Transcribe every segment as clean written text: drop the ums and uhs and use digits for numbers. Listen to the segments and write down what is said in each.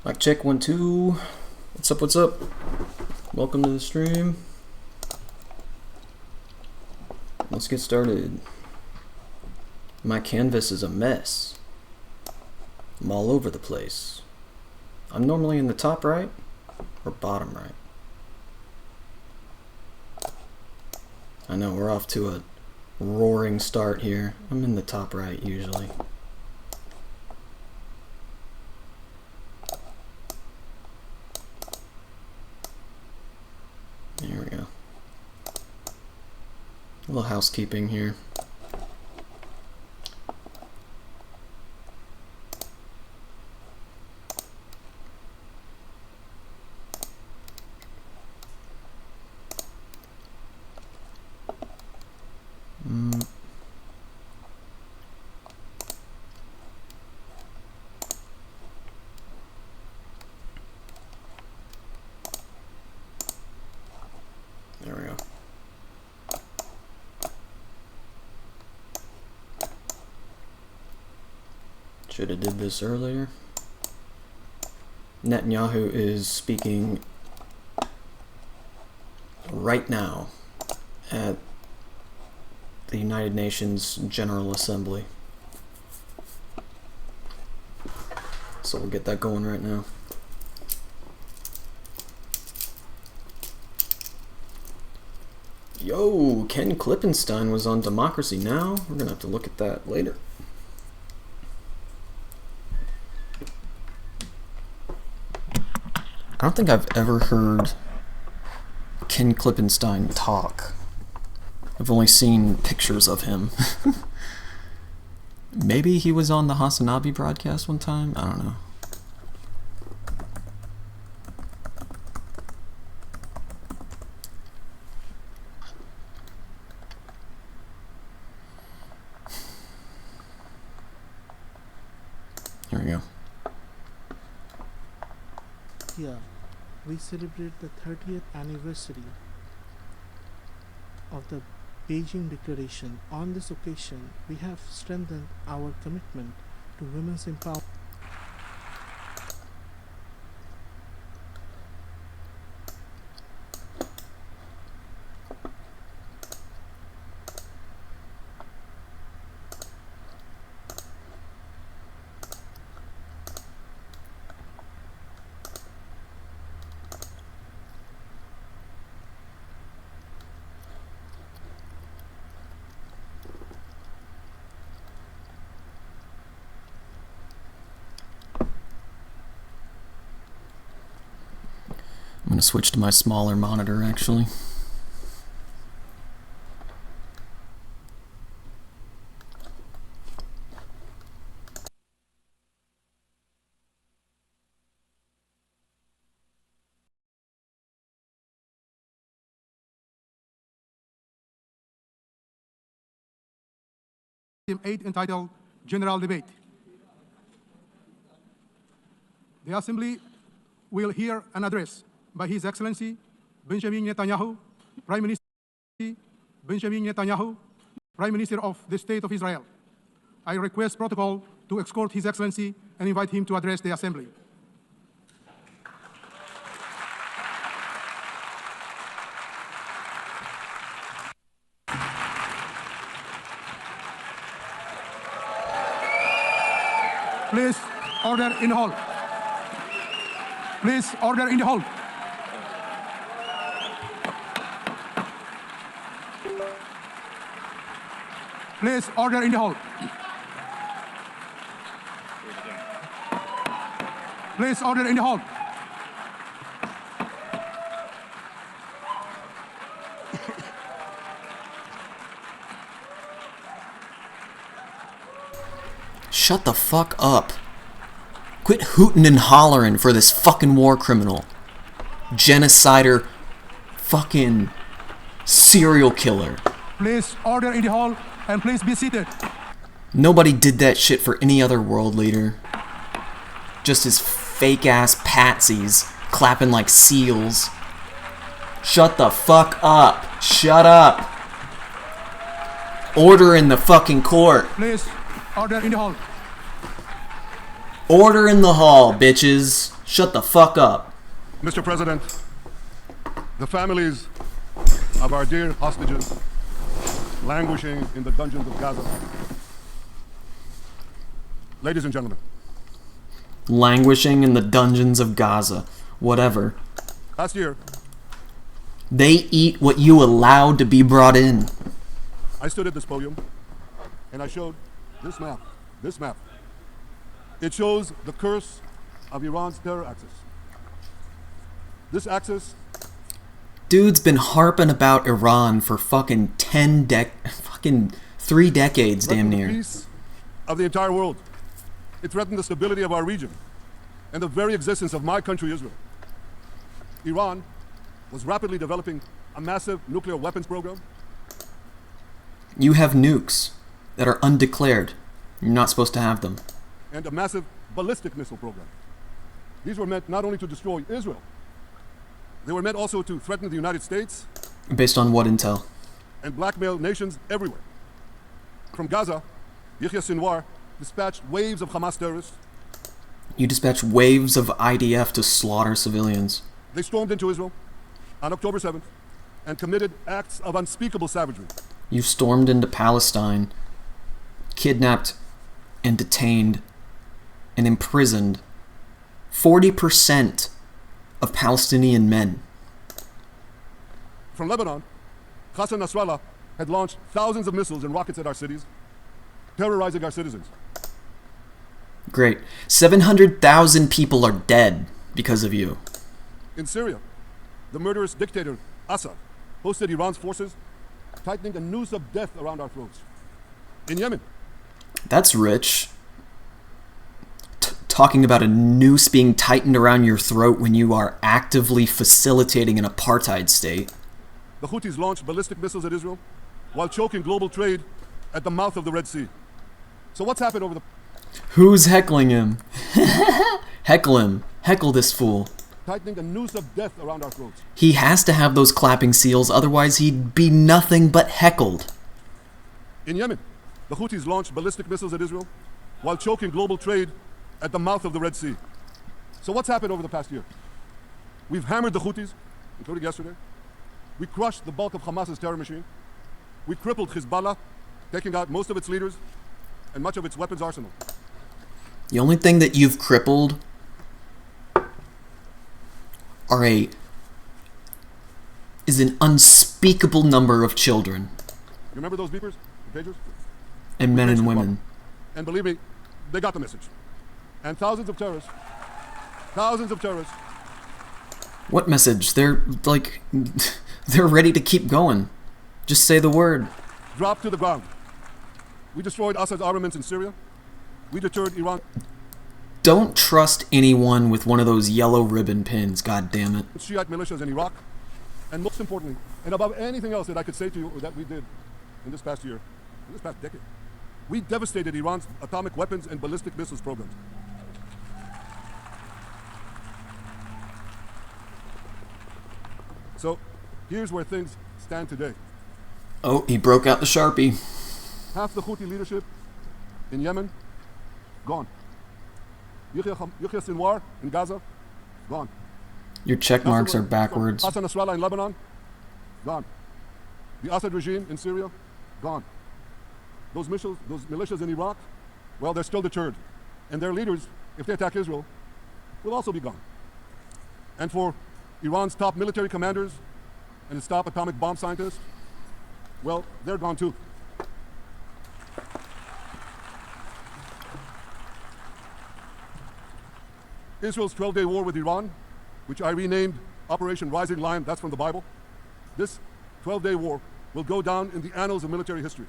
Mic check 1 2. What's up? What's up? Welcome to the stream. Let's get started. My canvas is a mess. I'm all over the place. I'm normally in the top right or bottom right. I know we're off to a roaring start here. I'm in the top right usually. There we go. A little housekeeping here. There we go. Should have did this earlier. Netanyahu is speaking right now at the United Nations General Assembly. So we'll get that going right now. Yo, Ken Klippenstein was on Democracy Now! We're gonna have to look at that later. don't think I've ever heard Ken Klippenstein talk. I've only seen pictures of him. Maybe he was on the Hasanabi broadcast one time? I don't know. Here we go. Here, we celebrate the 30th anniversary of the Beijing Declaration. On this occasion, we have strengthened our commitment to women's empowerment. I'm going to switch to my smaller monitor, actually. Item 8 entitled General Debate. The Assembly will hear an address by His Excellency Benjamin Netanyahu, Prime Minister of the State of Israel. I request protocol to escort His Excellency and invite him to address the Assembly. Please order in hall. Please order in the hall. Please order in the hall. Please order in the hall. Shut the fuck up. Quit hooting and hollering for this fucking war criminal. Genocider. Fucking serial killer. Please order in the hall and please be seated. Nobody did that shit for any other world leader. Just his fake ass patsies clapping like seals. Shut the fuck up. Shut up. Order in the fucking court. Please order in the hall. Order in the hall, bitches. Shut the fuck up. Mr. President, the families of our dear hostages languishing in the dungeons of Gaza. Ladies and gentlemen. Languishing in the dungeons of Gaza. Whatever. Last year, they eat what you allowed to be brought in. I stood at this podium and I showed this map. This map. It shows the curse of Iran's terror axis. This axis... Dude's been harping about Iran for fucking 3 decades, damn near. The peace of the entire world. It threatened the stability of our region and the very existence of my country, Israel. Iran was rapidly developing a massive nuclear weapons program. You have nukes that are undeclared. You're not supposed to have them. And a massive ballistic missile program. These were meant not only to destroy Israel, they were meant also to threaten the United States. Based on what intel? And blackmail nations everywhere. From Gaza, Yahya Sinwar dispatched waves of Hamas terrorists. You dispatched waves of IDF to slaughter civilians. They stormed into Israel on October 7th and committed acts of unspeakable savagery. You stormed into Palestine, kidnapped and detained and imprisoned 40% of Palestinian men. From Lebanon, Hassan Nasrallah had launched thousands of missiles and rockets at our cities, terrorizing our citizens. Great. 700,000 people are dead because of you. In Syria, the murderous dictator Assad hosted Iran's forces, tightening a noose of death around our throats. In Yemen, That's rich. Talking about a noose being tightened around your throat when you are actively facilitating an apartheid state. the Houthis launched ballistic missiles at Israel while choking global trade at the mouth of the Red Sea. So what's happened over the Who's heckling him? Heckle him. Heckle this fool. tightening a noose of death around our throats? He has to have those clapping seals, otherwise he'd be nothing but heckled. In Yemen, the Houthis launched ballistic missiles at Israel while choking global trade at the mouth of the Red Sea. So what's happened over the past year? We've hammered the Houthis, including yesterday. We crushed the bulk of Hamas's terror machine. We crippled Hezbollah, taking out most of its leaders and much of its weapons arsenal. The only thing that you've crippled is an unspeakable number of children. You remember those beepers, the pagers? And men and women. And believe me, they got the message. And thousands of terrorists, What message? They're like, they're ready to keep going. Just say the word. dropped to the ground. We destroyed Assad's armaments in Syria. We deterred Iran. Don't trust anyone with one of those yellow ribbon pins, god damn it. Shiite militias in Iraq. And most importantly, and above anything else that I could say to you or that we did in this past year, in this past decade, we devastated Iran's atomic weapons and ballistic missiles programs. So, here's where things stand today. Oh, he broke out the Sharpie. Half the Houthi leadership in Yemen, gone. Yahya Sinwar in Gaza, gone. Your check marks are backwards. Hassan Nasrallah in Lebanon, gone. The Assad regime in Syria, gone. Those militias in Iraq, well, they're still deterred. And their leaders, if they attack Israel, will also be gone. And for Iran's top military commanders and its top atomic bomb scientists, well, they're gone too. Israel's 12-day war with Iran, which I renamed Operation Rising Lion, that's from the Bible. This 12-day war will go down in the annals of military history.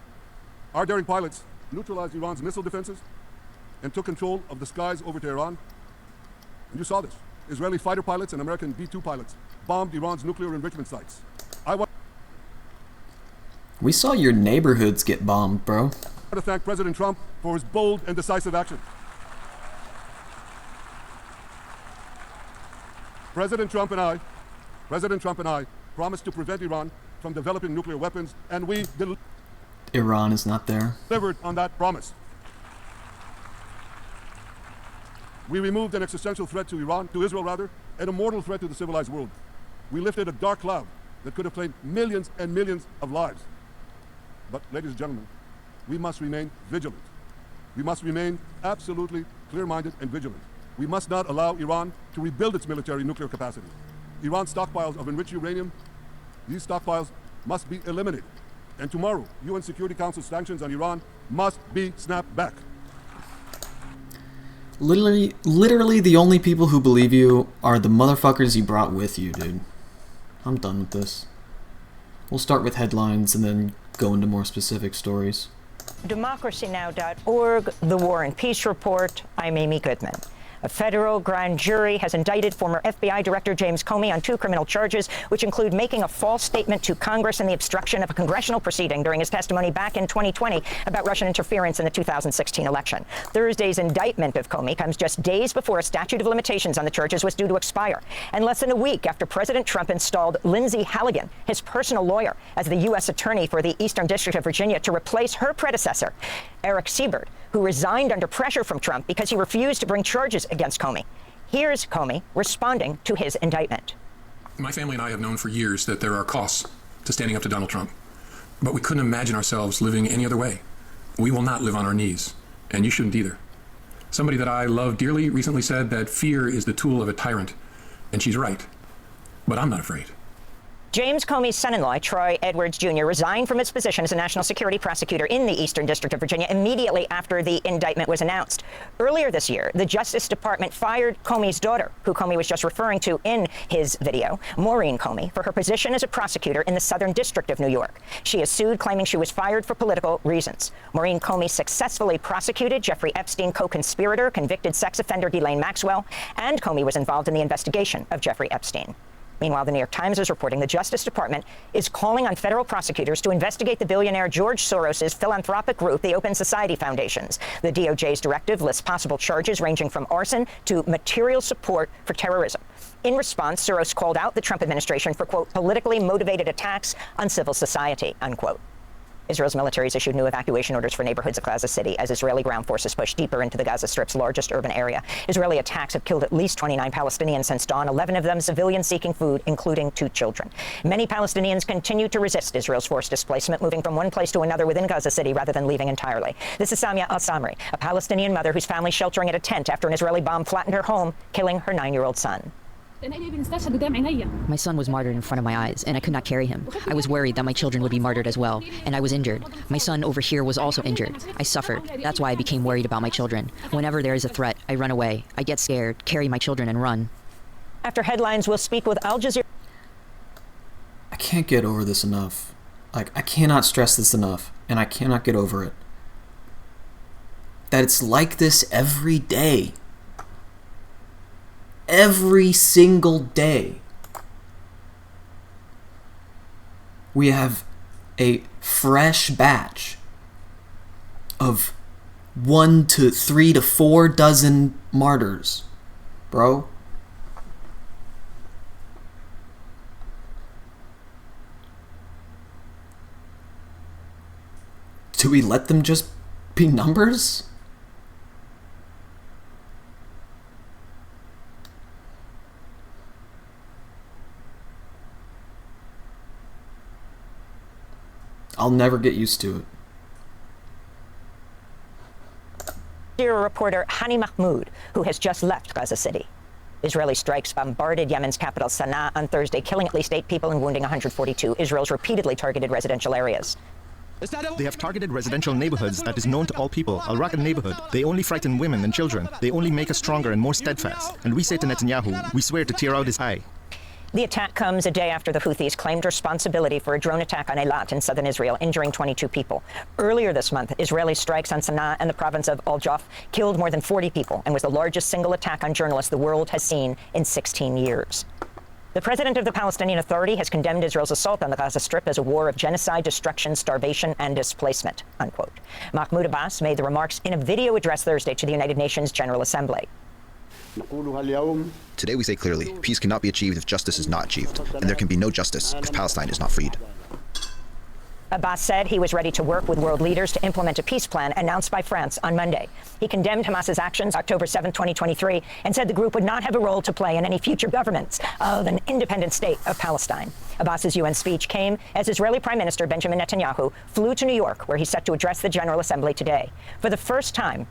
Our daring pilots neutralized Iran's missile defenses and took control of the skies over Tehran. And you saw this. Israeli fighter pilots and American B-2 pilots bombed Iran's nuclear enrichment sites. We saw your neighborhoods get bombed, bro. I want to thank President Trump for his bold and decisive action. President Trump and I promised to prevent Iran from developing nuclear weapons, and we Iran is not there. delivered on that promise. We removed an existential threat to Israel, and a mortal threat to the civilized world. We lifted a dark cloud that could have claimed millions and millions of lives. But, ladies and gentlemen, we must remain vigilant. We must remain absolutely clear-minded and vigilant. We must not allow Iran to rebuild its military nuclear capacity. Iran's stockpiles of enriched uranium, these stockpiles must be eliminated. And tomorrow, UN Security Council sanctions on Iran must be snapped back. Literally the only people who believe you are the motherfuckers you brought with you, dude. I'm done with this. We'll start with headlines and then go into more specific stories. DemocracyNow.org, The War and Peace Report. I'm Amy Goodman. A federal grand jury has indicted former FBI Director James Comey on 2 criminal charges, which include making a false statement to Congress and the obstruction of a congressional proceeding during his testimony back in 2020 about Russian interference in the 2016 election. Thursday's indictment of Comey comes just days before a statute of limitations on the charges was due to expire, and less than a week after President Trump installed Lindsay Halligan, his personal lawyer, as the U.S. Attorney for the Eastern District of Virginia to replace her predecessor, Eric Siebert, who resigned under pressure from Trump because he refused to bring charges against Comey. Here's Comey responding to his indictment. My family and I have known for years that there are costs to standing up to Donald Trump, but we couldn't imagine ourselves living any other way. We will not live on our knees, and you shouldn't either. Somebody that I love dearly recently said that fear is the tool of a tyrant, and she's right. But I'm not afraid. James Comey's son-in-law, Troy Edwards Jr., resigned from his position as a national security prosecutor in the Eastern District of Virginia immediately after the indictment was announced. Earlier this year, the Justice Department fired Comey's daughter, who Comey was just referring to in his video, Maureen Comey, for her position as a prosecutor in the Southern District of New York. She has sued, claiming she was fired for political reasons. Maureen Comey successfully prosecuted Jeffrey Epstein co-conspirator, convicted sex offender Ghislaine Maxwell, and Comey was involved in the investigation of Jeffrey Epstein. Meanwhile, the New York Times is reporting the Justice Department is calling on federal prosecutors to investigate the billionaire George Soros' philanthropic group, the Open Society Foundations. The DOJ's directive lists possible charges ranging from arson to material support for terrorism. In response, Soros called out the Trump administration for, quote, politically motivated attacks on civil society, unquote. Israel's military has issued new evacuation orders for neighborhoods of Gaza City as Israeli ground forces push deeper into the Gaza Strip's largest urban area. Israeli attacks have killed at least 29 Palestinians since dawn, 11 of them civilians seeking food, including 2 children. Many Palestinians continue to resist Israel's forced displacement, moving from one place to another within Gaza City rather than leaving entirely. This is Samia al-Samri, a Palestinian mother whose family is sheltering at a tent after an Israeli bomb flattened her home, killing her 9-year-old son. My son was martyred in front of my eyes, and I could not carry him. I was worried that my children would be martyred as well, and I was injured. My son over here was also injured. I suffered. That's why I became worried about my children. Whenever there is a threat, I run away. I get scared, carry my children, and run. After headlines, we'll speak with Al Jazeera. I can't get over this enough. Like, I cannot stress this enough, and I cannot get over it. That it's like this every day. Every single day. We have a fresh batch of 1 to 3 to 4 dozen martyrs, bro. Do we let them just be numbers? I'll never get used to it. Syria reporter Hani Mahmoud, who has just left Gaza City. Israeli strikes bombarded Yemen's capital Sana'a on Thursday, killing at least 8 people and wounding 142. Israel's repeatedly targeted residential areas. They have targeted residential neighborhoods that is known to all people, Al Raqqa neighborhood. They only frighten women and children. They only make us stronger and more steadfast. And we say to Netanyahu, we swear to tear out his eye. The attack comes a day after the Houthis claimed responsibility for a drone attack on Eilat in southern Israel, injuring 22 people. Earlier this month, Israeli strikes on Sana'a and the province of Al-Jaf killed more than 40 people and was the largest single attack on journalists the world has seen in 16 years. The president of the Palestinian Authority has condemned Israel's assault on the Gaza Strip as a war of genocide, destruction, starvation, and displacement, unquote. Mahmoud Abbas made the remarks in a video address Thursday to the United Nations General Assembly. Today we say clearly, peace cannot be achieved if justice is not achieved, and there can be no justice if Palestine is not freed. Abbas said he was ready to work with world leaders to implement a peace plan announced by France on Monday. He condemned Hamas's actions October 7, 2023, and said the group would not have a role to play in any future governments of an independent state of Palestine. Abbas's UN speech came as Israeli Prime Minister Benjamin Netanyahu flew to New York, where he's set to address the General Assembly today. For the first time,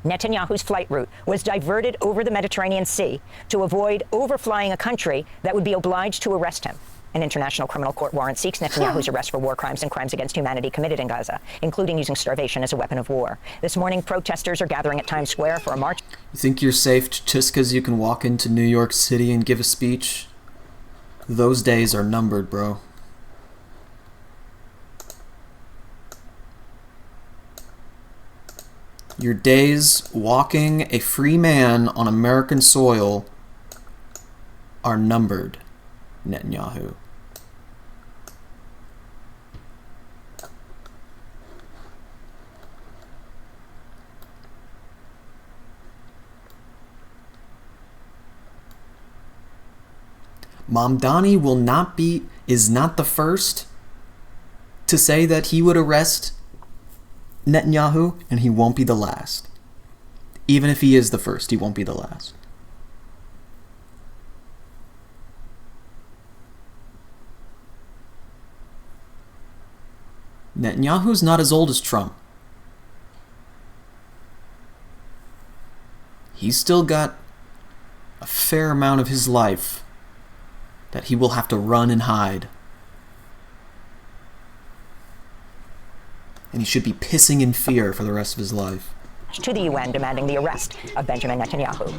Netanyahu's flight route was diverted over the Mediterranean Sea to avoid overflying a country that would be obliged to arrest him. An international criminal court warrant seeks Netanyahu's arrest for war crimes and crimes against humanity committed in Gaza, including using starvation as a weapon of war. This morning, protesters are gathering at Times Square for a march. You think you're safe just because you can walk into New York City and give a speech? Those days are numbered, bro. Your days walking a free man on American soil are numbered, Netanyahu. Mamdani is not the first to say that he would arrest Netanyahu, and he won't be the last. Even if he is the first, he won't be the last. Netanyahu's not as old as Trump. He's still got a fair amount of his life that he will have to run and hide and he should be pissing in fear for the rest of his life. To the UN demanding the arrest of Benjamin Netanyahu.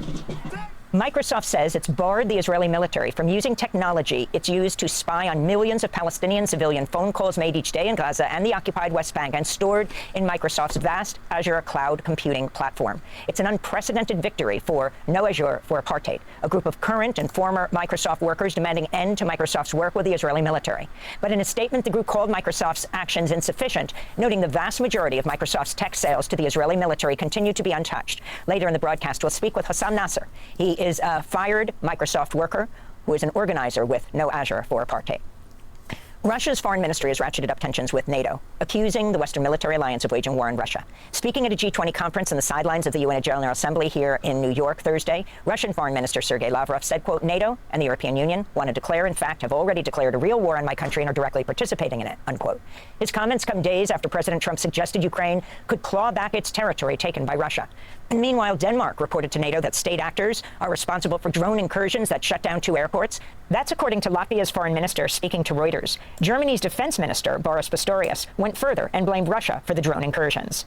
Microsoft says it's barred the Israeli military from using technology it's used to spy on millions of Palestinian civilian phone calls made each day in Gaza and the occupied West Bank and stored in Microsoft's vast Azure cloud computing platform. It's an unprecedented victory for No Azure for Apartheid, a group of current and former Microsoft workers demanding end to Microsoft's work with the Israeli military. But in a statement, the group called Microsoft's actions insufficient, noting the vast majority of Microsoft's tech sales to the Israeli military continue to be untouched. Later in the broadcast, we'll speak with Hassam Nasser. He is a fired Microsoft worker who is an organizer with No Azure for Apartheid. Russia's foreign ministry has ratcheted up tensions with NATO, accusing the Western military alliance of waging war on Russia. Speaking at a G20 conference on the sidelines of the UN General Assembly here in New York Thursday, Russian Foreign Minister Sergei Lavrov said, quote, NATO and the European Union want to declare, in fact, have already declared a real war on my country and are directly participating in it, unquote. His comments come days after President Trump suggested Ukraine could claw back its territory taken by Russia. And meanwhile, Denmark reported to NATO that state actors are responsible for drone incursions that shut down 2 airports. That's according to Latvia's foreign minister speaking to Reuters. Germany's defense minister, Boris Pistorius, went further and blamed Russia for the drone incursions.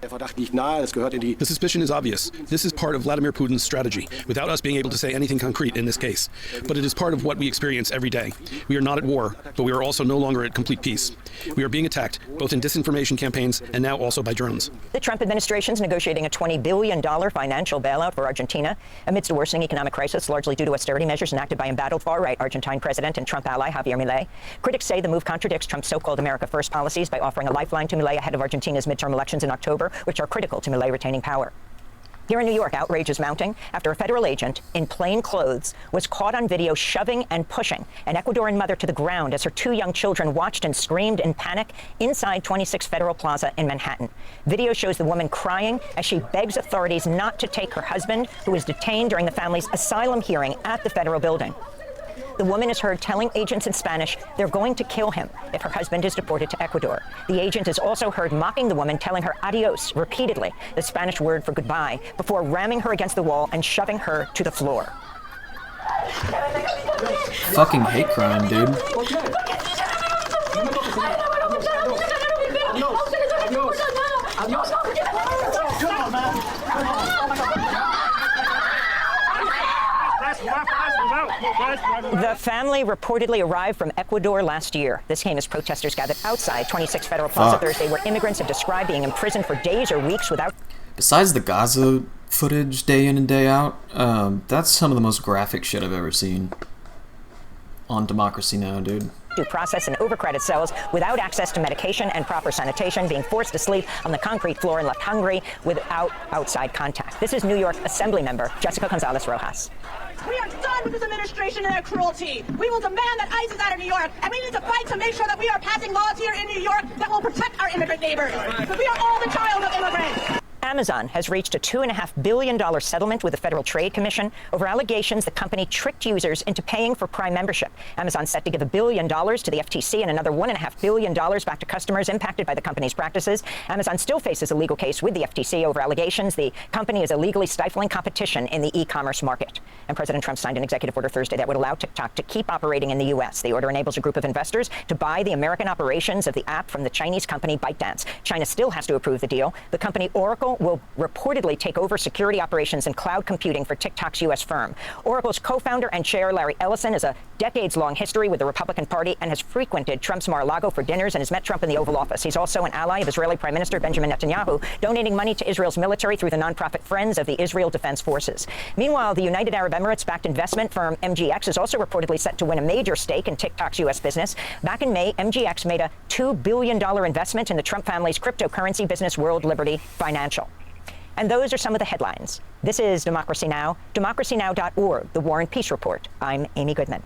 The suspicion is obvious. This is part of Vladimir Putin's strategy, without us being able to say anything concrete in this case. But it is part of what we experience every day. We are not at war, but we are also no longer at complete peace. We are being attacked, both in disinformation campaigns and now also by drones. The Trump administration is negotiating a $20 billion financial bailout for Argentina amidst a worsening economic crisis, largely due to austerity measures enacted by embattled far-right Argentine president and Trump ally Javier Milei. Critics say the move contradicts Trump's so-called America First policies by offering a lifeline to Milei ahead of Argentina's midterm elections in October, which are critical to Milei retaining power. Here in New York, outrage is mounting after a federal agent in plain clothes was caught on video shoving and pushing an Ecuadorian mother to the ground as her 2 young children watched and screamed in panic inside 26 Federal Plaza in Manhattan. Video shows the woman crying as she begs authorities not to take her husband, who was detained during the family's asylum hearing at the federal building. The woman is heard telling agents in Spanish they're going to kill him if her husband is deported to Ecuador. The agent is also heard mocking the woman, telling her adios repeatedly, the Spanish word for goodbye, before ramming her against the wall and shoving her to the floor. Fucking hate crime, dude. The family reportedly arrived from Ecuador last year. This came as protesters gathered outside 26 Federal Plaza Thursday, where immigrants have described being imprisoned for days or weeks without... Besides the Gaza footage day in and day out, that's some of the most graphic shit I've ever seen on Democracy Now!, dude. Due process in overcrowded cells without access to medication and proper sanitation, being forced to sleep on the concrete floor and left hungry without outside contact. This is New York Assembly member Jessica Gonzalez Rojas. We are done with this administration and their cruelty. We will demand that ICE is out of New York, and we need to fight to make sure that we are passing laws here in New York that will protect our immigrant neighbors. Because we are all the child of immigrants. Amazon has reached a $2.5 billion settlement with the Federal Trade Commission over allegations the company tricked users into paying for Prime membership. Amazon set to give $1 billion to the FTC and another $1.5 billion back to customers impacted by the company's practices. Amazon still faces a legal case with the FTC over allegations the company is illegally stifling competition in the e-commerce market. And President Trump signed an executive order Thursday that would allow TikTok to keep operating in the U.S. The order enables a group of investors to buy the American operations of the app from the Chinese company ByteDance. China still has to approve the deal. The company Oracle will reportedly take over security operations and cloud computing for TikTok's U.S. firm. Oracle's co-founder and chair, Larry Ellison, has a decades-long history with the Republican Party and has frequented Trump's Mar-a-Lago for dinners and has met Trump in the Oval Office. He's also an ally of Israeli Prime Minister Benjamin Netanyahu, donating money to Israel's military through the nonprofit Friends of the Israel Defense Forces. Meanwhile, the United Arab Emirates-backed investment firm MGX is also reportedly set to win a major stake in TikTok's U.S. business. Back in May, MGX made a $2 billion investment in the Trump family's cryptocurrency business World Liberty Financial. And those are some of the headlines. This is Democracy Now!, democracynow.org, The War and Peace Report. I'm Amy Goodman.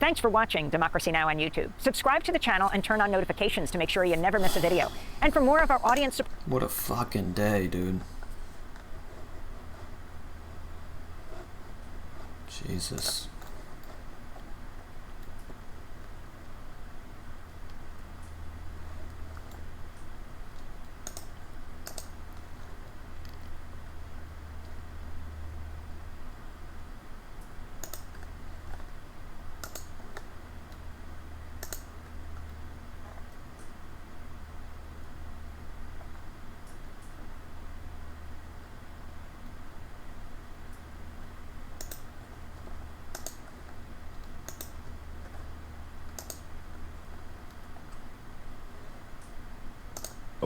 Thanks for watching Democracy Now! On YouTube. Subscribe to the channel and turn on notifications to make sure you never miss a video. And for more of our audience support... What a fucking day, dude. Jesus.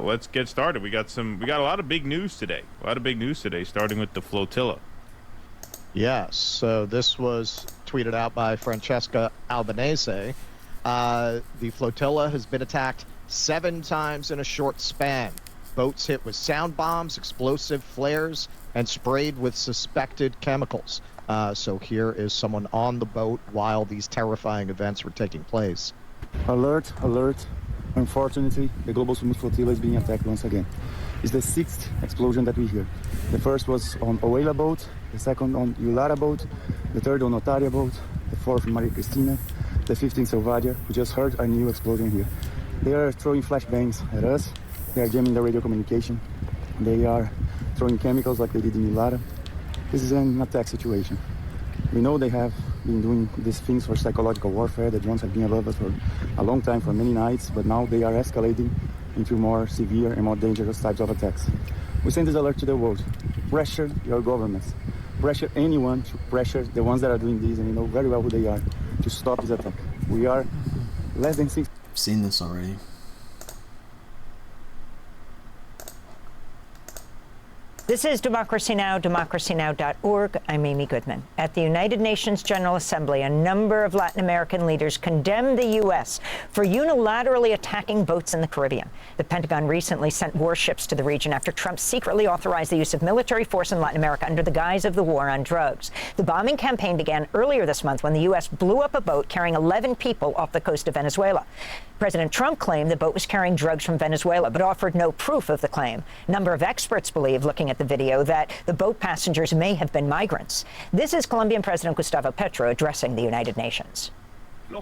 let's get started. We got a lot of big news today. Starting with the flotilla. Yes, so this was tweeted out by Francesca Albanese. The flotilla has been attacked 7 times in a short span. Boats hit with sound bombs, explosive flares, and sprayed with suspected chemicals. So here is someone on the boat while these terrifying events were taking place. Alert, alert. Unfortunately, the Global Smooth Flotilla is being attacked once again. It's the 6th explosion that we hear. The first was on Oela boat, the second on Yulara boat, the third on Otaria boat, the fourth on Maria Cristina, the 15th Salvadia. We just heard a new explosion here. They are throwing flashbangs at us. They are jamming the radio communication. They are throwing chemicals like they did in Yulara. This is an attack situation. We know they have been doing these things for psychological warfare. The drones have been above us for a long time, for many nights, but now they are escalating into more severe and more dangerous types of attacks. We send this alert to the world. Pressure your governments. Pressure anyone to pressure the ones that are doing this, and you know very well who they are, to stop this attack. We are less than 6. I've seen this already. This is Democracy Now!, democracynow.org. I'm Amy Goodman. At the United Nations General Assembly, a number of Latin American leaders condemned the U.S. for unilaterally attacking boats in the Caribbean. The Pentagon recently sent warships to the region after Trump secretly authorized the use of military force in Latin America under the guise of the war on drugs. The bombing campaign began earlier this month when the U.S. blew up a boat carrying 11 people off the coast of Venezuela. President Trump claimed the boat was carrying drugs from Venezuela, but offered no proof of the claim. A number of experts believe, looking at the video, that the boat passengers may have been migrants. This is Colombian President Gustavo Petro addressing the United Nations. The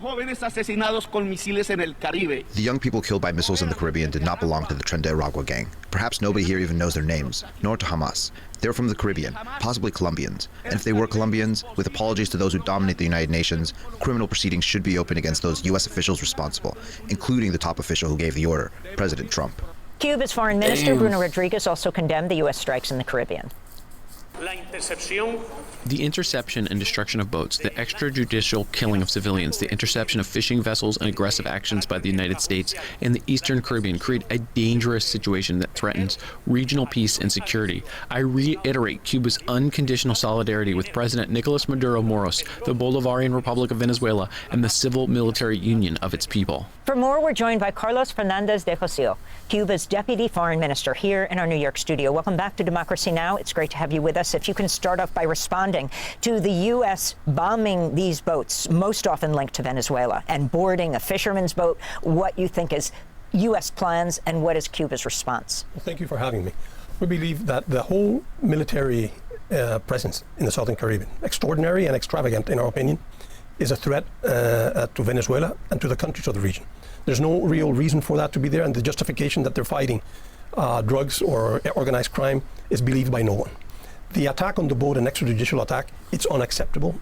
young people killed by missiles in the Caribbean did not belong to the Tren de Aragua gang. Perhaps nobody here even knows their names, nor to Hamas. They're from the Caribbean, possibly Colombians. And if they were Colombians, with apologies to those who dominate the United Nations, criminal proceedings should be opened against those U.S. officials responsible, including the top official who gave the order, President Trump. Cuba's Foreign Minister Bruno Rodriguez also condemned the U.S. strikes in the Caribbean. The interception and destruction of boats, the extrajudicial killing of civilians, the interception of fishing vessels and aggressive actions by the United States and the Eastern Caribbean create a dangerous situation that threatens regional peace and security. I reiterate Cuba's unconditional solidarity with President Nicolas Maduro Moros, the Bolivarian Republic of Venezuela, and the civil-military union of its people. For more, we're joined by Carlos Fernandez de Josio, Cuba's Deputy Foreign Minister, here in our New York studio. Welcome back to Democracy Now! It's great to have you with us. If you can start off by responding to the U.S. bombing these boats, most often linked to Venezuela, and boarding a fisherman's boat, what you think is U.S. plans and what is Cuba's response? Well, thank you for having me. We believe that the whole military presence in the Southern Caribbean, extraordinary and extravagant in our opinion, is a threat to Venezuela and to the countries of the region. There's no real reason for that to be there, and the justification that they're fighting drugs or organized crime is believed by no one. The attack on the boat, an extrajudicial attack, it's unacceptable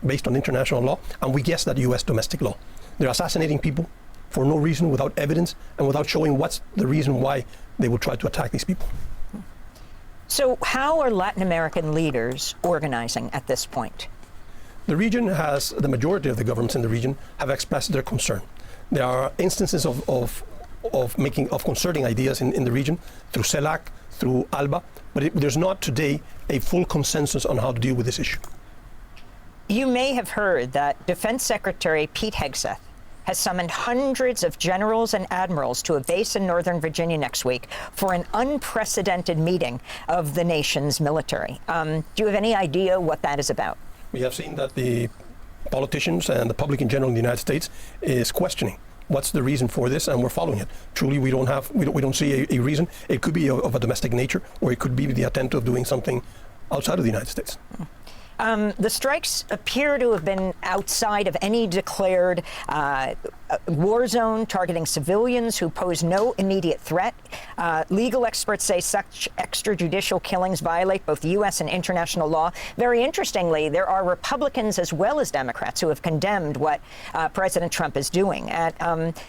based on international law, and we guess that U.S. domestic law. They're assassinating people for no reason, without evidence, and without showing what's the reason why they would try to attack these people. So how are Latin American leaders organizing at this point? The region has, the majority of the governments in the region have expressed their concern. There are instances of concerting ideas in the region through CELAC, through ALBA, but there's not today a full consensus on how to deal with this issue. You may have heard that Defense Secretary Pete Hegseth has summoned hundreds of generals and admirals to a base in Northern Virginia next week for an unprecedented meeting of the nation's military. Do you have any idea what that is about? We have seen that the politicians and the public in general in the United States is questioning what's the reason for this, and we're following it. Truly, we don't see a reason. It could be of a domestic nature, or it could be the attempt of doing something outside of the United States. The strikes appear to have been outside of any declared war zone, targeting civilians who pose no immediate threat. Legal experts say such extrajudicial killings violate both U.S. and international law. Very interestingly, there are Republicans as well as Democrats who have condemned what President Trump is doing.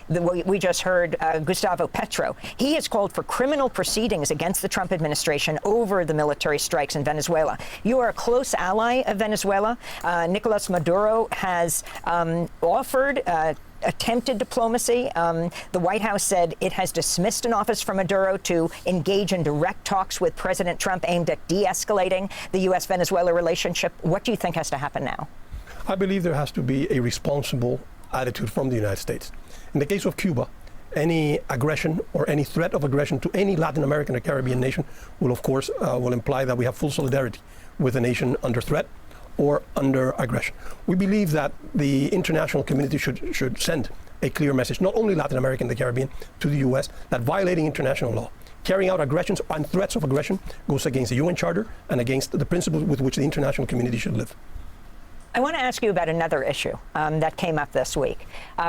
We just heard Gustavo Petro. He has called for criminal proceedings against the Trump administration over the military strikes in Venezuela. You are a close ally of Venezuela. Nicolas Maduro has offered attempted diplomacy. The White House said it has dismissed an office from Maduro to engage in direct talks with President Trump aimed at de-escalating the U.S.-Venezuela relationship. What do you think has to happen now? I believe there has to be a responsible attitude from the United States. In the case of Cuba, any aggression or any threat of aggression to any Latin American or Caribbean nation will, of course, will imply that we have full solidarity with a nation under threat or under aggression. We believe that the international community should send a clear message, not only Latin America and the Caribbean, to the U.S., that violating international law, carrying out aggressions and threats of aggression goes against the UN Charter and against the principles with which the international community should live. I want to ask you about another issue that came up this week.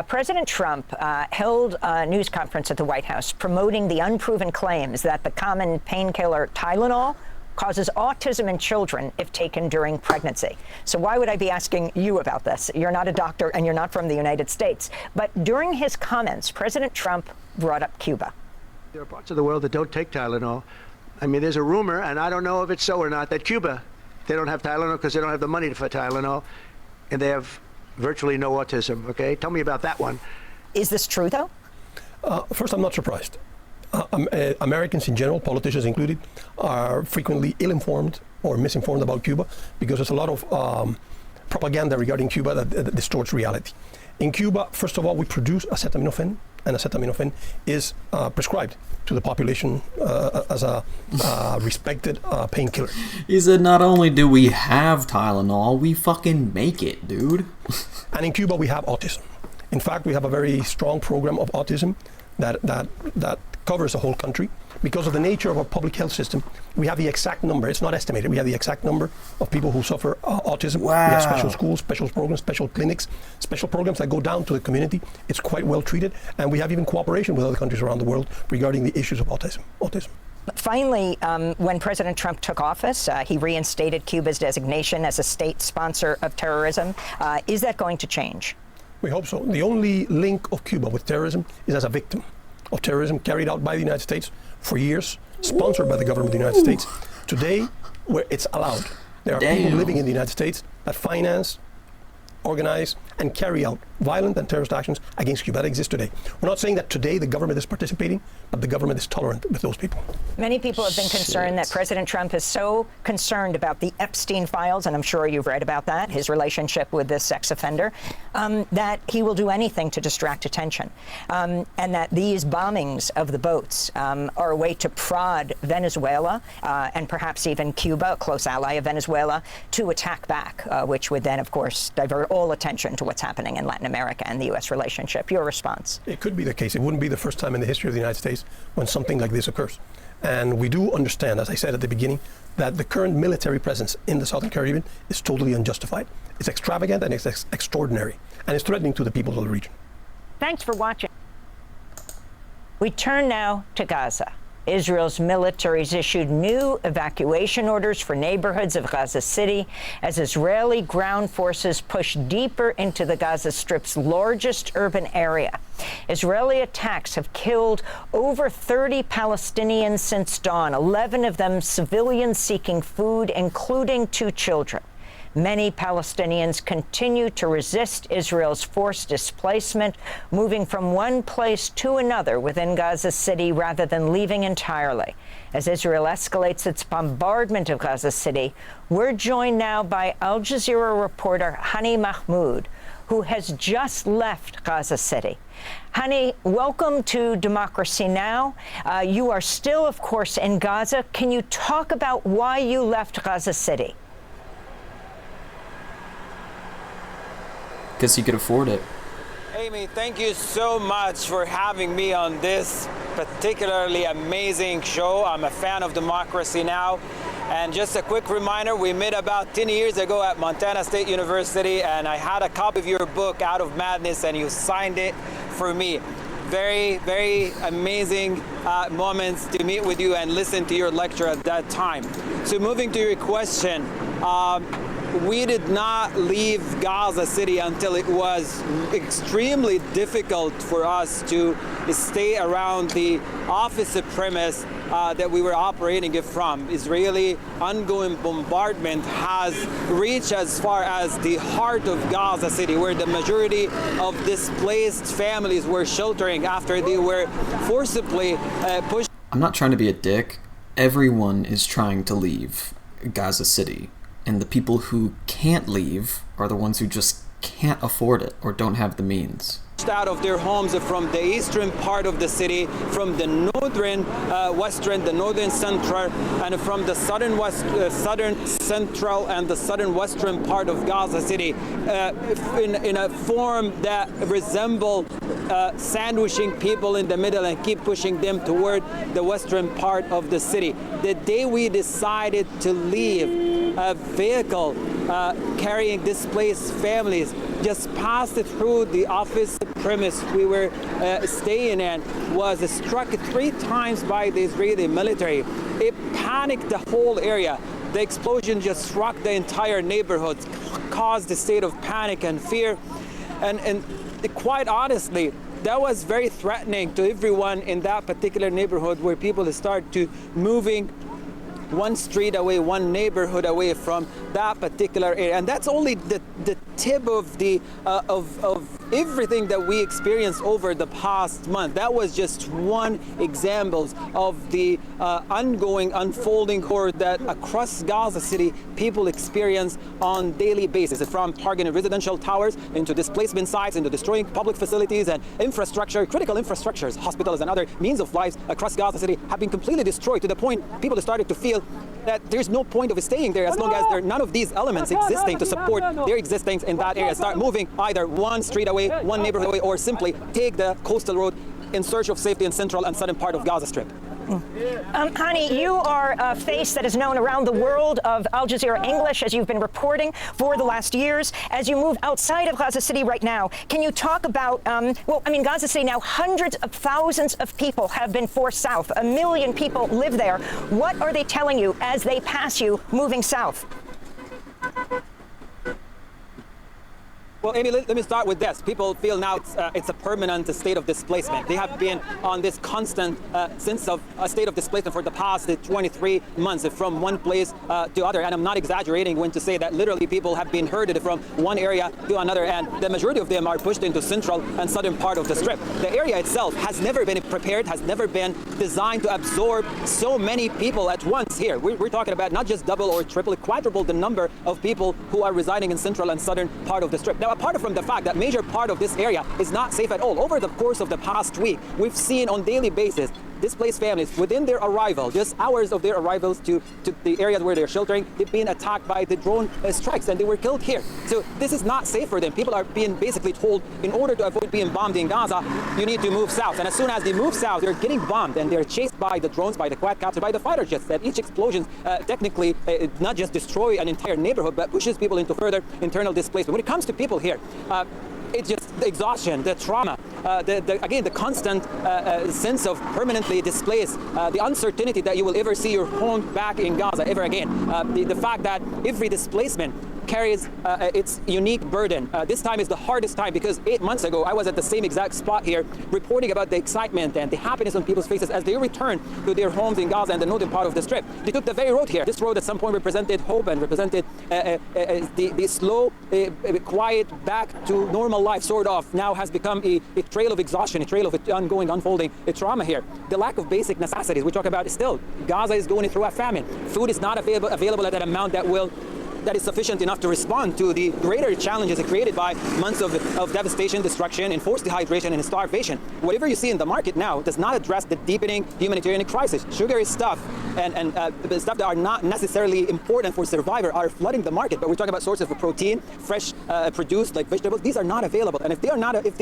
President Trump held a news conference at the White House promoting the unproven claims that the common painkiller Tylenol causes autism in children if taken during pregnancy. So why would I be asking you about this? You're not a doctor and you're not from the United States. But during his comments, President Trump brought up Cuba. There are parts of the world that don't take Tylenol. I mean, there's a rumor, and I don't know if it's so or not, that Cuba, they don't have Tylenol because they don't have the money for Tylenol, and they have virtually no autism, okay? Tell me about that one. Is this true, though? First, I'm not surprised. Americans in general, politicians included, are frequently ill-informed or misinformed about Cuba because there's a lot of propaganda regarding Cuba that distorts reality. In Cuba, first of all, we produce acetaminophen, and acetaminophen is prescribed to the population as a respected painkiller. He said not only do we have Tylenol, we fucking make it, dude. And in Cuba, we have autism. In fact, we have a very strong program of autism that covers the whole country. Because of the nature of our public health system, we have the exact number. It's not estimated. We have the exact number of people who suffer autism. Wow. We have special schools, special programs, special clinics, special programs that go down to the community. It's quite well treated. And we have even cooperation with other countries around the world regarding the issues of autism. Finally, when President Trump took office, he reinstated Cuba's designation as a state sponsor of terrorism. Is that going to change? We hope so. The only link of Cuba with terrorism is as a victim of terrorism carried out by the United States for years, sponsored by the government of the United States. Today, where it's allowed, there are people living in the United States that finance, organize, and carry out violent and terrorist actions against Cuba. That exists today. We're not saying that today the government is participating, but the government is tolerant with those people. Many people have been concerned that President Trump is so concerned about the Epstein files, and I'm sure you've read about that, his relationship with this sex offender, that he will do anything to distract attention, and that these bombings of the boats are a way to prod Venezuela and perhaps even Cuba, a close ally of Venezuela, to attack back, which would then, of course, divert all attention to what's happening in Latin America and the U.S. relationship. Your response? It could be the case. It wouldn't be the first time in the history of the United States when something like this occurs. And we do understand, as I said at the beginning, that the current military presence in the Southern Caribbean is totally unjustified. It's extravagant and it's extraordinary, and it's threatening to the people of the region. Thanks for watching. We turn now to Gaza. Israel's military's issued new evacuation orders for neighborhoods of Gaza City as Israeli ground forces push deeper into the Gaza Strip's largest urban area. Israeli attacks have killed over 30 Palestinians since dawn, 11 of them civilians seeking food, including 2 children. Many Palestinians continue to resist Israel's forced displacement, moving from one place to another within Gaza City rather than leaving entirely. As Israel escalates its bombardment of Gaza City, we're joined now by Al Jazeera reporter Hani Mahmoud, who has just left Gaza City. Hani, welcome to Democracy Now! You are still, of course, in Gaza. Can you talk about why you left Gaza City? Because he could afford it. Amy, thank you so much for having me on this particularly amazing show. I'm a fan of Democracy Now! And just a quick reminder, we met about 10 years ago at Montana State University, and I had a copy of your book, Out of Madness, and you signed it for me. Very, very amazing moments to meet with you and listen to your lecture at that time. So moving to your question, we did not leave Gaza City until it was extremely difficult for us to stay around the office premise that we were operating it from. Israeli ongoing bombardment has reached as far as the heart of Gaza City, where the majority of displaced families were sheltering after they were forcibly pushed. I'm not trying to be a dick. Everyone is trying to leave Gaza City. And the people who can't leave are the ones who just can't afford it or don't have the means. Out of their homes from the eastern part of the city, from the northern western, the northern central, and from the southern central and the southern western part of Gaza City, in a form that resemble sandwiching people in the middle and keep pushing them toward the western part of the city. The day we decided to leave, a vehicle carrying displaced families just passed through the office premise we were staying in, was struck 3 times by the Israeli military. It panicked the whole area. The explosion just struck the entire neighborhood, caused a state of panic and fear, and quite honestly, that was very threatening to everyone in that particular neighborhood, where people start to moving one street away, one neighborhood away from that particular area. And that's only the tip of the of everything that we experienced over the past month. That was just one example of the ongoing, unfolding horror that across Gaza City people experience on daily basis, from targeting residential towers into displacement sites, into destroying public facilities and infrastructure, critical infrastructures, hospitals and other means of life across Gaza City have been completely destroyed, to the point people started to feel that there's no point of staying there as long as there are none of these elements existing to support their existence in that area. Start moving either one street away, one neighborhood away, or simply take the coastal road in search of safety in central and southern part of Gaza Strip. Hani, you are a face that is known around the world of Al Jazeera English, as you've been reporting for the last years. As you move outside of Gaza City right now, can you talk about, Gaza City now, hundreds of thousands of people have been forced south. 1 million people live there. What are they telling you as they pass you moving south? Well, Amy, let me start with this. People feel now it's a permanent state of displacement. They have been on this constant sense of a state of displacement for the past 23 months, from one place to other. And I'm not exaggerating when to say that literally people have been herded from one area to another, and the majority of them are pushed into central and southern part of the Strip. The area itself has never been prepared, has never been designed to absorb so many people at once here. We're talking about not just double or triple, quadruple the number of people who are residing in central and southern part of the Strip. Now, apart from the fact that major part of this area is not safe at all, over the course of the past week, we've seen on daily basis displaced families within their arrival, just hours of their arrivals to the areas where they're sheltering, they've been attacked by the drone strikes and they were killed here. So this is not safe for them. People are being basically told, in order to avoid being bombed in Gaza, you need to move south. And as soon as they move south, they're getting bombed and they're chased by the drones, by the quadcopters, by the fighter jets. That each explosion technically not just destroy an entire neighborhood, but pushes people into further internal displacement. When it comes to people here, it's just the exhaustion, the trauma, again, the constant sense of permanently displaced, the uncertainty that you will ever see your home back in Gaza ever again, the fact that every displacement carries its unique burden. This time is the hardest time because 8 months ago, I was at the same exact spot here reporting about the excitement and the happiness on people's faces as they return to their homes in Gaza and the northern part of the Strip. They took the very road here. This road at some point represented hope and represented the slow, quiet, back to normal life, sort of, now has become a trail of exhaustion, a trail of ongoing, unfolding trauma here. The lack of basic necessities we talk about still. Gaza is going through a famine. Food is not available at an amount that is sufficient enough to respond to the greater challenges created by months of devastation, destruction, enforced dehydration, and starvation. Whatever you see in the market now does not address the deepening humanitarian crisis. Sugary stuff and stuff that are not necessarily important for survival are flooding the market. But we're talking about sources of protein, fresh produced like vegetables. These are not available. And if they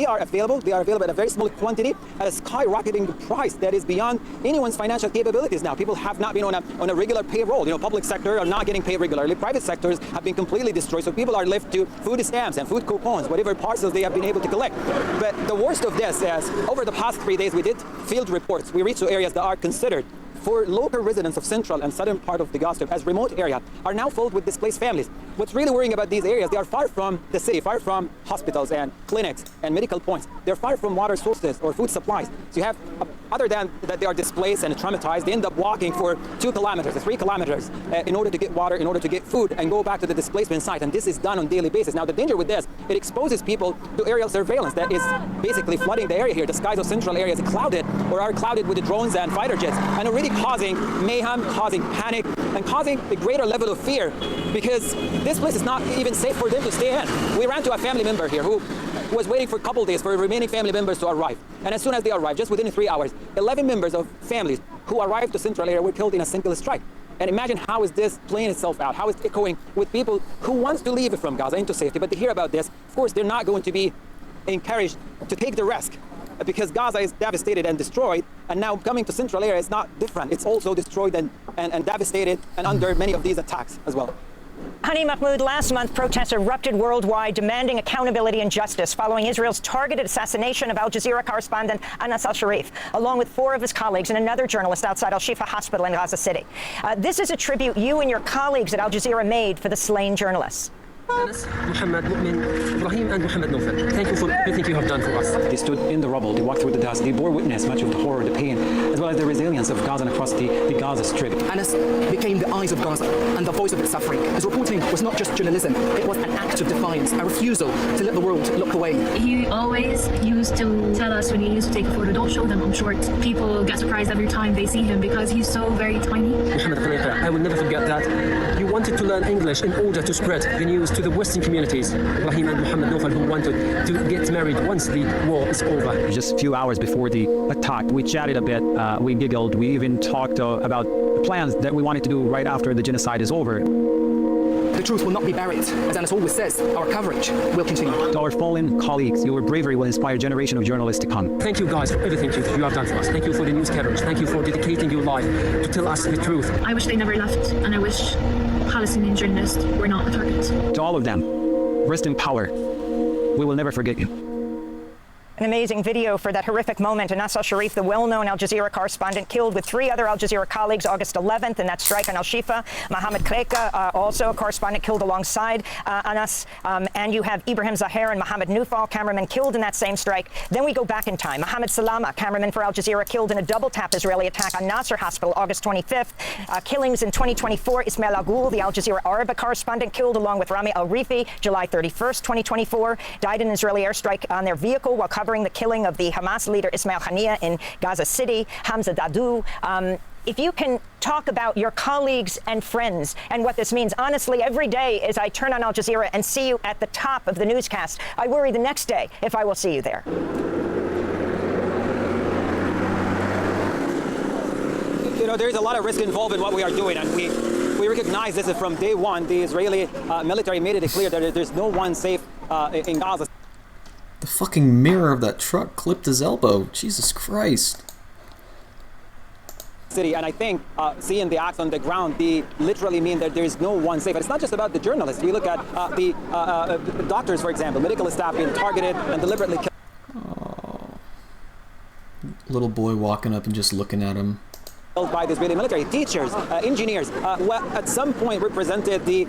are available, they are available at a very small quantity at a skyrocketing price that is beyond anyone's financial capabilities now. People have not been on a regular payroll. Public sector are not getting paid regularly. Private sectors have been completely destroyed, so people are left to food stamps and food coupons, whatever parcels they have been able to collect. But the worst of this is, over the past 3 days, we did field reports. We reached to areas that are considered for local residents of central and southern part of the Gaza Strip as remote area are now filled with displaced families. What's really worrying about these areas, they are far from the city, far from hospitals and clinics and medical points. They're far from water sources or food supplies. So you have, other than that they are displaced and traumatized, they end up walking for 2 kilometers or 3 kilometers in order to get water, in order to get food and go back to the displacement site. And this is done on a daily basis. Now the danger with this, it exposes people to aerial surveillance that is basically flooding the area here. The skies of central areas are clouded or are clouded with the drones and fighter jets, and already causing mayhem, causing panic, and causing a greater level of fear, because this place is not even safe for them to stay in. We ran to a family member here who was waiting for a couple days for remaining family members to arrive. And as soon as they arrived, just within 3 hours, 11 members of families who arrived to central area were killed in a single strike. And imagine how is this playing itself out, how is it echoing with people who wants to leave from Gaza into safety, but they hear about this. Of course, they're not going to be encouraged to take the risk, because Gaza is devastated and destroyed, and now coming to central area is not different. It's also destroyed and devastated and under many of these attacks as well. Hani Mahmoud, last month protests erupted worldwide demanding accountability and justice following Israel's targeted assassination of Al Jazeera correspondent Anas al-Sharif, along with 4 of his colleagues and another journalist outside Al-Shifa Hospital in Gaza City. This is a tribute you and your colleagues at Al Jazeera made for the slain journalists. Anas, Muhammad, Mu'min, Ibrahim, and Muhammad Nofal. Thank you for everything you have done for us. They stood in the rubble, they walked through the dust, they bore witness much of the horror, the pain, as well as the resilience of Gaza and across the Gaza Strip. Anas became the eyes of Gaza and the voice of its suffering. His reporting was not just journalism, it was an act of defiance, a refusal to let the world look away. He always used to tell us when he used to take a photo, don't show them I'm short. People get surprised every time they see him because he's so very tiny. Muhammad, I will never forget that. You wanted to learn English in order to spread the news to the Western communities. Ibrahim and Muhammad Nofal, who wanted to get married once the war is over. Just a few hours before the attack, we chatted a bit, we giggled, we even talked about plans that we wanted to do right after the genocide is over. The truth will not be buried. As Anas always says, our coverage will continue. To our fallen colleagues, your bravery will inspire a generation of journalists to come. Thank you guys for everything you have done for us. Thank you for the news coverage. Thank you for dedicating your life to tell us the truth. I wish they never left, and I wish Palestinian journalists were not a target. To all of them, rest in power. We will never forget you. An amazing video for that horrific moment. Anas al-Sharif, the well-known Al Jazeera correspondent, killed with 3 other Al Jazeera colleagues August 11th in that strike on Al-Shifa. Mohammed Kreka, also a correspondent, killed alongside Anas. And you have Ibrahim Zahir and Mohammed Nufal, cameramen, killed in that same strike. Then we go back in time. Mohammed Salama, cameraman for Al Jazeera, killed in a double-tap Israeli attack on Nasser Hospital August 25th. Killings in 2024. Ismail Aghoul, the Al Jazeera Arabic correspondent, killed along with Rami Al-Rifi, July 31st, 2024. Died in an Israeli airstrike on their vehicle while covering the killing of the Hamas leader Ismail Haniyeh in Gaza City. Hamza Dadou. If you can talk about your colleagues and friends and what this means. Honestly, every day as I turn on Al Jazeera and see you at the top of the newscast, I worry the next day if I will see you there. You know, there is a lot of risk involved in what we are doing, and we recognize this from day one. The Israeli military made it clear that there's no one safe in Gaza. The fucking mirror of that truck clipped his elbow. Jesus Christ. City, and I think seeing the acts on the ground, they literally mean that there is no one safe. And it's not just about the journalists. You look at the doctors, for example, medical staff being targeted and deliberately killed. Oh. Little boy walking up and just looking at him. By the Israeli military, teachers, engineers, at some point represented the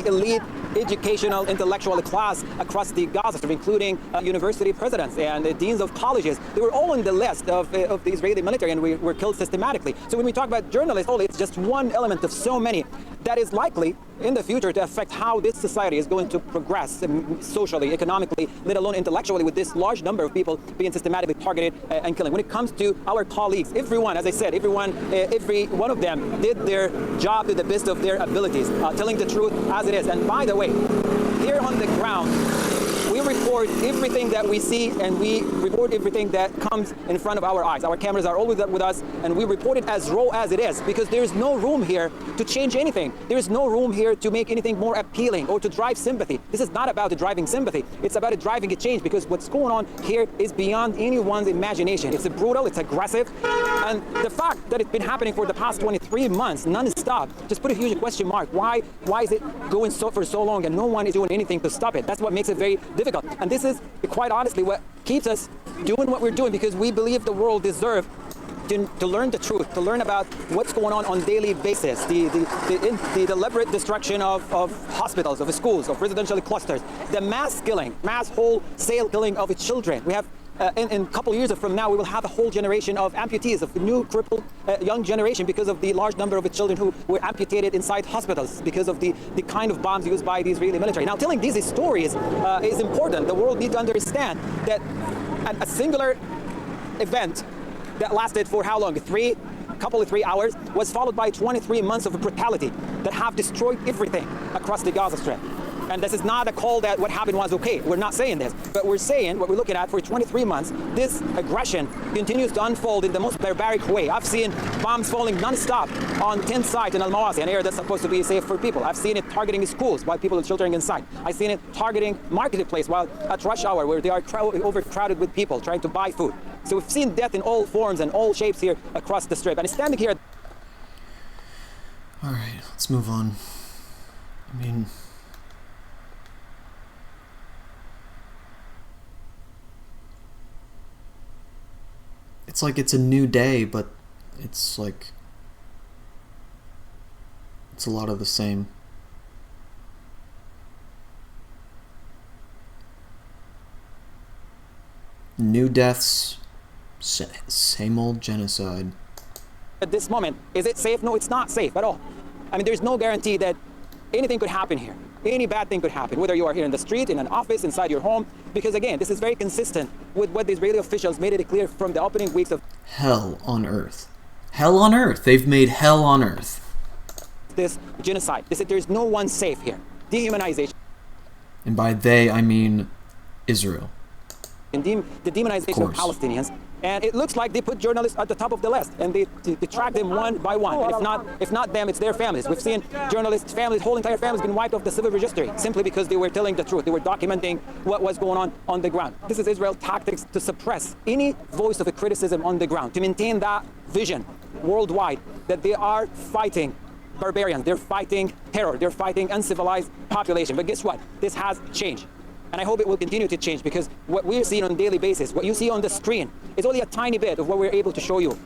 elite educational intellectual class across the Gaza Strip, including university presidents and deans of colleges. They were all on the list of the Israeli military, and were killed systematically. So when we talk about journalists, it's just one element of so many that is likely in the future to affect how this society is going to progress socially, economically, let alone intellectually, with this large number of people being systematically targeted and killing. When it comes to our colleagues, everyone, as I said, every one of them did their job to the best of their abilities, telling the truth as it is. And by the way, here on the ground, we report everything that we see, and we report everything that comes in front of our eyes. Our cameras are always with us, and we report it as raw as it is, because there is no room here to change anything. There is no room here to make anything more appealing or to drive sympathy. This is not about driving sympathy. It's about driving a change, because what's going on here is beyond anyone's imagination. It's brutal, it's aggressive, and the fact that it's been happening for the past 23 months, non-stop, just put a huge question mark. Why is it going for so long and no one is doing anything to stop it? That's what makes it very difficult. And this is, quite honestly, what keeps us doing what we're doing, because we believe the world deserves to learn the truth, to learn about what's going on daily basis, the deliberate destruction of hospitals, of schools, of residential clusters, the mass killing, mass wholesale killing of children. We have in a couple years from now, we will have a whole generation of amputees, of new crippled young generation because of the large number of children who were amputated inside hospitals because of the kind of bombs used by the Israeli military. Now, telling these stories is important. The world needs to understand that a singular event that lasted for how long? 3 hours was followed by 23 months of brutality that have destroyed everything across the Gaza Strip. And this is not a call that what happened was okay. We're not saying this, but we're saying what we're looking at for 23 months. This aggression continues to unfold in the most barbaric way. I've seen bombs falling non-stop on 10 sites in Al-Mawasi, an area that's supposed to be safe for people. I've seen it targeting schools while people are sheltering inside. I've seen it targeting marketplace while at rush hour where they are overcrowded with people trying to buy food. So we've seen death in all forms and all shapes here across the Strip. And standing here... All right, let's move on. I mean... It's like it's a new day, but it's like... It's a lot of the same. New deaths, same old genocide. At this moment, is it safe? No, it's not safe at all. I mean, there's no guarantee that anything could happen here. Any bad thing could happen, whether you are here in the street, in an office, inside your home. Because again, this is very consistent with what the Israeli officials made it clear from the opening weeks of... Hell on earth. Hell on earth. They've made hell on earth. This genocide. They said there's no one safe here. Dehumanization. And by they, I mean Israel. And the demonization of Palestinians. And it looks like they put journalists at the top of the list, and they track them one by one. And if not them, it's their families. We've seen journalists' families, whole entire families, been wiped off the civil registry simply because they were telling the truth. They were documenting what was going on the ground. This is Israel's tactics to suppress any voice of a criticism on the ground, to maintain that vision worldwide that they are fighting barbarians, they're fighting terror, they're fighting uncivilized population. But guess what? This has changed. And I hope it will continue to change, because what we're seeing on a daily basis, what you see on the screen, is only a tiny bit of what we're able to show you.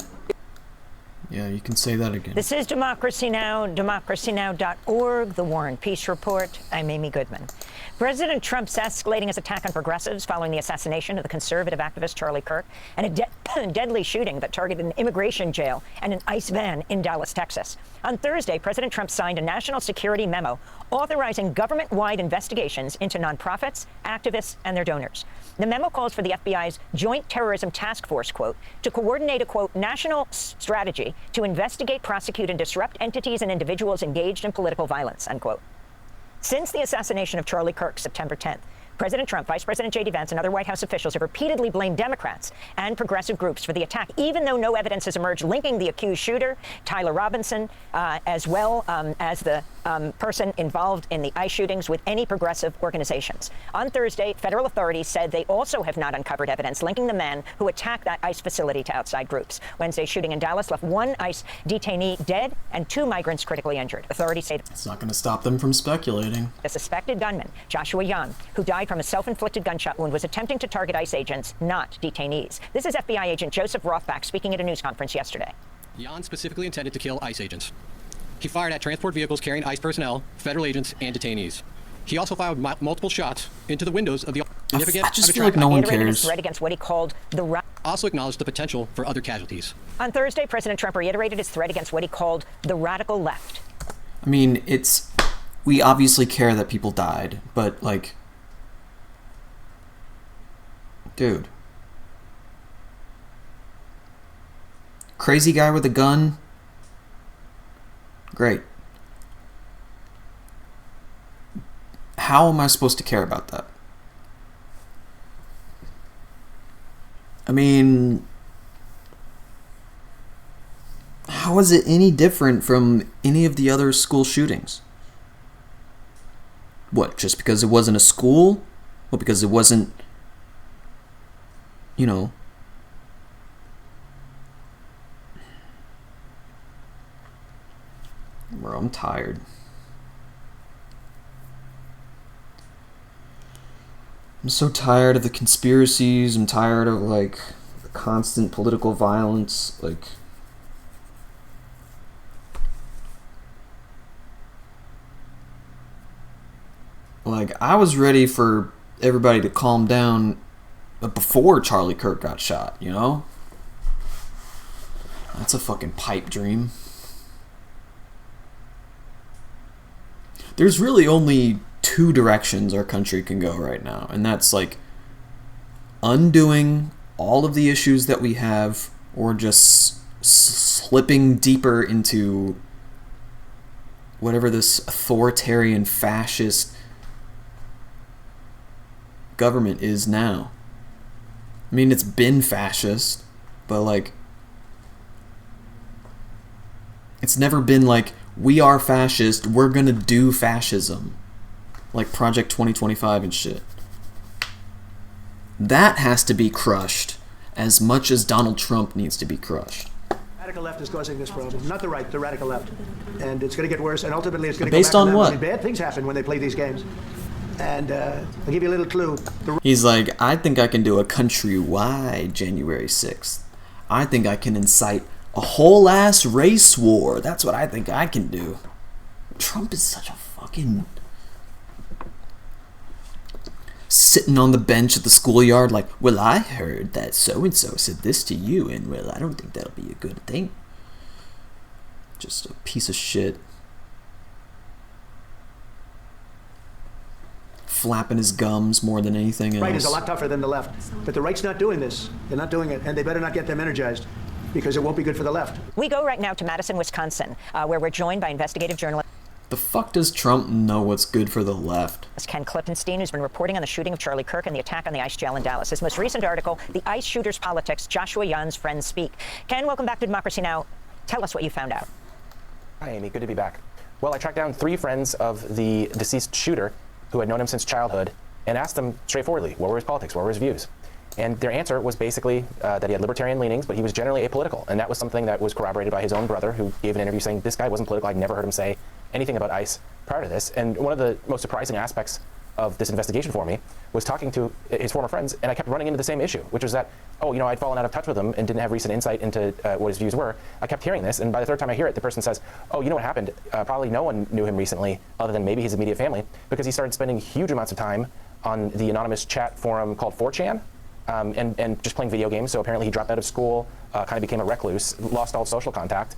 Yeah, you can say that again. This is Democracy Now!, democracynow.org, The War and Peace Report. I'm Amy Goodman. President Trump's escalating his attack on progressives following the assassination of the conservative activist Charlie Kirk and a deadly shooting that targeted an immigration jail and an ICE van in Dallas, Texas. On Thursday, President Trump signed a national security memo authorizing government-wide investigations into nonprofits, activists, and their donors. The memo calls for the FBI's Joint Terrorism Task Force, quote, to coordinate a, quote, national strategy to investigate, prosecute, and disrupt entities and individuals engaged in political violence, unquote. Since the assassination of Charlie Kirk, September 10th, President Trump, Vice President J.D. Vance, and other White House officials have repeatedly blamed Democrats and progressive groups for the attack, even though no evidence has emerged linking the accused shooter, Tyler Robinson, as well as the person involved in the ICE shootings, with any progressive organizations. On Thursday, federal authorities said they also have not uncovered evidence linking the men who attacked that ICE facility to outside groups. Wednesday's shooting in Dallas left one ICE detainee dead and 2 migrants critically injured. Authorities say it's not going to stop them from speculating. The suspected gunman, Joshua Young, who died from a self-inflicted gunshot wound, was attempting to target ICE agents, not detainees. This is FBI agent Joseph Rothbach speaking at a news conference yesterday. Jan specifically intended to kill ICE agents. He fired at transport vehicles carrying ICE personnel, federal agents, and detainees. He also fired multiple shots into the windows of the significant... I just feel like no one cares. Threat against what he called the... Also acknowledged the potential for other casualties. On Thursday, President Trump reiterated his threat against what he called the radical left. I mean, it's... We obviously care that people died, but, like... Dude. Crazy guy with a gun? Great. How am I supposed to care about that? I mean, how is it any different from any of the other school shootings? What, just because it wasn't a school? Well, because it wasn't, you know... Bro, I'm tired. I'm so tired of the conspiracies. I'm tired of, like, constant political violence, like I was ready for everybody to calm down before Charlie Kirk got shot, you know? That's a fucking pipe dream. There's really only two directions our country can go right now, and that's like undoing all of the issues that we have, or just slipping deeper into whatever this authoritarian fascist government is now. I mean, it's been fascist, but like it's never been like, we are fascist, we're gonna do fascism. Like Project 2025 and shit. That has to be crushed as much as Donald Trump needs to be crushed. Radical left is causing this problem, not the right, the radical left. And it's going to get worse, and ultimately it's going to go Based back on to them. what? I mean, bad things happen when they play these games. And I'll give you a little clue. He's like, I think I can do a countrywide January 6th. I think I can incite a whole ass race war. That's what I think I can do. Trump is such a fucking... Sitting on the bench at the schoolyard like, well, I heard that so-and-so said this to you, and well, I don't think that'll be a good thing. Just a piece of shit. Flapping his gums more than anything else. Right is a lot tougher than the left. But the right's not doing this. They're not doing it, and they better not get them energized, because it won't be good for the left. We go right now to Madison, Wisconsin, where we're joined by investigative journalist The fuck does Trump know what's good for the left? Ken Klippenstein, who's been reporting on the shooting of Charlie Kirk and the attack on the ICE jail in Dallas. His most recent article, The ICE Shooter's Politics, Joshua Yan's Friends Speak. Ken, welcome back to Democracy Now! Tell us what you found out. Hi, Amy. Good to be back. Well, I tracked down 3 friends of the deceased shooter who had known him since childhood and asked them straightforwardly, what were his politics, what were his views? And their answer was basically that he had libertarian leanings, but he was generally apolitical. And that was something that was corroborated by his own brother, who gave an interview saying this guy wasn't political. I'd never heard him say anything about ICE prior to this. And one of the most surprising aspects of this investigation for me was talking to his former friends, and I kept running into the same issue, which was that, oh, you know, I'd fallen out of touch with him and didn't have recent insight into what his views were. I kept hearing this, and by the third time I hear it, the person says, oh, you know what happened? Probably no one knew him recently, other than maybe his immediate family, because he started spending huge amounts of time on the anonymous chat forum called 4chan, and just playing video games. So apparently he dropped out of school, kind of became a recluse, lost all social contact,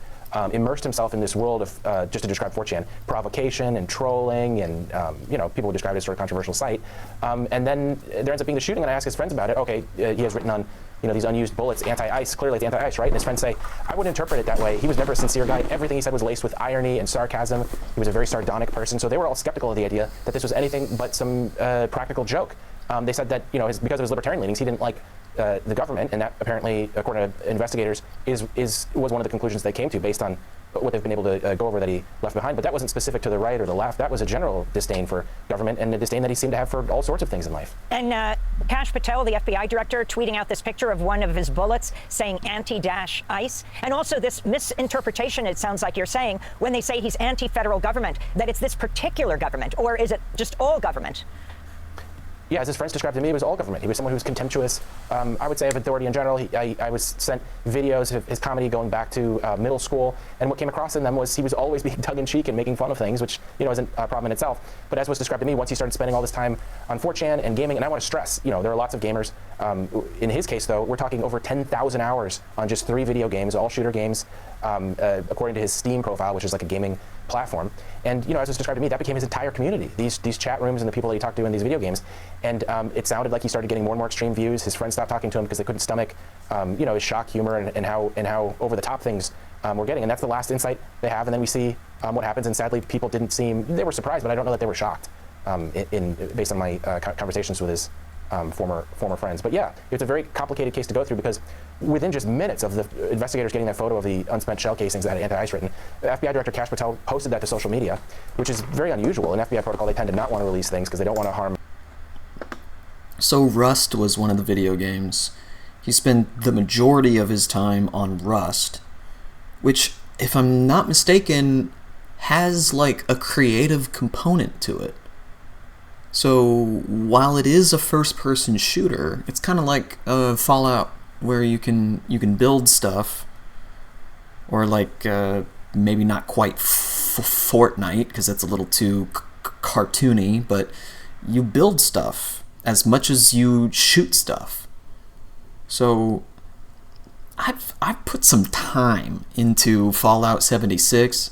immersed himself in this world of, just to describe 4chan, provocation and trolling, and you know, people would describe it as sort of controversial site. And then there ends up being the shooting, and I ask his friends about it. Okay, he has written on, you know, these unused bullets, anti-ICE, clearly it's anti-ICE, right? And his friends say, I wouldn't interpret it that way. He was never a sincere guy. Everything he said was laced with irony and sarcasm. He was a very sardonic person. So they were all skeptical of the idea that this was anything but some practical joke. They said that, you know, because of his libertarian leanings, he didn't like the government, and that apparently, according to investigators, was one of the conclusions they came to based on what they've been able to go over that he left behind. But that wasn't specific to the right or the left. That was a general disdain for government, and a disdain that he seemed to have for all sorts of things in life. And Kash Patel, the FBI director, tweeting out this picture of one of his bullets saying anti-ICE. And also this misinterpretation, it sounds like you're saying, when they say he's anti-federal government, that it's this particular government, or is it just all government? Yeah, as his friends described to me, it was all government. He was someone who was contemptuous, I would say, of authority in general. I was sent videos of his comedy going back to middle school, and what came across in them was he was always being tongue-in-cheek and making fun of things, which, you know, isn't a problem in itself. But as was described to me, once he started spending all this time on 4chan and gaming, and I want to stress, you know, there are lots of gamers. In his case, though, we're talking over 10,000 hours on just 3 video games, all shooter games, according to his Steam profile, which is like a gaming platform. And, you know, as was described to me, that became his entire community, these chat rooms and the people that he talked to in these video games. And it sounded like he started getting more and more extreme views. His friends stopped talking to him because they couldn't stomach, you know, his shock humor and how over the top things we're getting. And that's the last insight they have. And then we see what happens. And sadly, people didn't seem, they were surprised, but I don't know that they were shocked based on my conversations with his former friends. But yeah, it's a very complicated case to go through, because within just minutes of the investigators getting that photo of the unspent shell casings that had anti-ICE written, FBI Director Kash Patel posted that to social media, which is very unusual. In FBI protocol, they tend to not want to release things because they don't want to harm. So Rust was one of the video games. He spent the majority of his time on Rust, which, if I'm not mistaken, has like a creative component to it. So while it is a first-person shooter, it's kind of like Fallout where you can build stuff, or like maybe not quite Fortnite, because that's a little too cartoony, but you build stuff as much as you shoot stuff. So I've put some time into Fallout 76,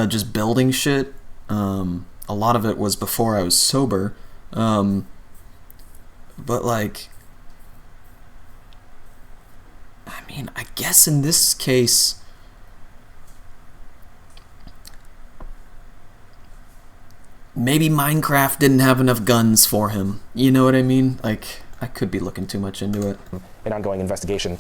just building shit. A lot of it was before I was sober, but like, I mean, I guess in this case, maybe Minecraft didn't have enough guns for him. You know what I mean? Like, I could be looking too much into it. An ongoing investigation,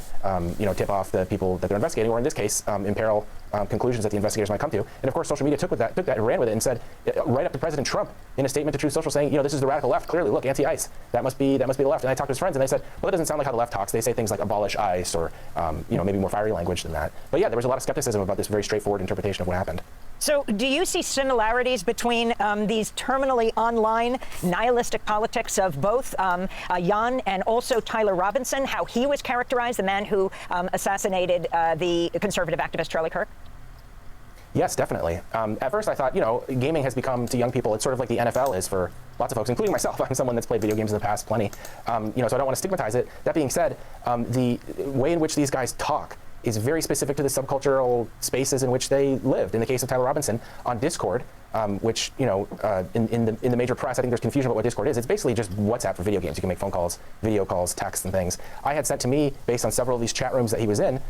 tip off the people that they're investigating, or in this case, imperil conclusions that the investigators might come to. And of course, social media took that and ran with it and said, right up to President Trump in a statement to Truth Social, saying, this is the radical left. Clearly, look, anti-ICE. That must be the left. And I talked to his friends, and they said, well, that doesn't sound like how the left talks. They say things like abolish ICE, or maybe more fiery language than that. But yeah, there was a lot of skepticism about this very straightforward interpretation of what happened. So do you see similarities between these terminally online nihilistic politics of both Jan and also Tyler Robinson, how he was characterized, the man who assassinated the conservative activist Charlie Kirk? Yes, definitely. At first I thought, gaming has become to young people, it's sort of like the NFL is for lots of folks, including myself. I'm someone that's played video games in the past plenty. So I don't want to stigmatize it. That being said, the way in which these guys talk is very specific to the subcultural spaces in which they lived. In the case of Tyler Robinson, on Discord, which, in the major press, I think there's confusion about what Discord is. It's basically just WhatsApp for video games. You can make phone calls, video calls, texts, and things. I had sent to me, based on several of these chat rooms that he was in,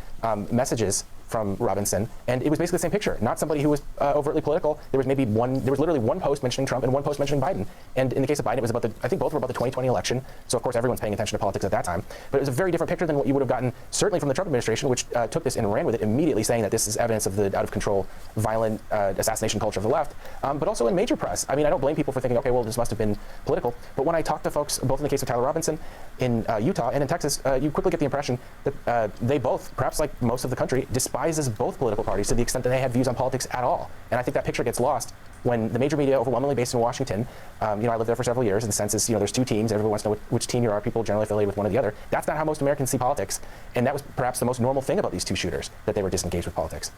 messages from Robinson, and it was basically the same picture. Not somebody who was overtly political. There was literally one post mentioning Trump and one post mentioning Biden. And in the case of Biden, it was about I think both were about the 2020 election. So of course everyone's paying attention to politics at that time. But it was a very different picture than what you would have gotten, certainly from the Trump administration, which took this and ran with it immediately, saying that this is evidence of the out of control, violent assassination culture of the left. But also in major press. I mean, I don't blame people for thinking, okay, well, this must have been political. But when I talk to folks, both in the case of Tyler Robinson in Utah and in Texas, you quickly get the impression that they both, perhaps like most of the country, despises both political parties to the extent that they have views on politics at all. And I think that picture gets lost when the major media, overwhelmingly based in Washington, I lived there for several years, and the sense is, there's two teams, everyone wants to know which team you are, people generally affiliated with one or the other. That's not how most Americans see politics, and that was perhaps the most normal thing about these two shooters, that they were disengaged with politics.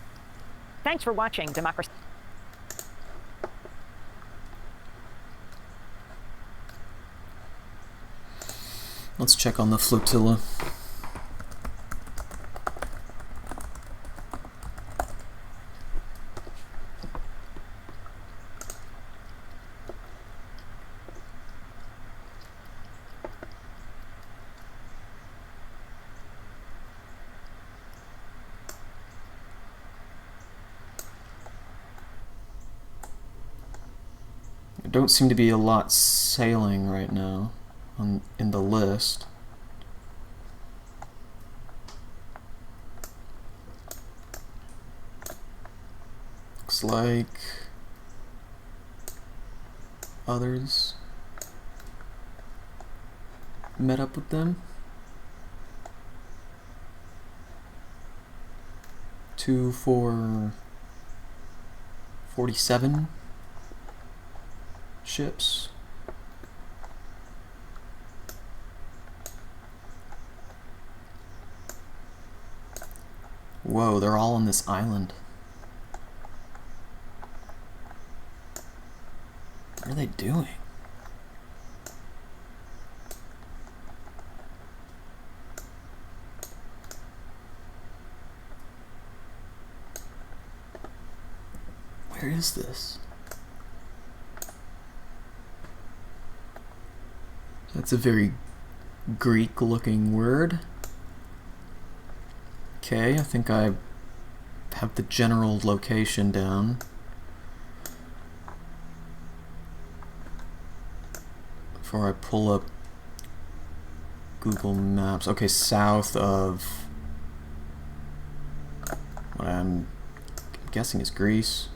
Thanks for watching Democracy. Let's check on the flotilla. There don't seem to be a lot sailing right now in the list. Looks like others met up with them. 2 for 47 ships. Whoa, they're all on this island. What are they doing? Where is this? That's a very Greek-looking word. Okay, I think I have the general location down. Before I pull up Google Maps. Okay, south of what I'm guessing is Greece.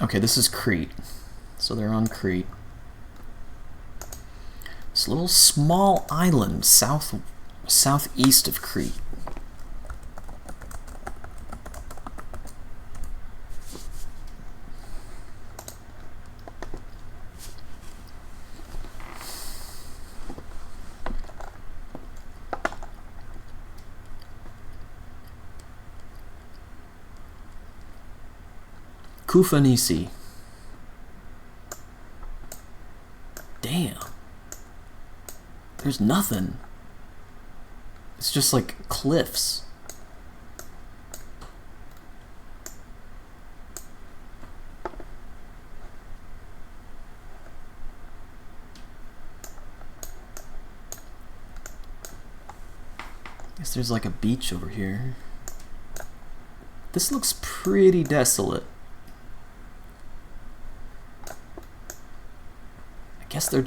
Okay, this is Crete. So they're on Crete. This little small island southeast of Crete. Kufanisi. Damn. There's nothing. It's just like cliffs. Guess there's like a beach over here. This looks pretty desolate. I guess they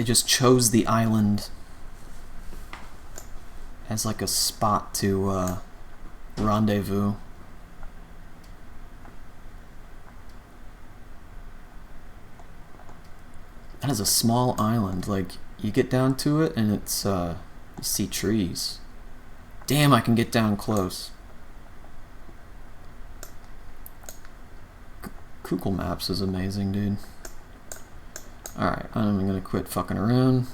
just chose the island as like a spot to rendezvous. That is a small island. Like, you get down to it and it's you see trees. Damn, I can get down close. Google Maps is amazing, dude. Alright, I'm gonna quit fucking around.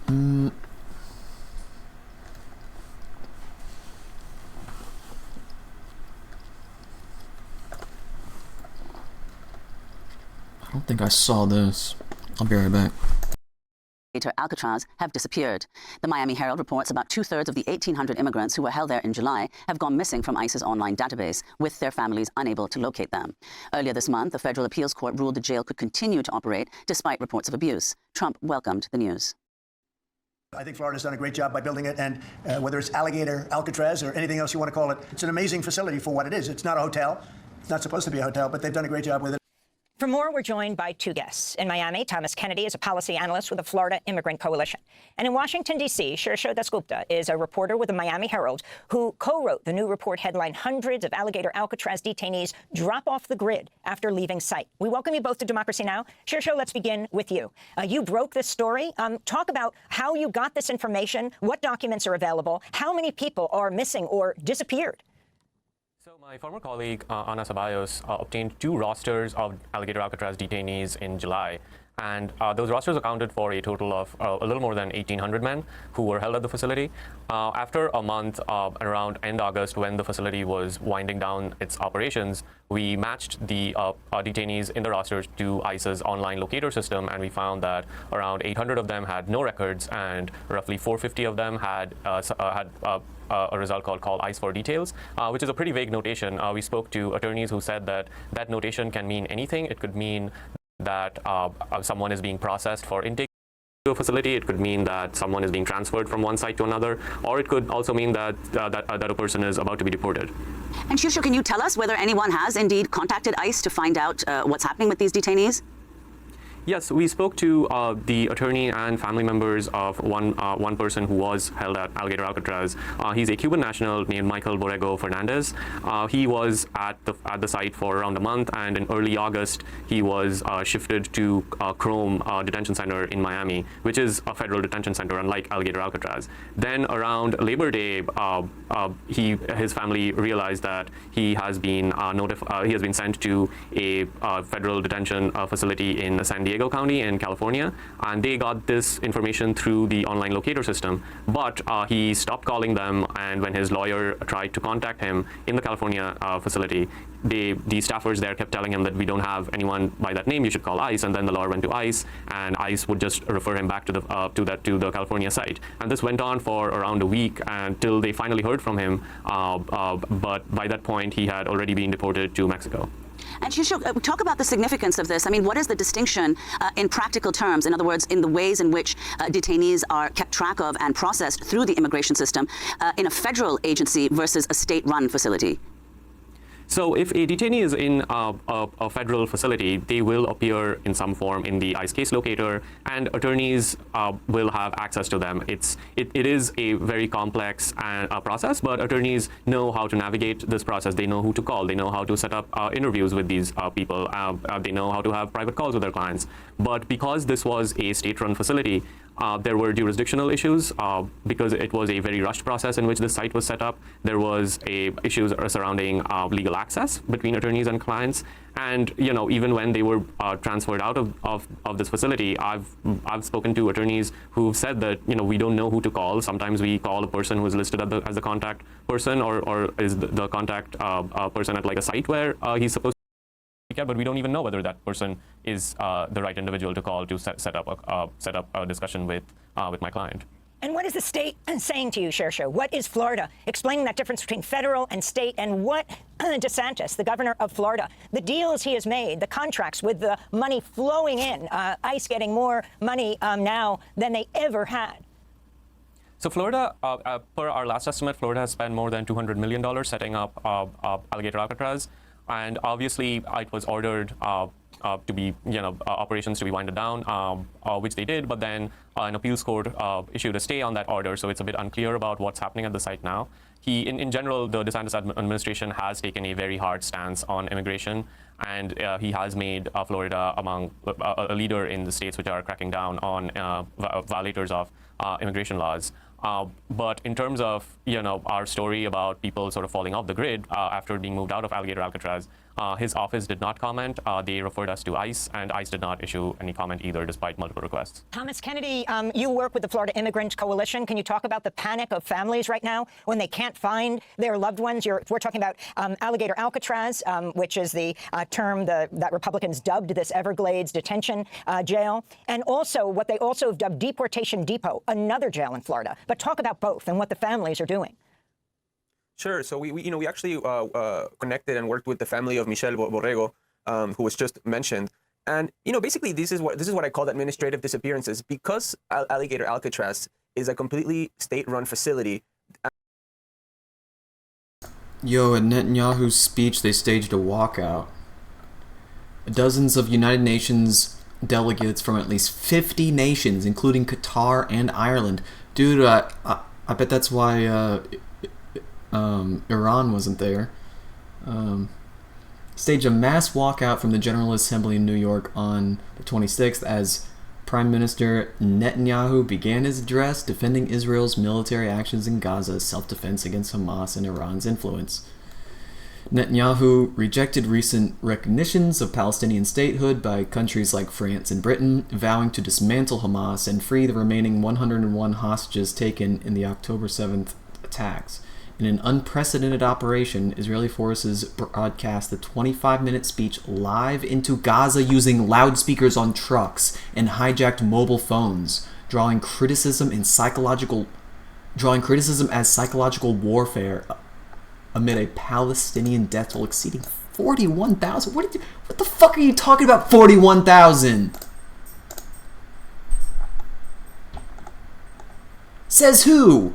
I don't think I saw this. I'll be right back. Alcatraz have disappeared. The Miami Herald reports about 2/3 of the 1,800 immigrants who were held there in July have gone missing from ICE's online database, with their families unable to locate them. Earlier this month, the federal appeals court ruled the jail could continue to operate despite reports of abuse. Trump welcomed the news. I think Florida's done a great job by building it, and whether it's Alligator, Alcatraz, or anything else you want to call it, it's an amazing facility for what it is. It's not a hotel. It's not supposed to be a hotel, but they've done a great job with it. For more, we're joined by two guests. In Miami, Thomas Kennedy is a policy analyst with the Florida Immigrant Coalition. And in Washington, D.C., Shirsho Dasgupta is a reporter with the Miami Herald who co-wrote the new report headlined "Hundreds of Alligator Alcatraz Detainees Drop Off the Grid After Leaving Site." We welcome you both to Democracy Now! Shirsho, let's begin with you. You broke this story. Talk about how you got this information, what documents are available, how many people are missing or disappeared. So my former colleague, Ana Ceballos, obtained 2 rosters of Alligator Alcatraz detainees in July. And those rosters accounted for a total of a little more than 1,800 men who were held at the facility. After a month, around end August, when the facility was winding down its operations, we matched the detainees in the rosters to ICE's online locator system, and we found that around 800 of them had no records, and roughly 450 of them had a result called "Call ICE for Details," which is a pretty vague notation. We spoke to attorneys who said that that notation can mean anything. It could mean that someone is being processed for intake to a facility. It could mean that someone is being transferred from one site to another, or it could also mean that that a person is about to be deported. And Shirsho, can you tell us whether anyone has indeed contacted ICE to find out what's happening with these detainees? Yes, we spoke to the attorney and family members of one person who was held at Alligator Alcatraz. He's a Cuban national named Michael Borrego Fernandez. He was at the site for around a month, and in early August, he was shifted to Chrome Detention Center in Miami, which is a federal detention center, unlike Alligator Alcatraz. Then around Labor Day, his family realized that he has been sent to a federal detention facility in San Diego County in California, and they got this information through the online locator system. But he stopped calling them, and when his lawyer tried to contact him in the California facility, the staffers there kept telling him that we don't have anyone by that name, you should call ICE. And then the lawyer went to ICE, and ICE would just refer him back to the California site. And this went on for around a week until they finally heard from him. But by that point, he had already been deported to Mexico. And Shirsho, talk about the significance of this. I mean, what is the distinction in practical terms? In other words, in the ways in which detainees are kept track of and processed through the immigration system in a federal agency versus a state-run facility? So if a detainee is in a federal facility, they will appear in some form in the ICE case locator, and attorneys will have access to them. It is a very complex process, but attorneys know how to navigate this process. They know who to call. They know how to set up interviews with these people. They know how to have private calls with their clients. But because this was a state-run facility, there were jurisdictional issues because it was a very rushed process in which this site was set up. There was issues surrounding legal access between attorneys and clients. And even when they were transferred out of this facility, I've spoken to attorneys who've said that we don't know who to call. Sometimes we call a person who is listed as the contact person or is the contact person at like a site where he's supposed to. But we don't even know whether that person is the right individual to call to set up a discussion with my client. And what is the state saying to you, Shersho? What is Florida? Explaining that difference between federal and state, and what DeSantis, the governor of Florida, the deals he has made, the contracts with the money flowing in, ICE getting more money now than they ever had. So Florida, per our last estimate, Florida has spent more than $200 million setting up Alligator Alcatraz. And obviously, it was ordered to be, operations to be winded down, which they did. But then an appeals court issued a stay on that order, so it's a bit unclear about what's happening at the site now. In general, the DeSantis administration has taken a very hard stance on immigration, and he has made Florida among a leader in the states which are cracking down on violators of immigration laws. But in terms of our story about people sort of falling off the grid after being moved out of Alligator Alcatraz, his office did not comment. They referred us to ICE, and ICE did not issue any comment either, despite multiple requests. Thomas Kennedy, you work with the Florida Immigrant Coalition. Can you talk about the panic of families right now when they can't find their loved ones? We're talking about Alligator Alcatraz, which is the term that Republicans dubbed this Everglades detention jail, and also what they also have dubbed Deportation Depot, another jail in Florida. But talk about both and what the families are doing. Sure. So we actually connected and worked with the family of Michelle Borrego, who was just mentioned. And basically this is what I call administrative disappearances, because Alligator Alcatraz is a completely state-run facility. Yo, at Netanyahu's speech, they staged a walkout. Dozens of United Nations delegates from at least 50 nations, including Qatar and Ireland. Dude, I bet that's why Iran wasn't there. Staged a mass walkout from the General Assembly in New York on the 26th as Prime Minister Netanyahu began his address defending Israel's military actions in Gaza, self-defense against Hamas and Iran's influence. Netanyahu rejected recent recognitions of Palestinian statehood by countries like France and Britain, vowing to dismantle Hamas and free the remaining 101 hostages taken in the October 7th attacks. In an unprecedented operation, Israeli forces broadcast the 25-minute speech live into Gaza using loudspeakers on trucks and hijacked mobile phones, drawing criticism as psychological warfare amid a Palestinian death toll exceeding 41,000. What the fuck are you talking about? 41,000. Says who?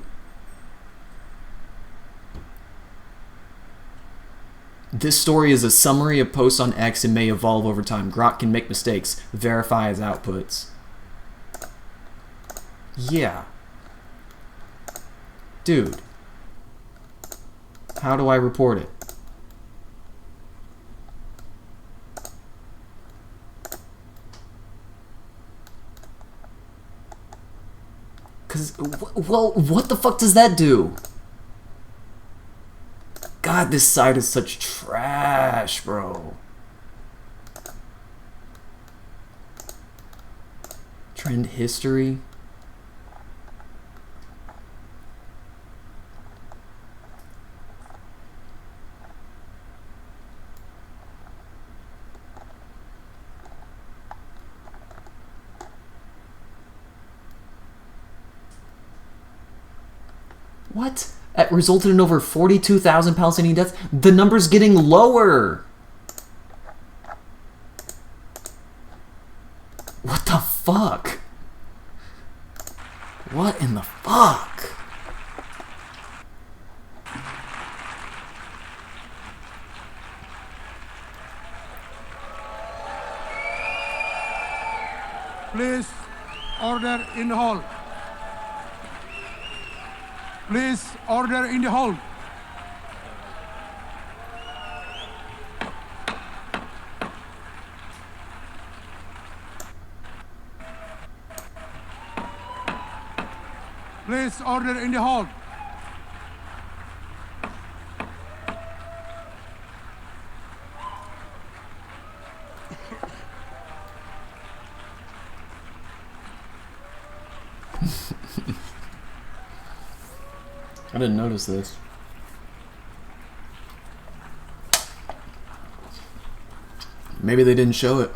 This story is a summary of posts on X and may evolve over time. Grok can make mistakes. Verify his outputs. Yeah. Dude. How do I report it? Well, what the fuck does that do? God, this site is such trash, bro. Trend history. What? That resulted in over 42,000 Palestinian deaths. The number's getting lower. What the fuck? What in the fuck? Please, order in the hall. Please, order in the hall. Please, order in the hall. I didn't notice this. Maybe they didn't show it.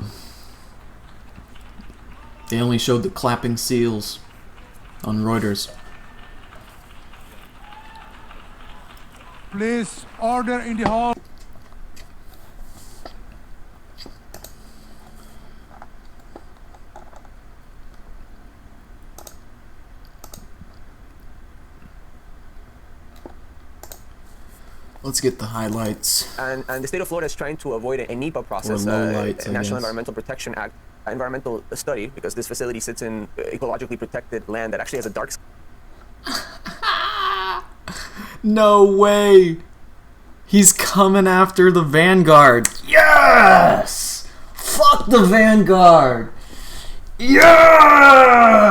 They only showed the clapping seals on Reuters. Please, order in the hall. Let's get the highlights. And the state of Florida is trying to avoid a NEPA process, lowlights, National Environmental Protection Act, environmental study, because this facility sits in ecologically protected land that actually has a dark sky. No way! He's coming after the Vanguard. Yes! Fuck the Vanguard! Yes!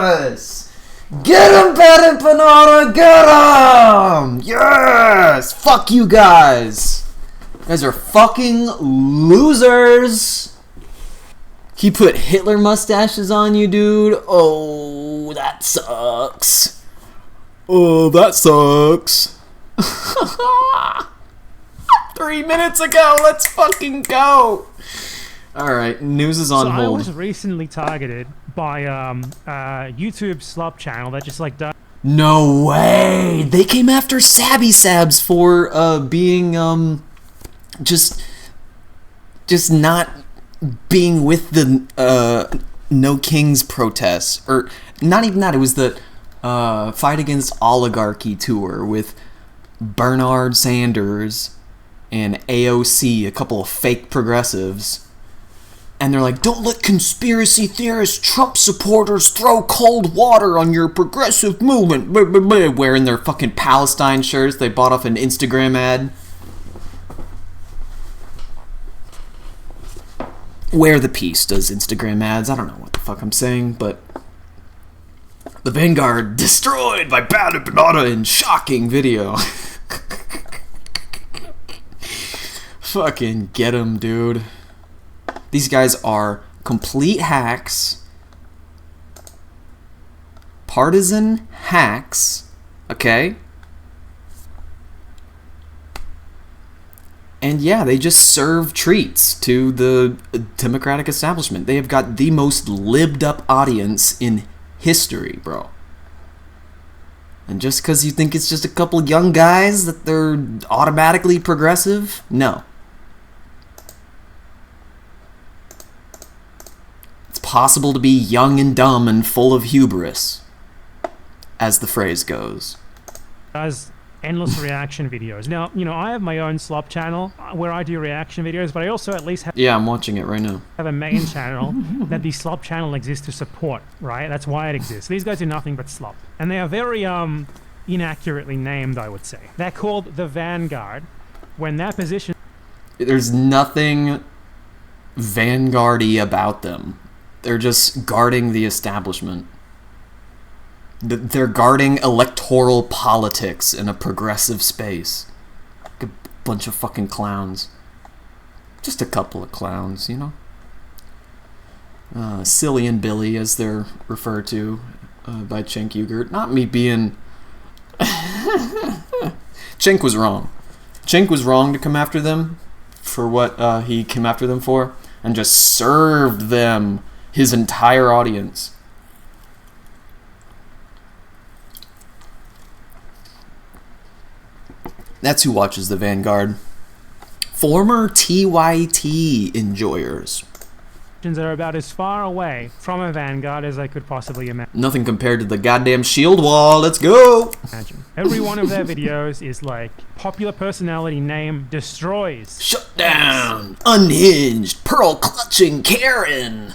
Get him, Pat Empanada! Get him! Yes! Fuck you guys! You guys are fucking losers! He put Hitler mustaches on you, dude. Oh, that sucks. Oh, that sucks. 3 minutes ago, let's fucking go! Alright, news is on hold. I was recently targeted by a YouTube slop channel that just like does. No way! They came after Sabby Sabs for being just not being with the No Kings protests, or not even that. It was the Fight Against Oligarchy tour with Bernard Sanders and AOC, a couple of fake progressives. And they're like, don't let conspiracy theorist Trump supporters throw cold water on your progressive movement. Wearing their fucking Palestine shirts they bought off an Instagram ad. Wear the Peace does Instagram ads. I don't know what the fuck I'm saying, but the Vanguard destroyed by Bad and Banana in shocking video. Fucking get 'em, dude. These guys are complete hacks, partisan hacks, okay? And yeah, they just serve treats to the Democratic establishment. They have got the most libbed up audience in history, bro. And just because you think it's just a couple young guys that they're automatically progressive? No. Possible to be young and dumb and full of hubris, as the phrase goes. Does endless reaction videos. Now, you know, I have my own slop channel where I do reaction videos, but I also at least have I'm watching it right now. Have a main channel that the slop channel exists to support, right? That's why it exists. These guys do nothing but slop. And they are very inaccurately named, I would say. They're called the Vanguard when that position. There's nothing Vanguard-y about them. They're just guarding the establishment. They're guarding electoral politics in a progressive space. Like a bunch of fucking clowns. Just a couple of clowns, you know? Silly and Billy, as they're referred to by Cenk Uygur. Not me being... Cenk was wrong. Cenk was wrong to come after them for what he came after them for, and just served them his entire audience. That's who watches the Vanguard. Former TYT enjoyers. That are about as far away from a Vanguard as I could possibly imagine. Nothing compared to the goddamn shield wall. Let's go! Every one of their videos is like, popular personality name destroys. Shut down! Unhinged! Pearl clutching Karen!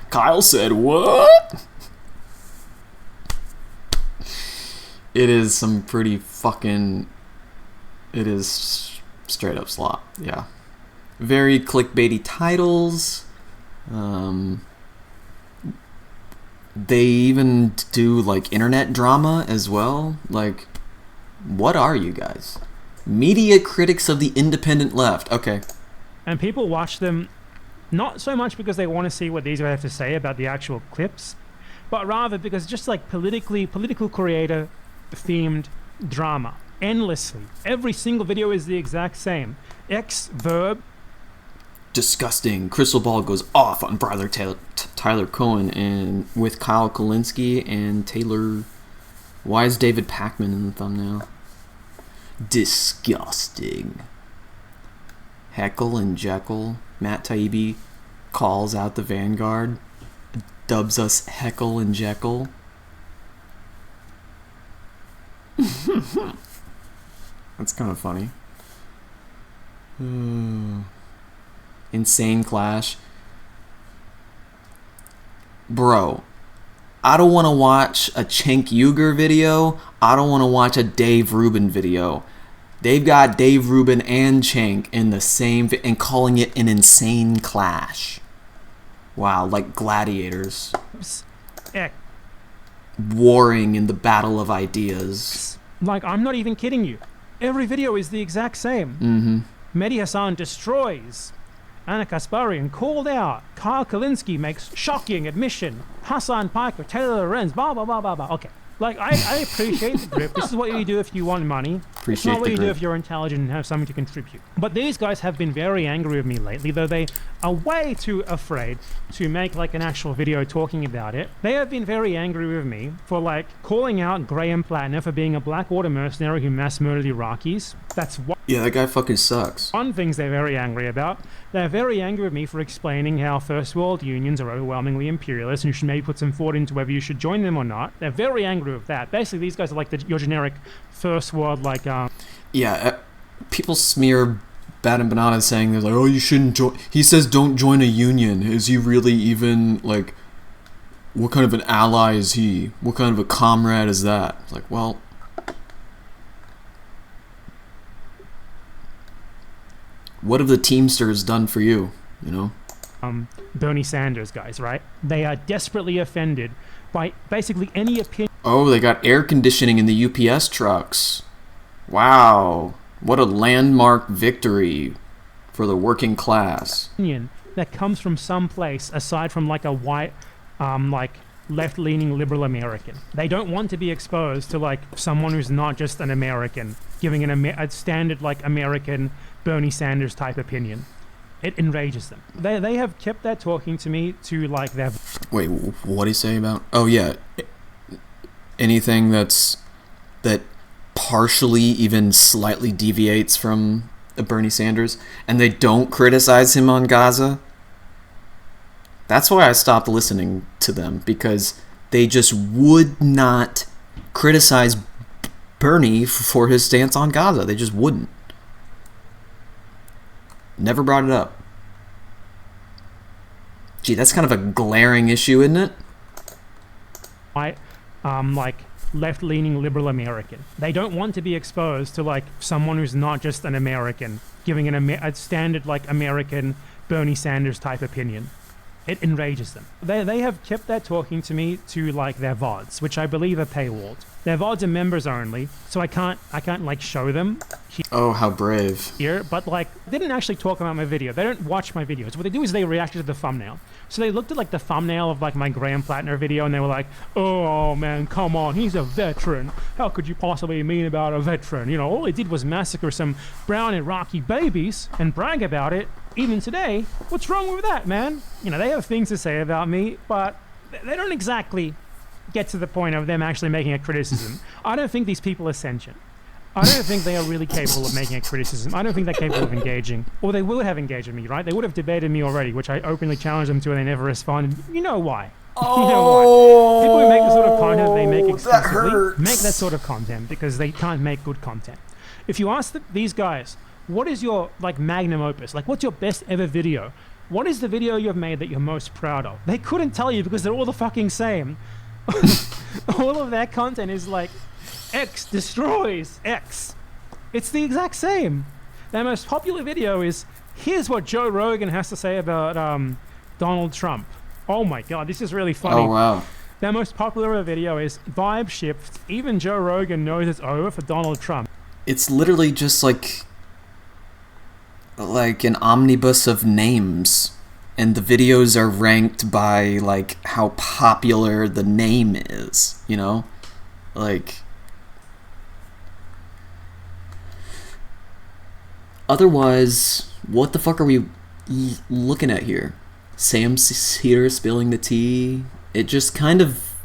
Kyle said what? It is some pretty fucking... It is straight up slop, yeah. Very clickbaity titles. They even do like internet drama as well. Like, what are you guys? Media critics of the independent left. Okay. And people watch them not so much because they want to see what these guys have to say about the actual clips, but rather because just like political creator themed drama endlessly. Every single video is the exact same. X verb. Disgusting. Crystal ball goes off on brother Tyler Cohen and with Kyle Kulinski and Taylor. Why is David Pakman in the thumbnail? Disgusting. Heckle and Jekyll. Matt Taibbi calls out the Vanguard, dubs us Heckle and Jekyll. That's kind of funny. Insane Clash. Bro, I don't want to watch a Cenk Uygur video. I don't want to watch a Dave Rubin video. They've got Dave Rubin and Cenk in the same and calling it an insane clash. Wow, like gladiators. Warring in the battle of ideas. Like, I'm not even kidding you. Every video is the exact same. Mm-hmm. Mehdi Hassan destroys. Anna Kasparian called out. Kyle Kulinski makes shocking admission. Hassan Piker, Taylor Lorenz, blah, blah, blah, blah, blah. Okay. Like, I appreciate the grip. This is what you do if you want money. It's not what you do if you're intelligent and have something to contribute. But these guys have been very angry with me lately, though they are way too afraid to make like an actual video talking about it. They have been very angry with me for like calling out Graham Plattner for being a black water mercenary who mass murdered Iraqis. That's one. Yeah, that guy fucking sucks. One things they're very angry about. They're very angry with me for explaining how first world unions are overwhelmingly imperialist and you should maybe put some thought into whether you should join them or not. They're very angry with that. Basically, these guys are like your generic first world, like... Yeah, people smear Bad and Banana saying they're like, oh, you shouldn't join... He says don't join a union. Is he really even, like... What kind of an ally is he? What kind of a comrade is that? It's like, well... What have the Teamsters done for you, you know? Bernie Sanders guys, right? They are desperately offended by basically any opinion. Oh, they got air conditioning in the UPS trucks. Wow. What a landmark victory for the working class. That comes from some place aside from like a white, like left-leaning liberal American. They don't want to be exposed to like someone who's not just an American, giving a standard like American Bernie Sanders type opinion. It enrages them. They have kept that talking to me to like their... Wait, what do you say about... Oh yeah, anything that partially even slightly deviates from Bernie Sanders, and they don't criticize him on Gaza. That's why I stopped listening to them, because they just would not criticize Bernie for his stance on Gaza. They just wouldn't. Never brought it up. Gee, that's kind of a glaring issue, isn't it? Like left-leaning liberal American. They don't want to be exposed to like someone who's not just an American, giving a standard like American Bernie Sanders type opinion. It enrages them. They have kept that talking to me to like their VODs, which I believe are paywalled. Their VODs are members only, so I can't like show them. Oh, how brave. Here, but like they didn't actually talk about my video. They don't watch my videos. What they do is they reacted to the thumbnail. So they looked at like the thumbnail of like my Graham Plattner video and they were like, oh man, come on, he's a veteran. How could you possibly mean about a veteran? You know, all he did was massacre some brown Iraqi babies and brag about it. Even today, what's wrong with that, man? You know, they have things to say about me, but they don't exactly get to the point of them actually making a criticism. I don't think these people are sentient. I don't think they are really capable of making a criticism. I don't think they're capable of engaging. Or they would have engaged with me, right? They would have debated me already, which I openly challenged them to and they never responded. You know why. Oh, you know why. People who make the sort of content they make exclusively make that sort of content because they can't make good content. If you ask these guys, what is your like magnum opus? Like, what's your best ever video? what is the video you've made that you're most proud of? They couldn't tell you because they're all the fucking same. All of their content is like, X destroys X. It's the exact same. Their most popular video is, here's what Joe Rogan has to say about Donald Trump. Oh my god, this is really funny. Oh, wow. Their most popular video is, vibe shift. Even Joe Rogan knows it's over for Donald Trump. It's literally just like an omnibus of names, and the videos are ranked by like how popular the name is, you know? Like, otherwise, what the fuck are we looking at here? Sam Cedar spilling the tea. It just kind of,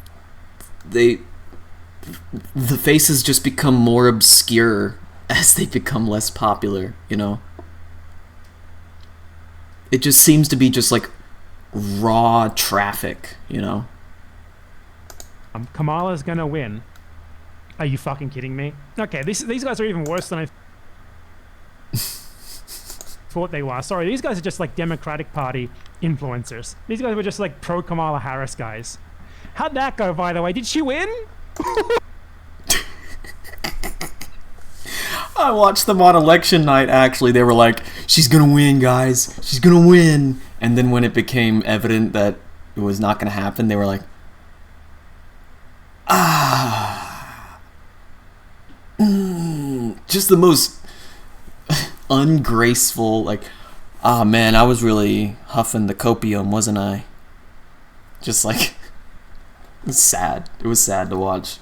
the faces just become more obscure as they become less popular, you know? It just seems to be just like raw traffic, you know? Kamala's gonna win. Are you fucking kidding me? Okay, these guys are even worse than I thought they were. Sorry, these guys are just like Democratic Party influencers. These guys were just like pro-Kamala Harris guys. How'd that go, by the way? Did she win? I watched them on election night, actually. They were like, she's gonna win, guys. She's gonna win. And then when it became evident that it was not gonna happen, they were like, just the most ungraceful, like, man, I was really huffing the copium, wasn't I? Just like, it's sad. It was sad to watch.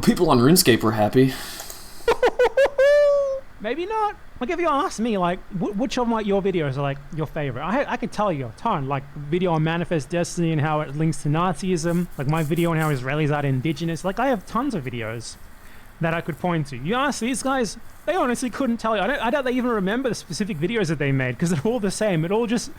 People on RuneScape were happy. Maybe not. Like, if you ask me, like, which of your videos are like your favorite? I could tell you a ton. Like, video on Manifest Destiny and how it links to Nazism. Like my video on how Israelis are indigenous. Like, I have tons of videos that I could point to. You ask these guys, they honestly couldn't tell you. I doubt they even remember the specific videos that they made because they're all the same. It all just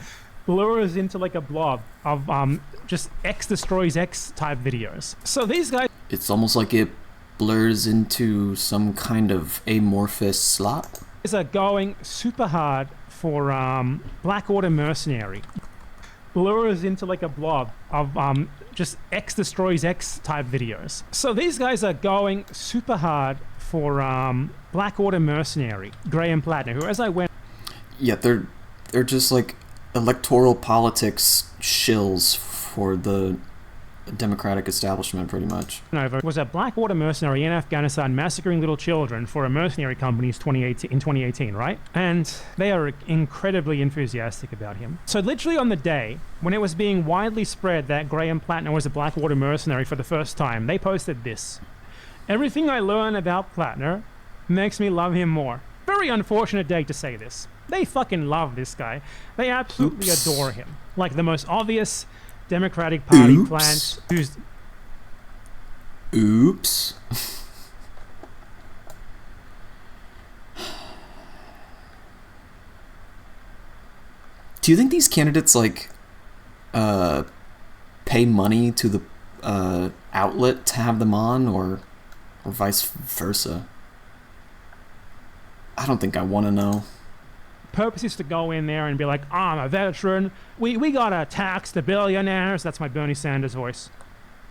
blurs into like a blob of just X destroys X type videos. So these guys, it's almost like it blurs into some kind of amorphous slop. Are going super hard for Blackwater Mercenary. Blurs into like a blob of just X destroys X type videos. So these guys are going super hard for Blackwater Mercenary, Graham Plattner, who, as I went, yeah, they're just like electoral politics shills for the Democratic establishment, pretty much. Was a Blackwater mercenary in Afghanistan massacring little children for a mercenary company in 2018, right? And they are incredibly enthusiastic about him. So literally on the day when it was being widely spread that Graham Plattner was a Blackwater mercenary for the first time, they posted this. Everything I learn about Plattner makes me love him more. Very unfortunate day to say this. They fucking love this guy. They absolutely adore him. Like the most obvious Democratic Party plant who's... Oops. Do you think these candidates, like, pay money to the outlet to have them on, or vice versa? I don't think I want to know. Purpose is to go in there and be like, I'm a veteran. We gotta tax the billionaires. That's my Bernie Sanders voice.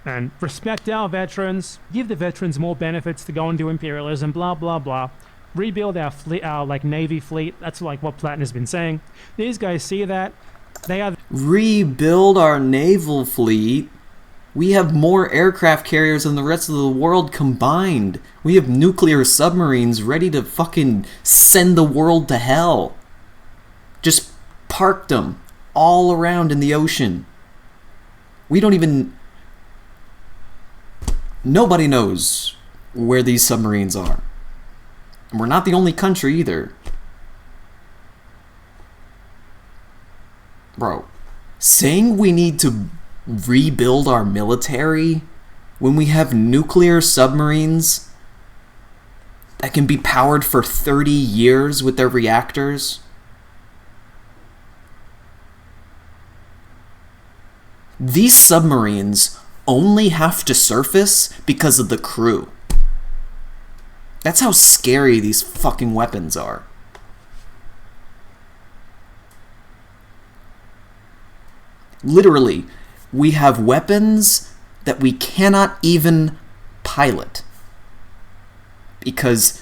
And respect our veterans. Give the veterans more benefits to go and do imperialism. Blah blah blah. Rebuild our fleet, our like Navy fleet. That's like what Plattner's been saying. These guys see that. They are rebuild our naval fleet. We have more aircraft carriers than the rest of the world combined. We have nuclear submarines ready to fucking send the world to hell. Just parked them all around in the ocean. We don't even... Nobody knows where these submarines are. And we're not the only country either. Bro, saying we need to rebuild our military when we have nuclear submarines that can be powered for 30 years with their reactors? These submarines only have to surface because of the crew. That's how scary these fucking weapons are. Literally, we have weapons that we cannot even pilot. Because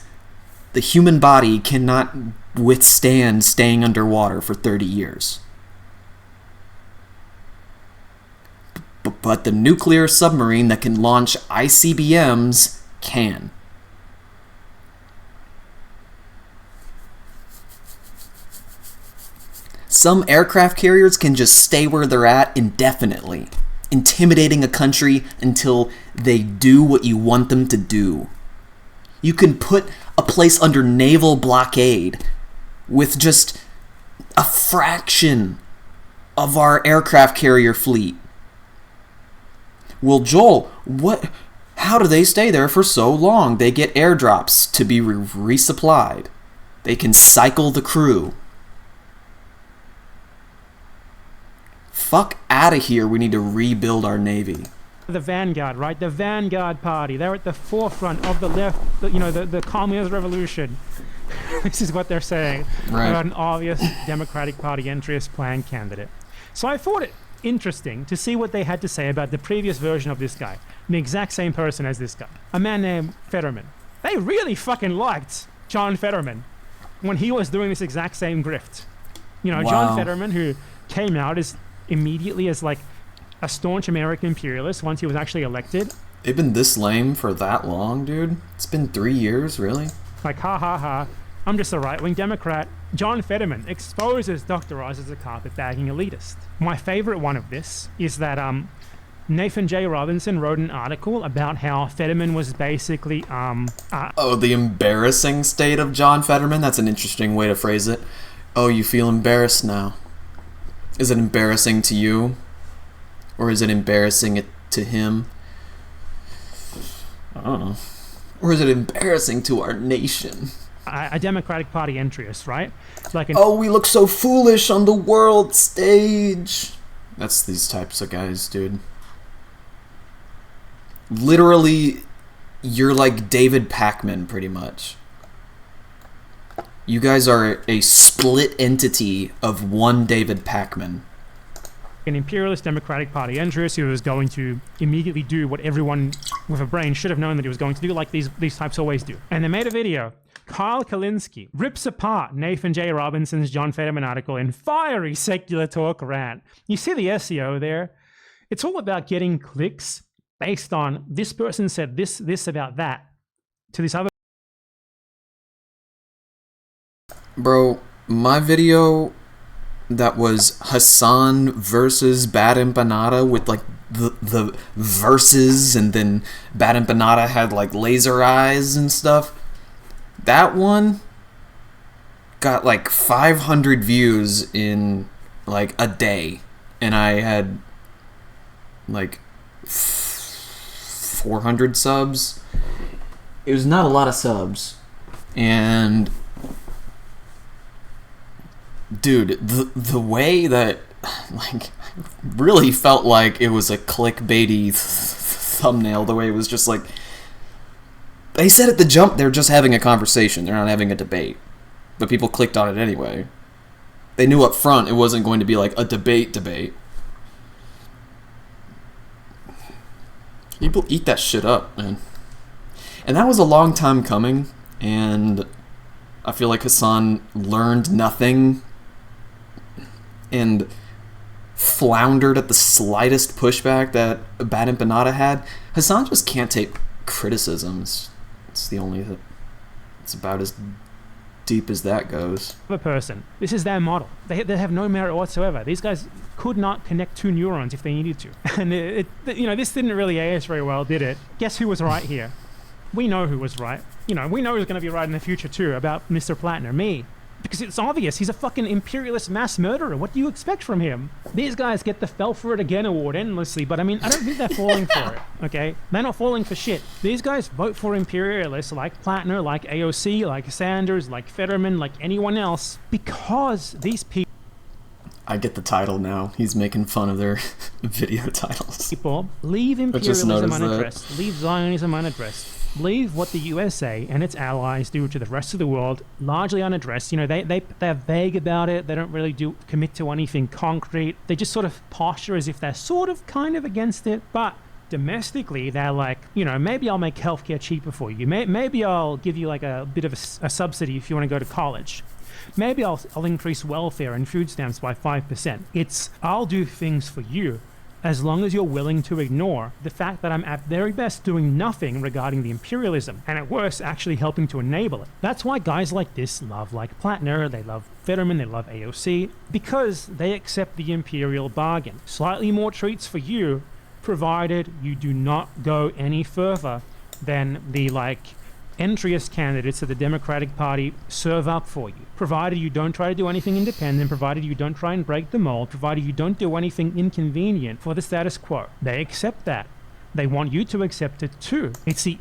the human body cannot withstand staying underwater for 30 years. But the nuclear submarine that can launch ICBMs can. Some aircraft carriers can just stay where they're at indefinitely, intimidating a country until they do what you want them to do. You can put a place under naval blockade with just a fraction of our aircraft carrier fleet. Well, Joel, how do they stay there for so long? They get airdrops to be resupplied. They can cycle the crew. Fuck out of here. We need to rebuild our Navy. The vanguard, right? The vanguard party. They're at the forefront of the left, the communist revolution. This is what they're saying about an obvious Democratic Party entryist plan candidate. So I thought it interesting to see what they had to say about the previous version of this guy, the exact same person as this guy, a man named Fetterman. They really fucking liked John Fetterman when he was doing this exact same grift. John Fetterman, who came out immediately as like a staunch American imperialist once he was actually elected. They've been this lame for that long, dude? It's been 3 years, really? Like, ha ha ha, I'm just a right-wing Democrat. John Fetterman exposes Dr. Oz as a carpetbagging elitist. My favorite one of this is that Nathan J. Robinson wrote an article about how Fetterman was basically... the embarrassing state of John Fetterman? That's an interesting way to phrase it. Oh, you feel embarrassed now. Is it embarrassing to you? Or is it embarrassing to him? I don't know. Or is it embarrassing to our nation? A Democratic Party entryist, right? Like we look so foolish on the world stage. That's these types of guys, dude. Literally, you're like David Pakman, pretty much. You guys are a split entity of one David Pakman. An imperialist Democratic Party entryist who was going to immediately do what everyone with a brain should have known that he was going to do, like these types always do. And they made a video. Kyle Kalinske rips apart Nathan J. Robinson's John Fetterman article in fiery secular talk rant. You see the SEO there? It's all about getting clicks based on this person said this about that to this other. Bro, my video that was Hassan versus Bad Empanada with like the verses, and then Bad Empanada had like laser eyes and stuff. That one got like 500 views in like a day, and I had like 400 subs. It was not a lot of subs, and dude, the way that like really felt like it was a clickbaity thumbnail, the way it was just like they said at the jump they're just having a conversation, they're not having a debate, but people clicked on it anyway. They knew up front it wasn't going to be like a debate. People eat that shit up, man. And that was a long time coming, and I feel like Hassan learned nothing and floundered at the slightest pushback that Bad Empanada had. Hassan just can't take criticisms. It's about as deep as that goes. The person. This is their model. They have no merit whatsoever. These guys could not connect two neurons if they needed to. And this didn't really age very well, did it? Guess who was right here? We know who was right. We know who's going to be right in the future too about Mr. Plattner, me. Because it's obvious, he's a fucking imperialist mass murderer. What do you expect from him? These guys get the Fell For It Again award endlessly, but I mean, I don't think they're falling for it, okay? They're not falling for shit. These guys vote for imperialists like Plattner, like AOC, like Sanders, like Fetterman, like anyone else, because these people... I get the title now. He's making fun of their video titles. People leave imperialism unaddressed, leave Zionism unaddressed. leave what the USA and its allies do to the rest of the world largely unaddressed. You know, they're vague about it. They don't really commit to anything concrete. They just sort of posture as if they're sort of kind of against it, but domestically, they're like, you know, maybe I'll make healthcare cheaper for you. Maybe I'll give you like a bit of a subsidy if you want to go to college. Maybe I'll increase welfare and food stamps by 5%. It's, I'll do things for you as long as you're willing to ignore the fact that I'm at very best doing nothing regarding the imperialism, and at worst actually helping to enable it. That's why guys like this love like Plattner, they love Fetterman, they love AOC, because they accept the imperial bargain. Slightly more treats for you, provided you do not go any further than the entryist candidates that the Democratic Party serve up for you. Provided you don't try to do anything independent, provided you don't try and break the mold, provided you don't do anything inconvenient for the status quo. They accept that. They want you to accept it too. It's the...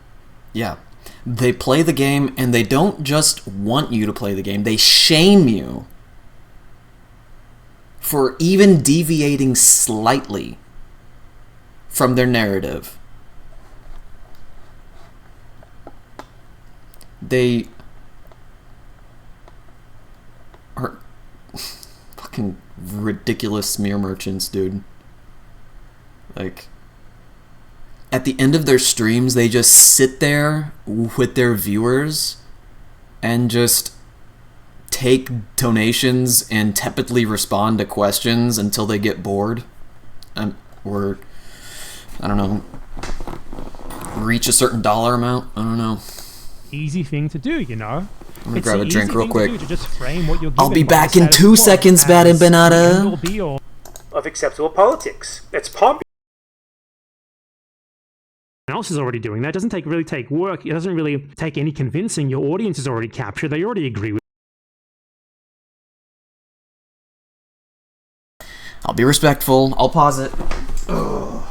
Yeah. They play the game, and they don't just want you to play the game. They shame you for even deviating slightly from their narrative. They are fucking ridiculous smear merchants, dude. Like, at the end of their streams, they just sit there with their viewers and just take donations and tepidly respond to questions until they get bored. Or, I don't know, reach a certain dollar amount. I don't know. Easy thing to do, you know. I'm gonna grab a drink real quick. I'll be back in 2 seconds, Bad and Benata. Of acceptable politics. It's pompous. Else is already doing that. It doesn't really take work. It doesn't really take any convincing. Your audience is already captured. They already agree with. I'll be respectful. I'll pause it. Ugh.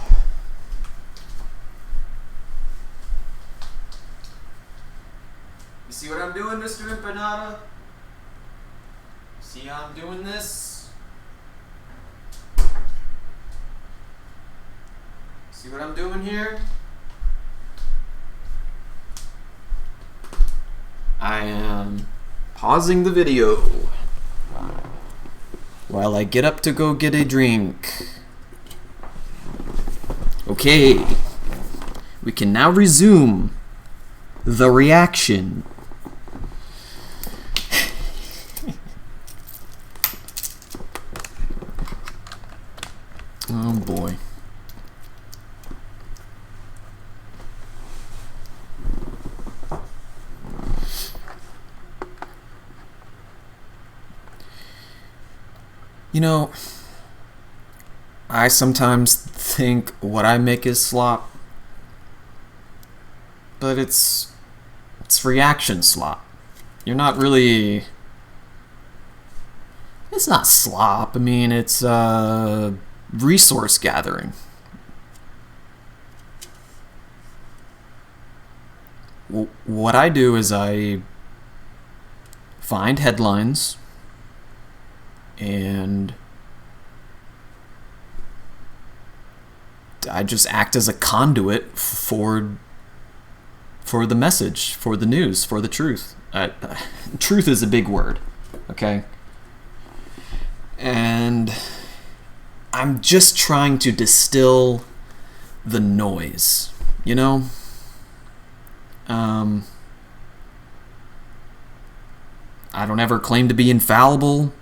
You see what I'm doing, Mr. Empanada? See how I'm doing this? See what I'm doing here? I am pausing the video while I get up to go get a drink. Okay. We can now resume the reaction. Oh boy. You know, I sometimes think what I make is slop, but it's reaction slop. You're not really... It's not slop. I mean, it's resource gathering. What I do is I find headlines and I just act as a conduit for the message, for the news, for the truth. Truth is a big word, okay? And I'm just trying to distill the noise, you know? I don't ever claim to be infallible.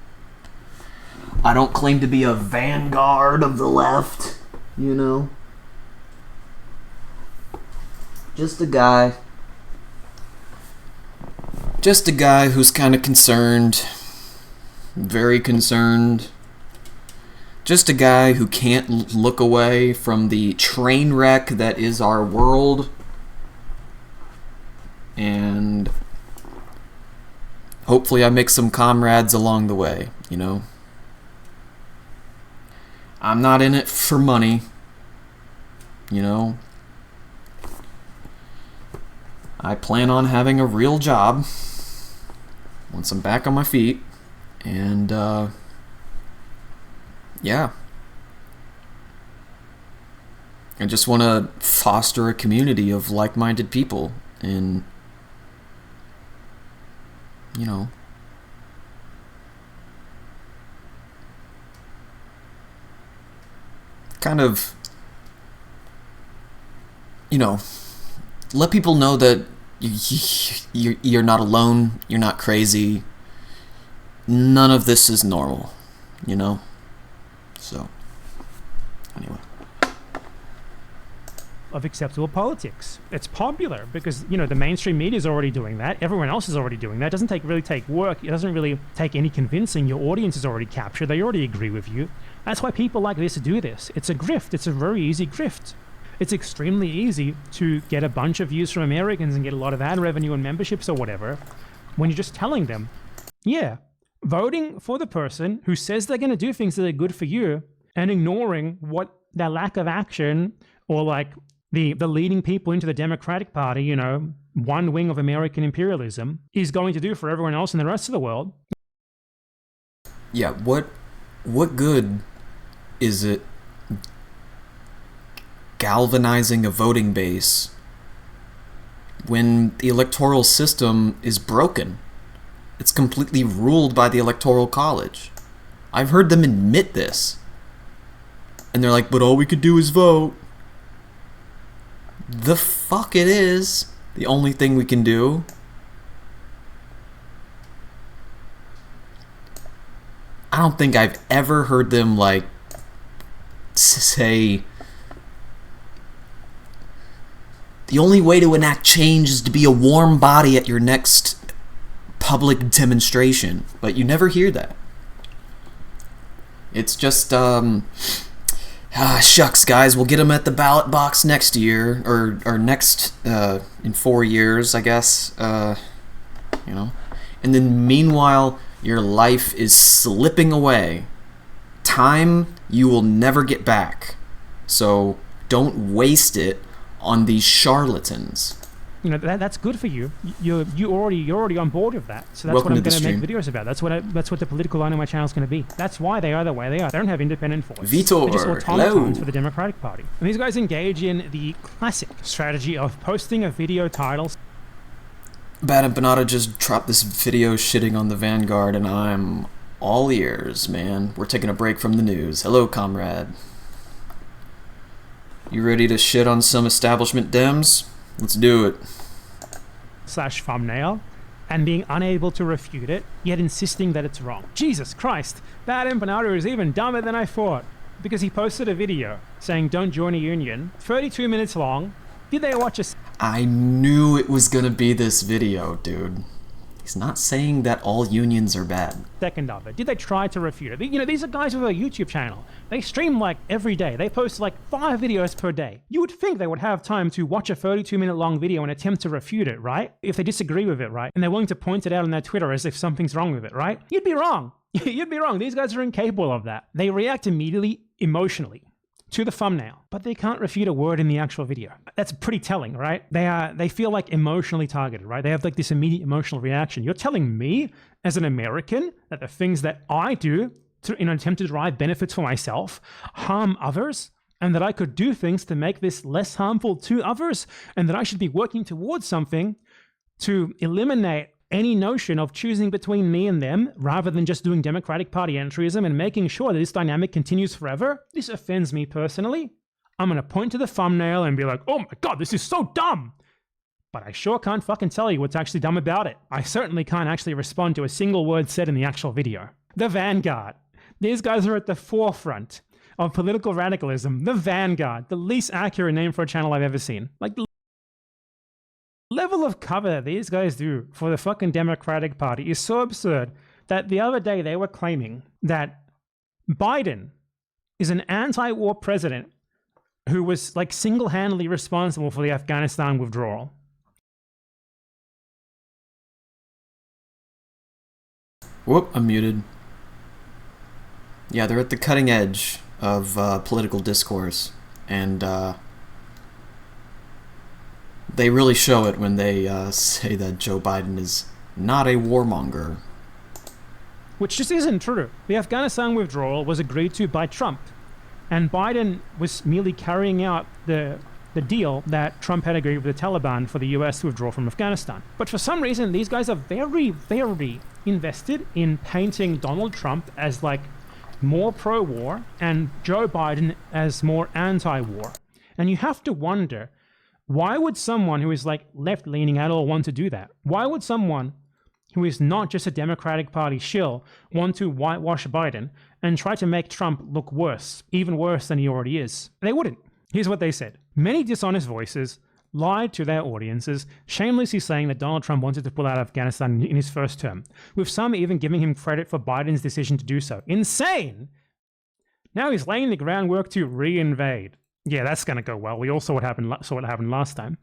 I don't claim to be a vanguard of the left, you know? Just a guy who's kind of concerned, very concerned. Just a guy who can't look away from the train wreck that is our world. And hopefully I make some comrades along the way, you know? I'm not in it for money, you know? I plan on having a real job once I'm back on my feet, and yeah. I just want to foster a community of like-minded people and, you know, kind of, you know, let people know that you're not alone, you're not crazy, none of this is normal, you know? So, anyway. Of acceptable politics. It's popular because, you know, the mainstream media is already doing that. Everyone else is already doing that. It doesn't really take work. It doesn't really take any convincing. Your audience is already captured. They already agree with you. That's why people like this do this. It's a grift. It's a very easy grift. It's extremely easy to get a bunch of views from Americans and get a lot of ad revenue and memberships or whatever when you're just telling them, yeah, voting for the person who says they're going to do things that are good for you and ignoring what their lack of action or like the leading people into the Democratic Party, you know, one wing of American imperialism, is going to do for everyone else in the rest of the world. Yeah, what good is it galvanizing a voting base when the electoral system is broken? It's completely ruled by the Electoral College. I've heard them admit this. And they're like, but all we could do is vote. The fuck it is. The only thing we can do. I don't think I've ever heard them, like, say, the only way to enact change is to be a warm body at your next public demonstration. But you never hear that. It's just, shucks, guys, we'll get them at the ballot box next year, or next, in 4 years, I guess, you know. And then meanwhile, your life is slipping away. Time you will never get back. So don't waste it on these charlatans. You know, that's good for you. You're already on board with that. So that's Welcome what I'm to going the to make videos about. That's what the political line of my channel is going to be. That's why they are the way they are. They don't have independent voice. Vitor, They're just automatons hello. for the Democratic Party. And these guys engage in the classic strategy of posting a video title. Bad Empanada just dropped this video shitting on the Vanguard, and I'm all ears, man. We're taking a break from the news. Hello, comrade. You ready to shit on some establishment Dems? Let's do it. / thumbnail, and being unable to refute it, yet insisting that it's wrong. Jesus Christ, Bad Empanada is even dumber than I thought, because he posted a video saying don't join a union, 32 minutes long. Did they watch a... I knew it was gonna be this video, dude. He's not saying that all unions are bad. second of it? Did they try to refute it? You know, these are guys with a YouTube channel. They stream like every day. They post like 5 videos per day. You would think they would have time to watch a 32-minute long video and attempt to refute it, right? If they disagree with it, right? And they're willing to point it out on their Twitter as if something's wrong with it, right? You'd be wrong. You'd be wrong. These guys are incapable of that. They react immediately, emotionally, to the thumbnail, but they can't refute a word in the actual video. That's pretty telling, right? They feel like emotionally targeted, right? They have like this immediate emotional reaction. You're telling me as an American that the things that I do in an attempt to derive benefits for myself harm others, and that I could do things to make this less harmful to others, and that I should be working towards something to eliminate any notion of choosing between me and them rather than just doing Democratic Party entryism and making sure that this dynamic continues forever. This offends me personally. I'm going to point to the thumbnail and be like, oh my God, this is so dumb. But I sure can't fucking tell you what's actually dumb about it. I certainly can't actually respond to a single word said in the actual video. The Vanguard. These guys are at the forefront of political radicalism. The Vanguard, the least accurate name for a channel I've ever seen. Like the level of cover that these guys do for the fucking Democratic Party is so absurd that the other day they were claiming that Biden is an anti-war president who was like single-handedly responsible for the Afghanistan withdrawal. Whoop, I'm muted. Yeah, they're at the cutting edge of political discourse, and they really show it when they say that Joe Biden is not a warmonger. Which just isn't true. The Afghanistan withdrawal was agreed to by Trump, and Biden was merely carrying out the the deal that Trump had agreed with the Taliban for the US to withdraw from Afghanistan. But for some reason, these guys are very, very invested in painting Donald Trump as like more pro-war and Joe Biden as more anti-war. And you have to wonder, why would someone who is like left-leaning at all want to do that? Why would someone who is not just a Democratic Party shill want to whitewash Biden and try to make Trump look worse, even worse than he already is? They wouldn't. Here's what they said. Many dishonest voices lied to their audiences, shamelessly saying that Donald Trump wanted to pull out of Afghanistan in his first term, with some even giving him credit for Biden's decision to do so. Insane! Now he's laying the groundwork to re-invade. Yeah, that's going to go well. We all saw what happened last time.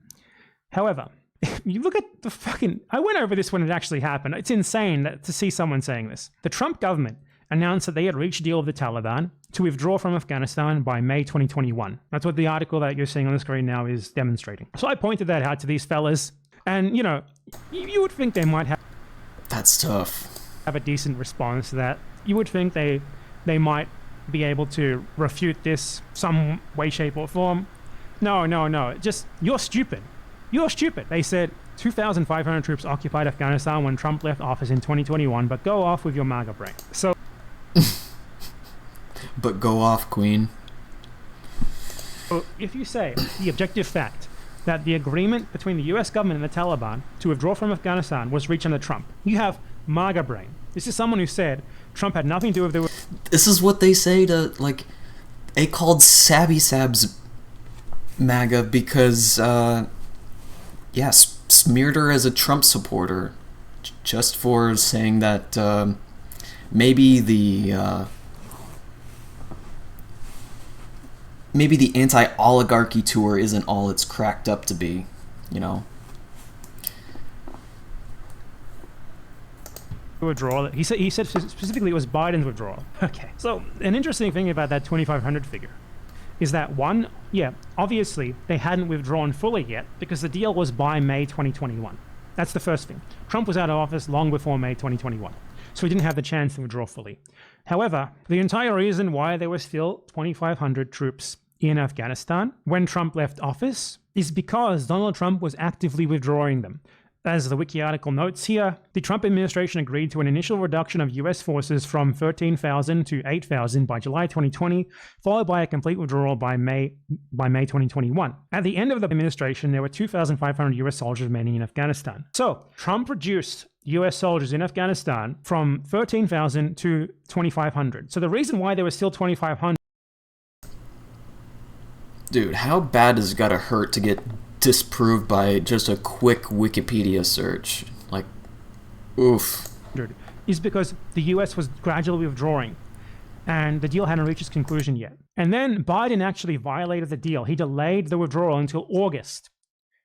However, if you look at the fucking... I went over this when it actually happened. It's insane to see someone saying this. The Trump government announced that they had reached a deal with the Taliban to withdraw from Afghanistan by May 2021. That's what the article that you're seeing on the screen now is demonstrating. So I pointed that out to these fellas, and, you know, you would think they might have... That's tough. ...have a decent response to that. You would think they might be able to refute this some way, shape, or form. No. Just, you're stupid. You're stupid. They said 2,500 troops occupied Afghanistan when Trump left office in 2021, but go off with your MAGA brain. So... But go off, Queen. So if you say the objective fact that the agreement between the US government and the Taliban to withdraw from Afghanistan was reached under Trump, you have MAGA brain. This is someone who said Trump had nothing to do with the... This is what they say to, like, they called Sabby Sabs MAGA because, smeared her as a Trump supporter just for saying that maybe the anti-oligarchy tour isn't all it's cracked up to be, you know. Withdrawal. He said specifically it was Biden's withdrawal. Okay. So an interesting thing about that 2,500 figure is that one, obviously they hadn't withdrawn fully yet because the deal was by May 2021. That's the first thing. Trump was out of office long before May 2021, so he didn't have the chance to withdraw fully. However, the entire reason why there were still 2,500 troops in Afghanistan when Trump left office is because Donald Trump was actively withdrawing them. As the wiki article notes here, the Trump administration agreed to an initial reduction of US forces from 13,000 to 8,000 by July 2020, followed by a complete withdrawal by May 2021. At the end of the administration, there were 2,500 US soldiers remaining in Afghanistan. So, Trump reduced US soldiers in Afghanistan from 13,000 to 2,500. So the reason why there was still 2,500... Dude, how bad does it gotta hurt to get disproved by just a quick Wikipedia search? Like, oof. Is because the US was gradually withdrawing and the deal hadn't reached its conclusion yet. And then Biden actually violated the deal. He delayed the withdrawal until August.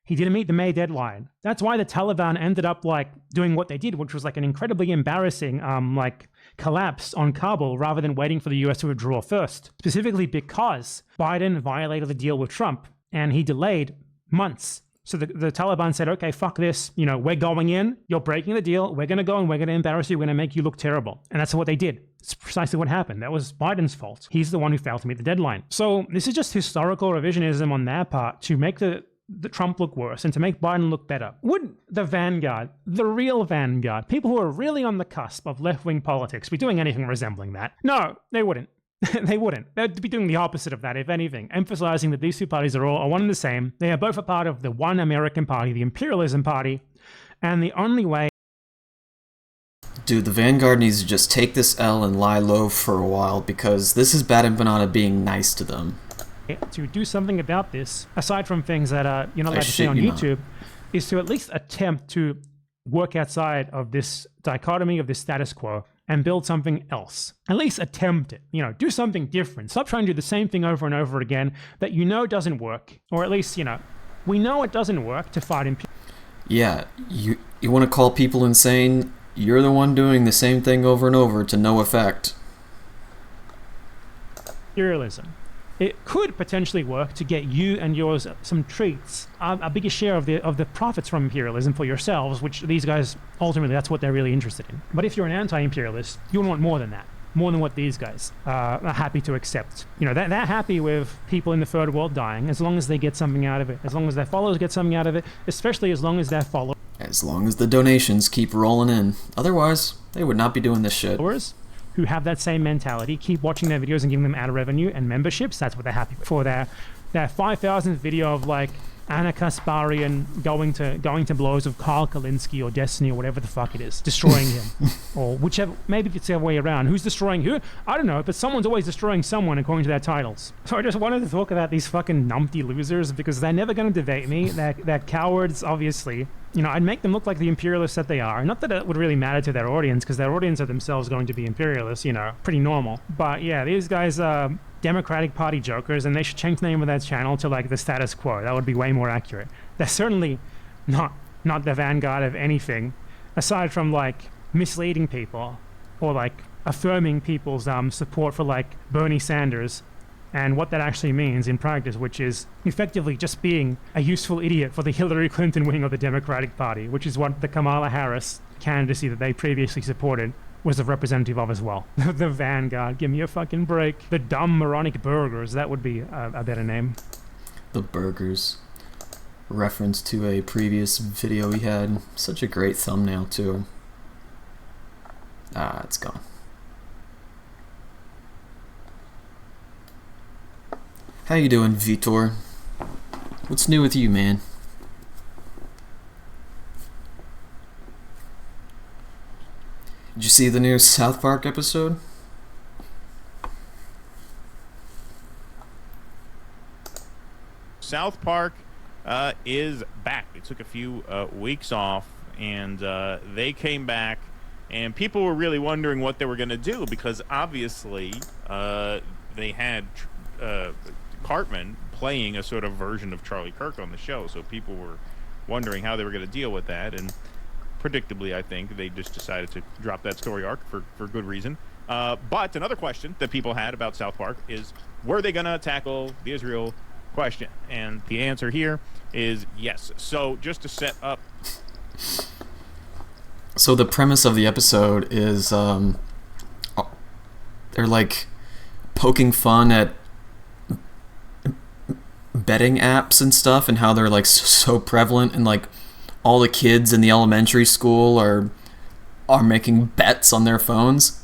He didn't meet the May deadline. That's why the Taliban ended up like doing what they did, which was like an incredibly embarrassing collapse on Kabul rather than waiting for the US to withdraw first. Specifically because Biden violated the deal with Trump and he delayed months. So the Taliban said, okay, fuck this. You know, we're going in. You're breaking the deal. We're going to go and we're going to embarrass you. We're going to make you look terrible. And that's what they did. It's precisely what happened. That was Biden's fault. He's the one who failed to meet the deadline. So this is just historical revisionism on their part to make the Trump look worse and to make Biden look better. Would the vanguard, the real vanguard, people who are really on the cusp of left-wing politics be doing anything resembling that? No, they wouldn't. They wouldn't. They'd be doing the opposite of that, if anything, emphasizing that these two parties are all one and the same. They are both a part of the one American party, the imperialism party, and the only way... Dude, the vanguard needs to just take this L and lie low for a while because this is Bad and Banana being nice to them. To do something about this, aside from things that you're not allowed to say on YouTube, is to at least attempt to work outside of this dichotomy of this status quo and build something else. At least attempt it. You know, do something different. Stop trying to do the same thing over and over again that you know doesn't work. Or at least, you know, we know it doesn't work to fight imperialism. Yeah, you want to call people insane? You're the one doing the same thing over and over to no effect. Imperialism. It could potentially work to get you and yours some treats, a bigger share of the profits from imperialism for yourselves, which these guys, ultimately, that's what they're really interested in. But if you're an anti-imperialist, you want more than that. more than what these guys are happy to accept. You know, they're happy with people in the third world dying as long as they get something out of it, as long as their followers get something out of it, especially as long as their followers. As long as the donations keep rolling in. Otherwise, they would not be doing this shit. Who have that same mentality keep watching their videos and giving them ad revenue and memberships. That's what they're happy for. Their 5,000th video of like Anna Kasparian going to blows with Carl Kalinske or Destiny or whatever the fuck it is, destroying him. Or whichever, maybe it's the other way around. Who's destroying who? I don't know, but someone's always destroying someone according to their titles. So I just wanted to talk about these fucking numpty losers because they're never going to debate me. They're cowards, obviously. You know, I'd make them look like the imperialists that they are. Not that it would really matter to their audience, because their audience are themselves going to be imperialists, you know, pretty normal. But yeah, these guys are Democratic Party jokers, and they should change the name of that channel to like the status quo. That would be way more accurate. They're certainly not the vanguard of anything, aside from like misleading people or like affirming people's support for like Bernie Sanders and what that actually means in practice, which is effectively just being a useful idiot for the Hillary Clinton wing of the Democratic Party, which is what the Kamala Harris candidacy that they previously supported was a representative of as well. The vanguard, give me a fucking break. The dumb moronic burgers, that would be a better name. The burgers. Reference to a previous video we had. Such a great thumbnail too. Ah, it's gone. How you doing, Vitor? What's new with you, man? Did you see the new South Park episode? South Park is back. They took a few weeks off, and they came back, and people were really wondering what they were going to do because obviously they had Cartman playing a sort of version of Charlie Kirk on the show, so people were wondering how they were going to deal with that, and predictably, I think, they just decided to drop that story arc for good reason. But another question that people had about South Park is, were they going to tackle the Israel question? And the answer here is yes. So just to set up... So the premise of the episode is they're like poking fun at betting apps and stuff and how they're like so prevalent, and like all the kids in the elementary school are making bets on their phones.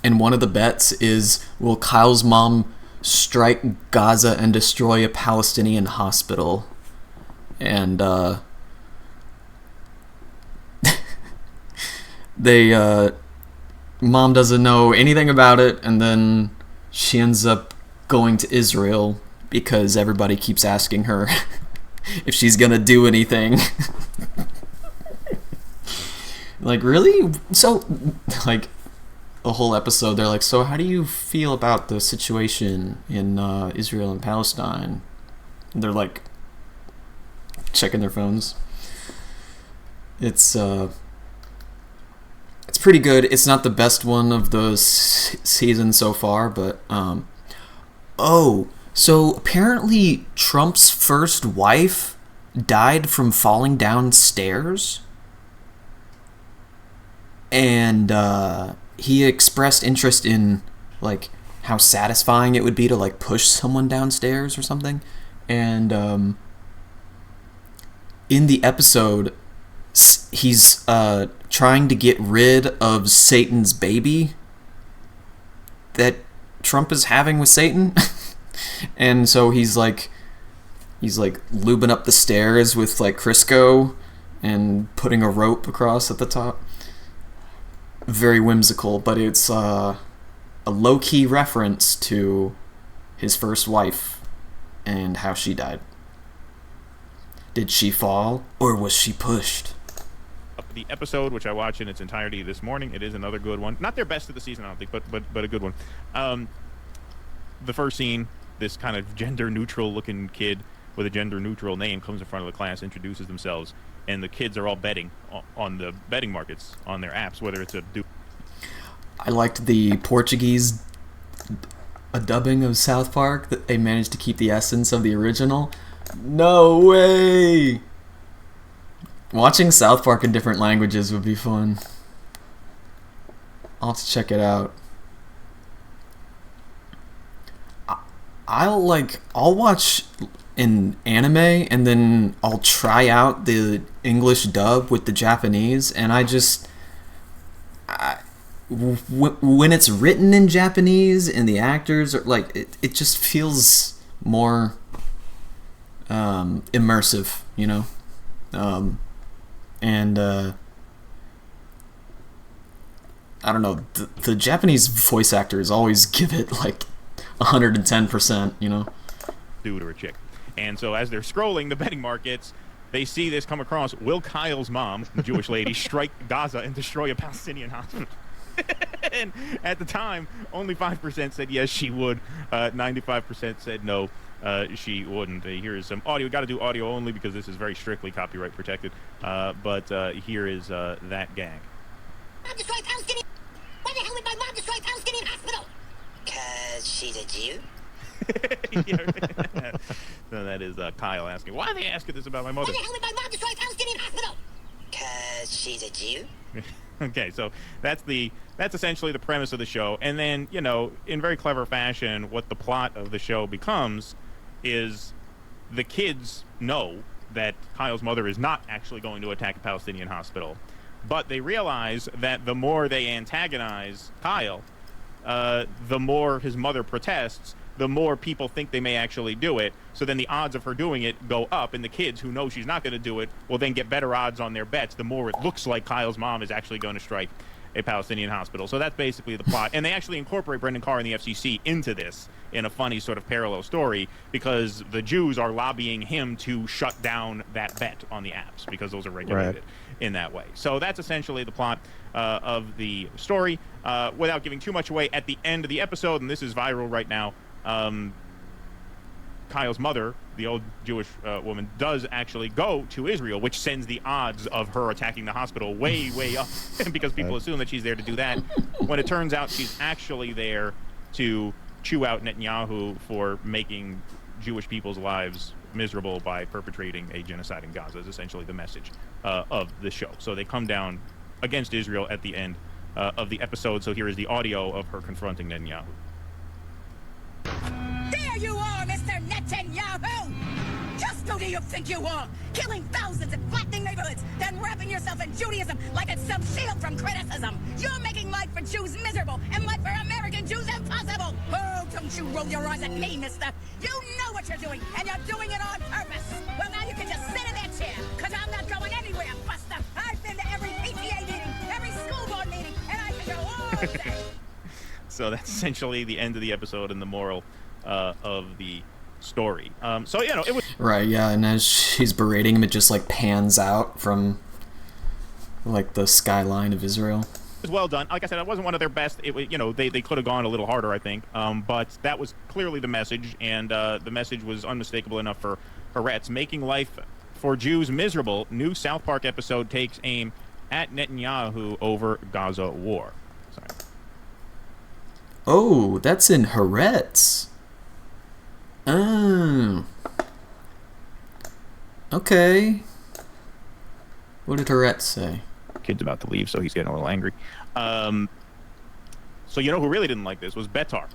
And one of the bets is, will Kyle's mom strike Gaza and destroy a Palestinian hospital? And mom doesn't know anything about it, and then she ends up going to Israel because everybody keeps asking her if she's gonna do anything. Like, really? So, like, the whole episode, they're like, so how do you feel about the situation in Israel and Palestine? And they're like checking their phones. It's pretty good. It's not the best one of the season so far, but so apparently Trump's first wife died from falling downstairs, and he expressed interest in like how satisfying it would be to like push someone downstairs or something. And in the episode, he's trying to get rid of Satan's baby that Trump is having with Satan. And so he's like lubing up the stairs with like Crisco and putting a rope across at the top. Very whimsical, but it's a low-key reference to his first wife and how she died. Did she fall, or was she pushed? The episode, which I watched in its entirety this morning, it is another good one. Not their best of the season, I don't think, but a good one. The first scene, this kind of gender-neutral looking kid with a gender-neutral name comes in front of the class, introduces themselves, and the kids are all betting on the betting markets on their apps, whether it's a... I liked the Portuguese dubbing of South Park, that they managed to keep the essence of the original. No way! Watching South Park in different languages would be fun. I'll have to check it out. I'll watch an anime and then I'll try out the English dub with the Japanese, and when it's written in Japanese and the actors are like, it just feels more immersive, you know. I don't know, the Japanese voice actors always give it like 110%, you know. Dude or a chick. And so as they're scrolling the betting markets, they see this come across. Will Kyle's mom, the Jewish lady, strike Gaza and destroy a Palestinian hospital? And at the time, only 5% said yes, she would. 95% said no, she wouldn't. Here is some audio. We've got to do audio only because this is very strictly copyright protected. But here is that gag. Mom destroyed Palestinian. Why the hell would my mom destroy Palestinian hospital? Cause she's a Jew. So that is Kyle asking, why are they asking this about my mother? Why the hell would my mom destroy Palestinian hospital? Cause she's a Jew. Okay, so that's essentially the premise of the show. And then, you know, in very clever fashion, what the plot of the show becomes is the kids know that Kyle's mother is not actually going to attack a Palestinian hospital. But they realize that the more they antagonize Kyle, the more his mother protests, the more people think they may actually do it. So then the odds of her doing it go up, and the kids who know she's not going to do it will then get better odds on their bets the more it looks like Kyle's mom is actually going to strike a Palestinian hospital. So that's basically the plot. And they actually incorporate Brendan Carr and the FCC into this in a funny sort of parallel story, because the Jews are lobbying him to shut down that bet on the apps because those are regulated in that way. So that's essentially the plot of the story. Without giving too much away, at the end of the episode, and this is viral right now, Kyle's mother, the old Jewish woman, does actually go to Israel, which sends the odds of her attacking the hospital way, way up because people assume that she's there to do that, when it turns out she's actually there to chew out Netanyahu for making Jewish people's lives miserable by perpetrating a genocide in Gaza is essentially the message of the show. So they come down against Israel at the end of the episode. So here is the audio of her confronting Netanyahu. There you are, Mr. Netanyahu! Just who do you think you are? Killing thousands and flattening neighborhoods, then wrapping yourself in Judaism like it's some shield from criticism. You're making life for Jews miserable and life for American Jews impossible. Oh, don't you roll your eyes at me, mister. You know what you're doing, and you're doing it on purpose. Well, now you can just sit in that chair, because I'm not going anywhere, Buster. I've been to every PTA meeting, every school board meeting, and I can go all day. So that's essentially the end of the episode and the moral of the story. So, you know, it was... Right, yeah, and as she's berating him, it just, like, pans out from, like, the skyline of Israel. It was well done. Like I said, it wasn't one of their best. It, you know, they could have gone a little harder, I think. But that was clearly the message, and the message was unmistakable enough for Haaretz. Making life for Jews miserable, new South Park episode takes aim at Netanyahu over Gaza war. Sorry. Oh, that's in Haaretz. Oh. Okay. What did Haaretz say? Kid's about to leave, so he's getting a little angry. So you know who really didn't like this was Betar.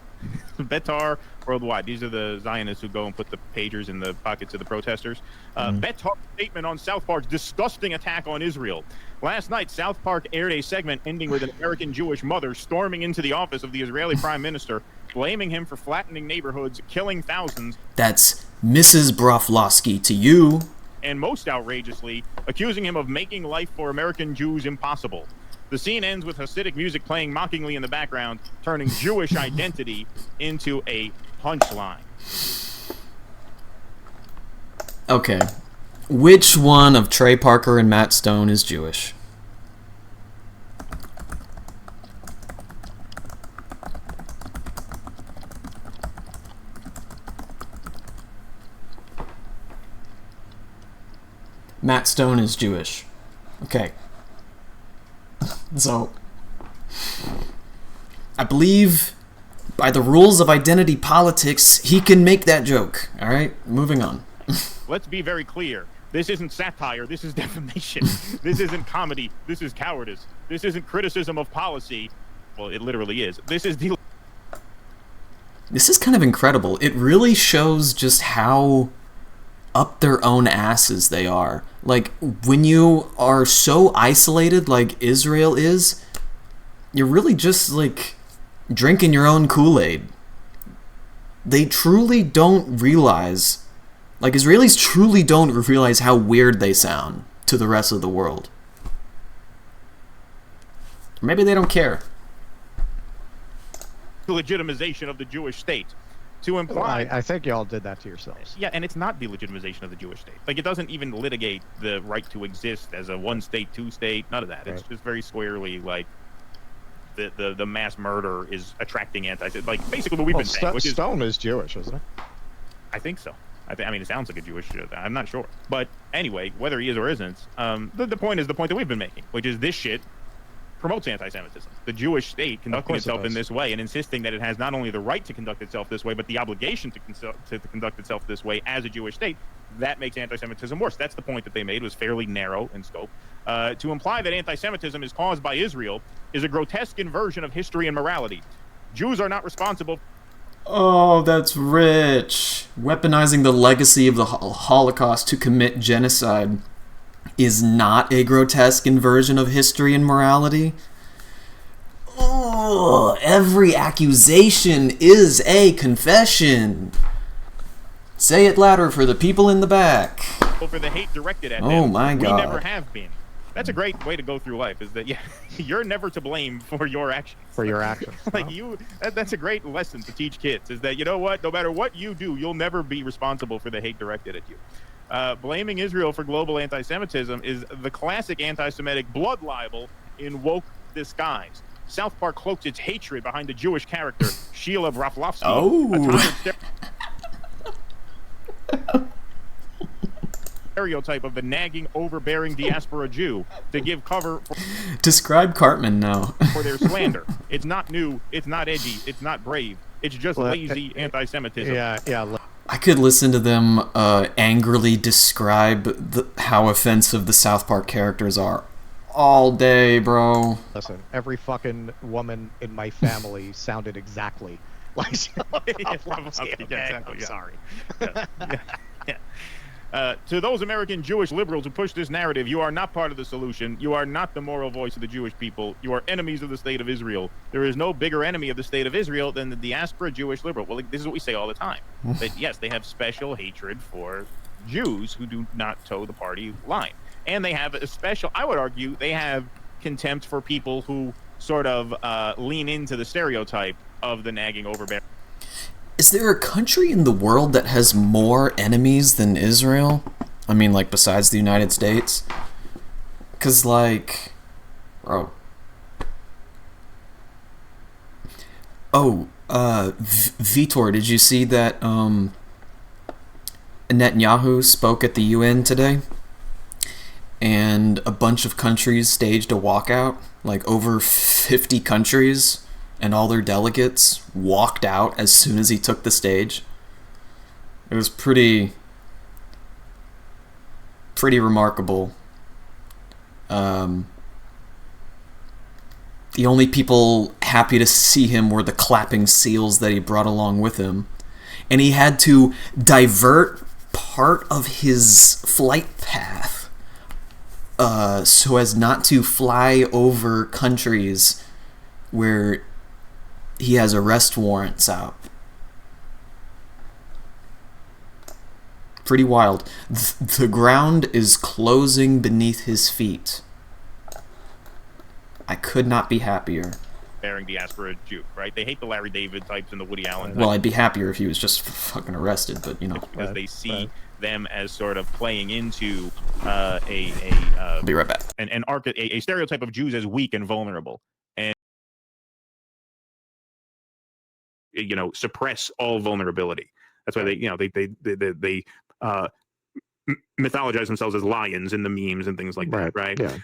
Betar Worldwide. These are the Zionists who go and put the pagers in the pockets of the protesters. Betar's statement on South Park's disgusting attack on Israel. Last night, South Park aired a segment ending with an American Jewish mother storming into the office of the Israeli prime minister, blaming him for flattening neighborhoods, killing thousands. That's Mrs. Broflovsky to you. And most outrageously, accusing him of making life for American Jews impossible. The scene ends with Hasidic music playing mockingly in the background, turning Jewish identity into a punchline. Okay. Which one of Trey Parker and Matt Stone is Jewish? Matt Stone is Jewish. Okay. So, I believe by the rules of identity politics, he can make that joke. All right, moving on. Let's be very clear. This isn't satire. This is defamation. This isn't comedy. This is cowardice. This isn't criticism of policy. Well, it literally is. This is This is kind of incredible. It really shows just how up their own asses they are. Like, when you are so isolated like Israel is, you're really just, like, drinking your own Kool-Aid. They truly don't realize, like, Israelis truly don't realize how weird they sound to the rest of the world. Maybe they don't care. The legitimization of the Jewish state. To imply, I think y'all did that to yourselves. yeah, and it's not the legitimization of the Jewish state. Like, it doesn't even litigate the right to exist as a one state, two state. None of that. It's just very squarely like the mass murder is attracting like basically what we've been saying. Which is Stone is Jewish, isn't it? I think so. I mean, it sounds like a Jewish. I'm not sure, but anyway, whether he is or isn't, the point is the point that we've been making, which is this shit promotes anti-Semitism. The Jewish state conducting itself in this way and insisting that it has not only the right to conduct itself this way, but the obligation to conduct itself this way as a Jewish state, that makes anti-Semitism worse. That's the point that they made, was fairly narrow in scope. To imply that anti-Semitism is caused by Israel is a grotesque inversion of history and morality. Jews are not responsible. Oh, that's rich. Weaponizing the legacy of the Holocaust to commit genocide is not a grotesque inversion of history and morality. Oh, every accusation is a confession. Say it louder for the people in the back. For the hate directed at Oh them. my God. We never have been. That's a great way to go through life, is that you're never to blame for your actions. For your actions. Like that's a great lesson to teach kids, is that, you know what, no matter what you do, you'll never be responsible for the hate directed at you. Blaming Israel for global anti-Semitism is the classic anti-Semitic blood libel in woke disguise. South Park cloaked its hatred behind the Jewish character Sheila Broflovsky. Stereotype of the nagging, overbearing diaspora Jew to give cover for Describe Cartman now. for their slander. It's not new, it's not edgy, it's not brave. It's just lazy anti-Semitism. Yeah. I could listen to them angrily describe how offensive the South Park characters are all day, bro. Listen, every fucking woman in my family sounded exactly like I'm sorry. To those American Jewish liberals who push this narrative, you are not part of the solution. You are not the moral voice of the Jewish people. You are enemies of the state of Israel. There is no bigger enemy of the state of Israel than the diaspora Jewish liberal. Well, this is what we say all the time. That yes, they have special hatred for Jews who do not toe the party line. And they have a special, I would argue, they have contempt for people who sort of lean into the stereotype of the nagging overbearing. Is there a country in the world that has more enemies than Israel? I mean, like, besides the United States? Because, like... Bro. Oh, Vitor, did you see that Netanyahu spoke at the UN today? And a bunch of countries staged a walkout? Like, over 50 countries... and all their delegates walked out as soon as he took the stage. It was pretty remarkable. The only people happy to see him were the clapping seals that he brought along with him. And he had to divert part of his flight path so as not to fly over countries where he has arrest warrants out. Pretty wild. The ground is closing beneath his feet. I could not be happier. Bearing diaspora Jew, right? They hate the Larry David types and the Woody Allen types. Well, I'd be happier if he was just fucking arrested, but you know. It's because they see them as sort of playing into I'll be right back. A stereotype of Jews as weak and vulnerable. Suppress all vulnerability. That's why they mythologize themselves as lions in the memes and things like that, right? Yeah.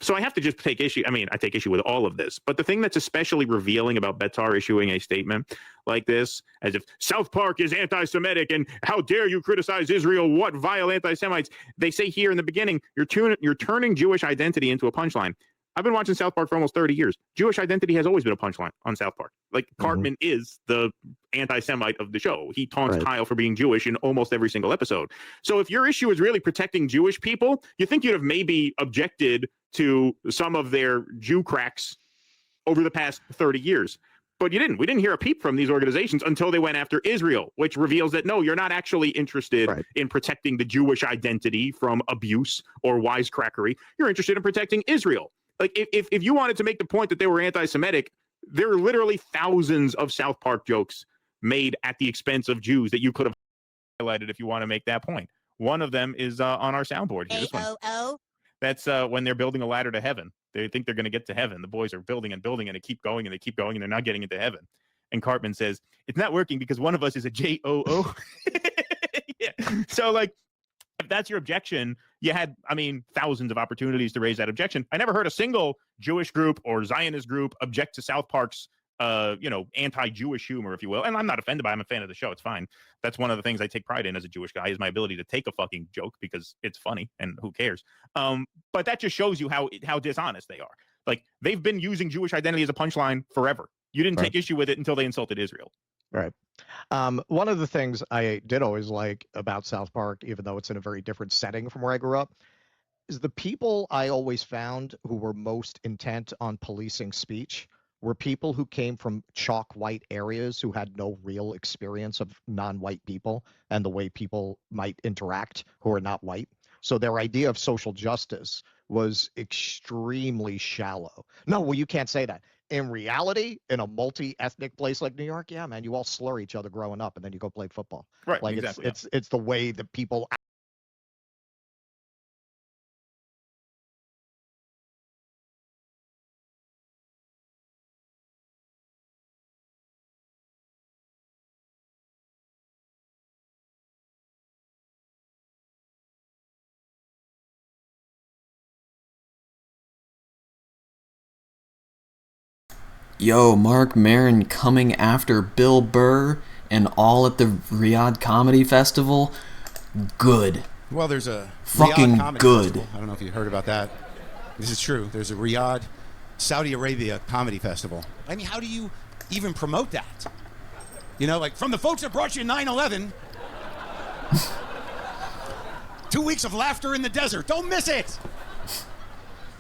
So I have to just take issue. I mean, I take issue with all of this, but the thing that's especially revealing about Betar issuing a statement like this, as if South Park is anti-Semitic and how dare you criticize Israel? What vile anti-Semites? They say here in the beginning, you're turning Jewish identity into a punchline. I've been watching South Park for almost 30 years. Jewish identity has always been a punchline on South Park. Like, Cartman is the anti-Semite of the show. He taunts Kyle for being Jewish in almost every single episode. So if your issue is really protecting Jewish people, you think you'd have maybe objected to some of their Jew cracks over the past 30 years. But you didn't. We didn't hear a peep from these organizations until they went after Israel, which reveals that, no, you're not actually interested in protecting the Jewish identity from abuse or wisecrackery. You're interested in protecting Israel. Like, if you wanted to make the point that they were anti-Semitic, there are literally thousands of South Park jokes made at the expense of Jews that you could have highlighted if you want to make that point. One of them is on our soundboard here. This one. That's when they're building a ladder to heaven. They think they're going to get to heaven. The boys are building and building, and they keep going, and they keep going, and they're not getting into heaven. And Cartman says, it's not working because one of us is a J-O-O. Yeah. So, like, if that's your objection, you had, I mean, thousands of opportunities to raise that objection. I never heard a single Jewish group or Zionist group object to South Park's anti-Jewish humor, if you will. And I'm not offended by it. I'm a fan of the show. It's fine. That's one of the things I take pride in as a Jewish guy, is my ability to take a fucking joke because it's funny and who cares. But that just shows you how dishonest they are. Like, they've been using Jewish identity as a punchline forever. You didn't take issue with it until they insulted Israel. Right. One of the things I did always like about South Park, even though it's in a very different setting from where I grew up, is the people I always found who were most intent on policing speech were people who came from chalk white areas who had no real experience of non-white people and the way people might interact who are not white. So their idea of social justice was extremely shallow. No, well, you can't say that. In reality, in a multi-ethnic place like New York, yeah, man, you all slur each other growing up, and then you go play football. Right, like exactly. It's the way that people. Yo, Mark Maron coming after Bill Burr and all at the Riyadh Comedy Festival. Good. Well, there's a fucking Riyadh Comedy good. Festival. I don't know if you heard about that. This is true. There's a Riyadh, Saudi Arabia Comedy Festival. I mean, how do you even promote that? You know, like, from the folks that brought you 9/11. 2 weeks of laughter in the desert. Don't miss it.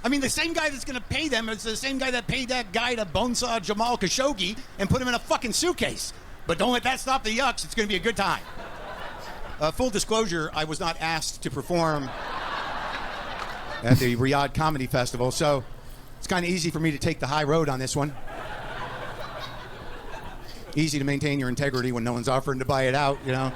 I mean, the same guy that's going to pay them is the same guy that paid that guy to bonesaw Jamal Khashoggi and put him in a fucking suitcase. But don't let that stop the yucks. It's going to be a good time. Full disclosure, I was not asked to perform at the Riyadh Comedy Festival, so it's kind of easy for me to take the high road on this one. Easy to maintain your integrity when no one's offering to buy it out, you know?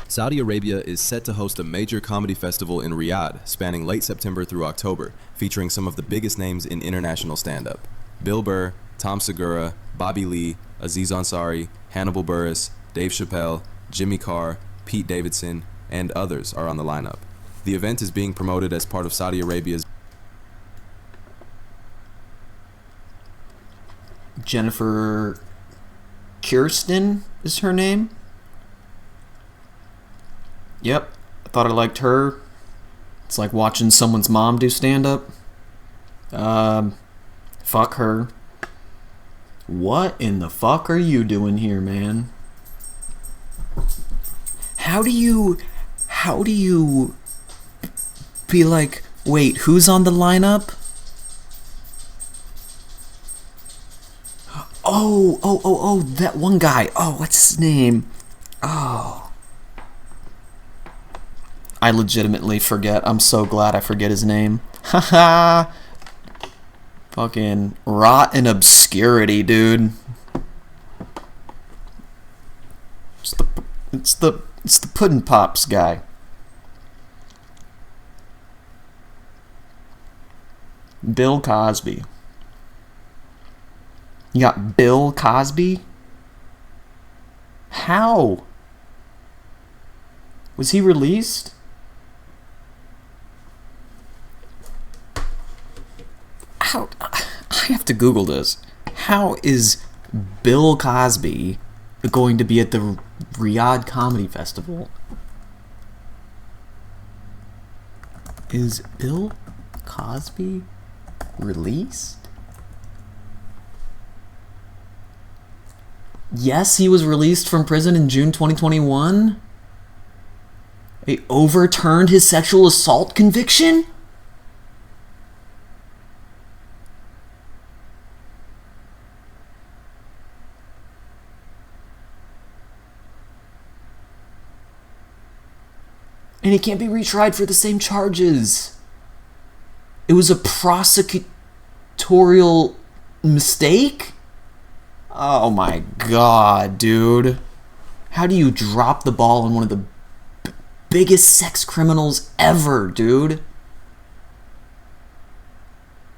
Saudi Arabia is set to host a major comedy festival in Riyadh, spanning late September through October, featuring some of the biggest names in international stand-up. Bill Burr, Tom Segura, Bobby Lee, Aziz Ansari, Hannibal Buress, Dave Chappelle, Jimmy Carr, Pete Davidson, and others are on the lineup. The event is being promoted as part of Saudi Arabia's Jennifer Kirsten is her name? Yep, I thought I liked her. It's like watching someone's mom do stand-up. Fuck her. What in the fuck are you doing here, man? How do you be like, wait, who's on the lineup? Oh, that one guy. Oh, what's his name? Oh. I legitimately forget. I'm so glad I forget his name. Haha. Fucking rot in obscurity, dude. It's the Puddin' Pops guy. Bill Cosby. You got Bill Cosby? How? Was he released? How? I have to Google this. How is Bill Cosby going to be at the Riyadh Comedy Festival? Is Bill Cosby Released? Yes, he was released from prison in June 2021. They overturned his sexual assault conviction? And he can't be retried for the same charges. It was a prosecutorial mistake? Oh my god, dude. How do you drop the ball on one of the biggest sex criminals ever, dude?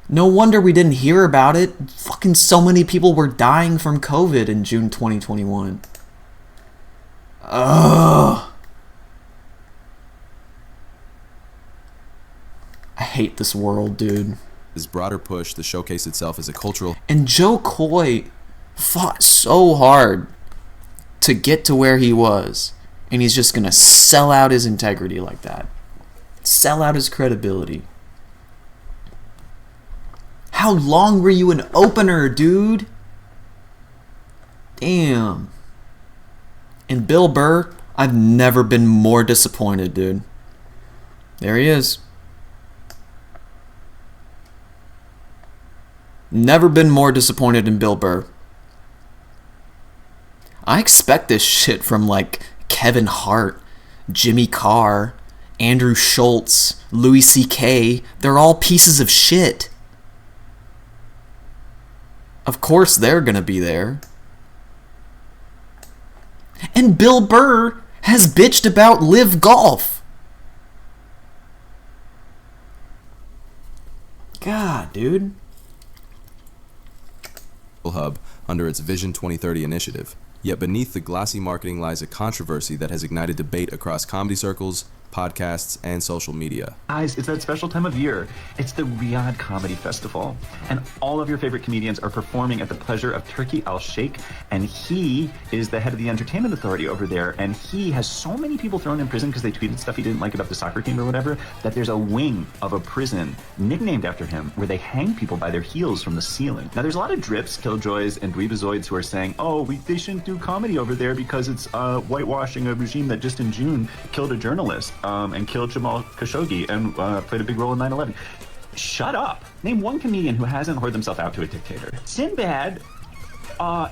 No wonder we didn't hear about it. Fucking so many people were dying from COVID in June 2021. Ugh. I hate this world, dude. His broader push to showcase itself as a cultural... And Joe Coy fought so hard to get to where he was. And he's just gonna sell out his integrity like that. Sell out his credibility. How long were you an opener, dude? Damn. And Bill Burr, I've never been more disappointed, dude. There he is. Never been more disappointed in Bill Burr. I expect this shit from like Kevin Hart, Jimmy Carr, Andrew Schultz, Louis C.K. They're all pieces of shit. Of course they're gonna be there. And Bill Burr has bitched about Live Golf. God, dude. hub under its Vision 2030 initiative. Yet beneath the glossy marketing lies a controversy that has ignited debate across comedy circles, podcasts, and social media. Guys, it's that special time of year. It's the Riyadh Comedy Festival. And all of your favorite comedians are performing at the pleasure of Turki Al-Sheikh. And he is the head of the entertainment authority over there. And he has so many people thrown in prison because they tweeted stuff he didn't like about the soccer team or whatever, that there's a wing of a prison nicknamed after him where they hang people by their heels from the ceiling. Now, there's a lot of drips, killjoys, and dweebazoids who are saying, oh, they shouldn't do comedy over there because it's whitewashing a regime that just in June killed a journalist. And killed Jamal Khashoggi and played a big role in 9/11. Shut up. Name one comedian who hasn't whored themselves out to a dictator. Sinbad,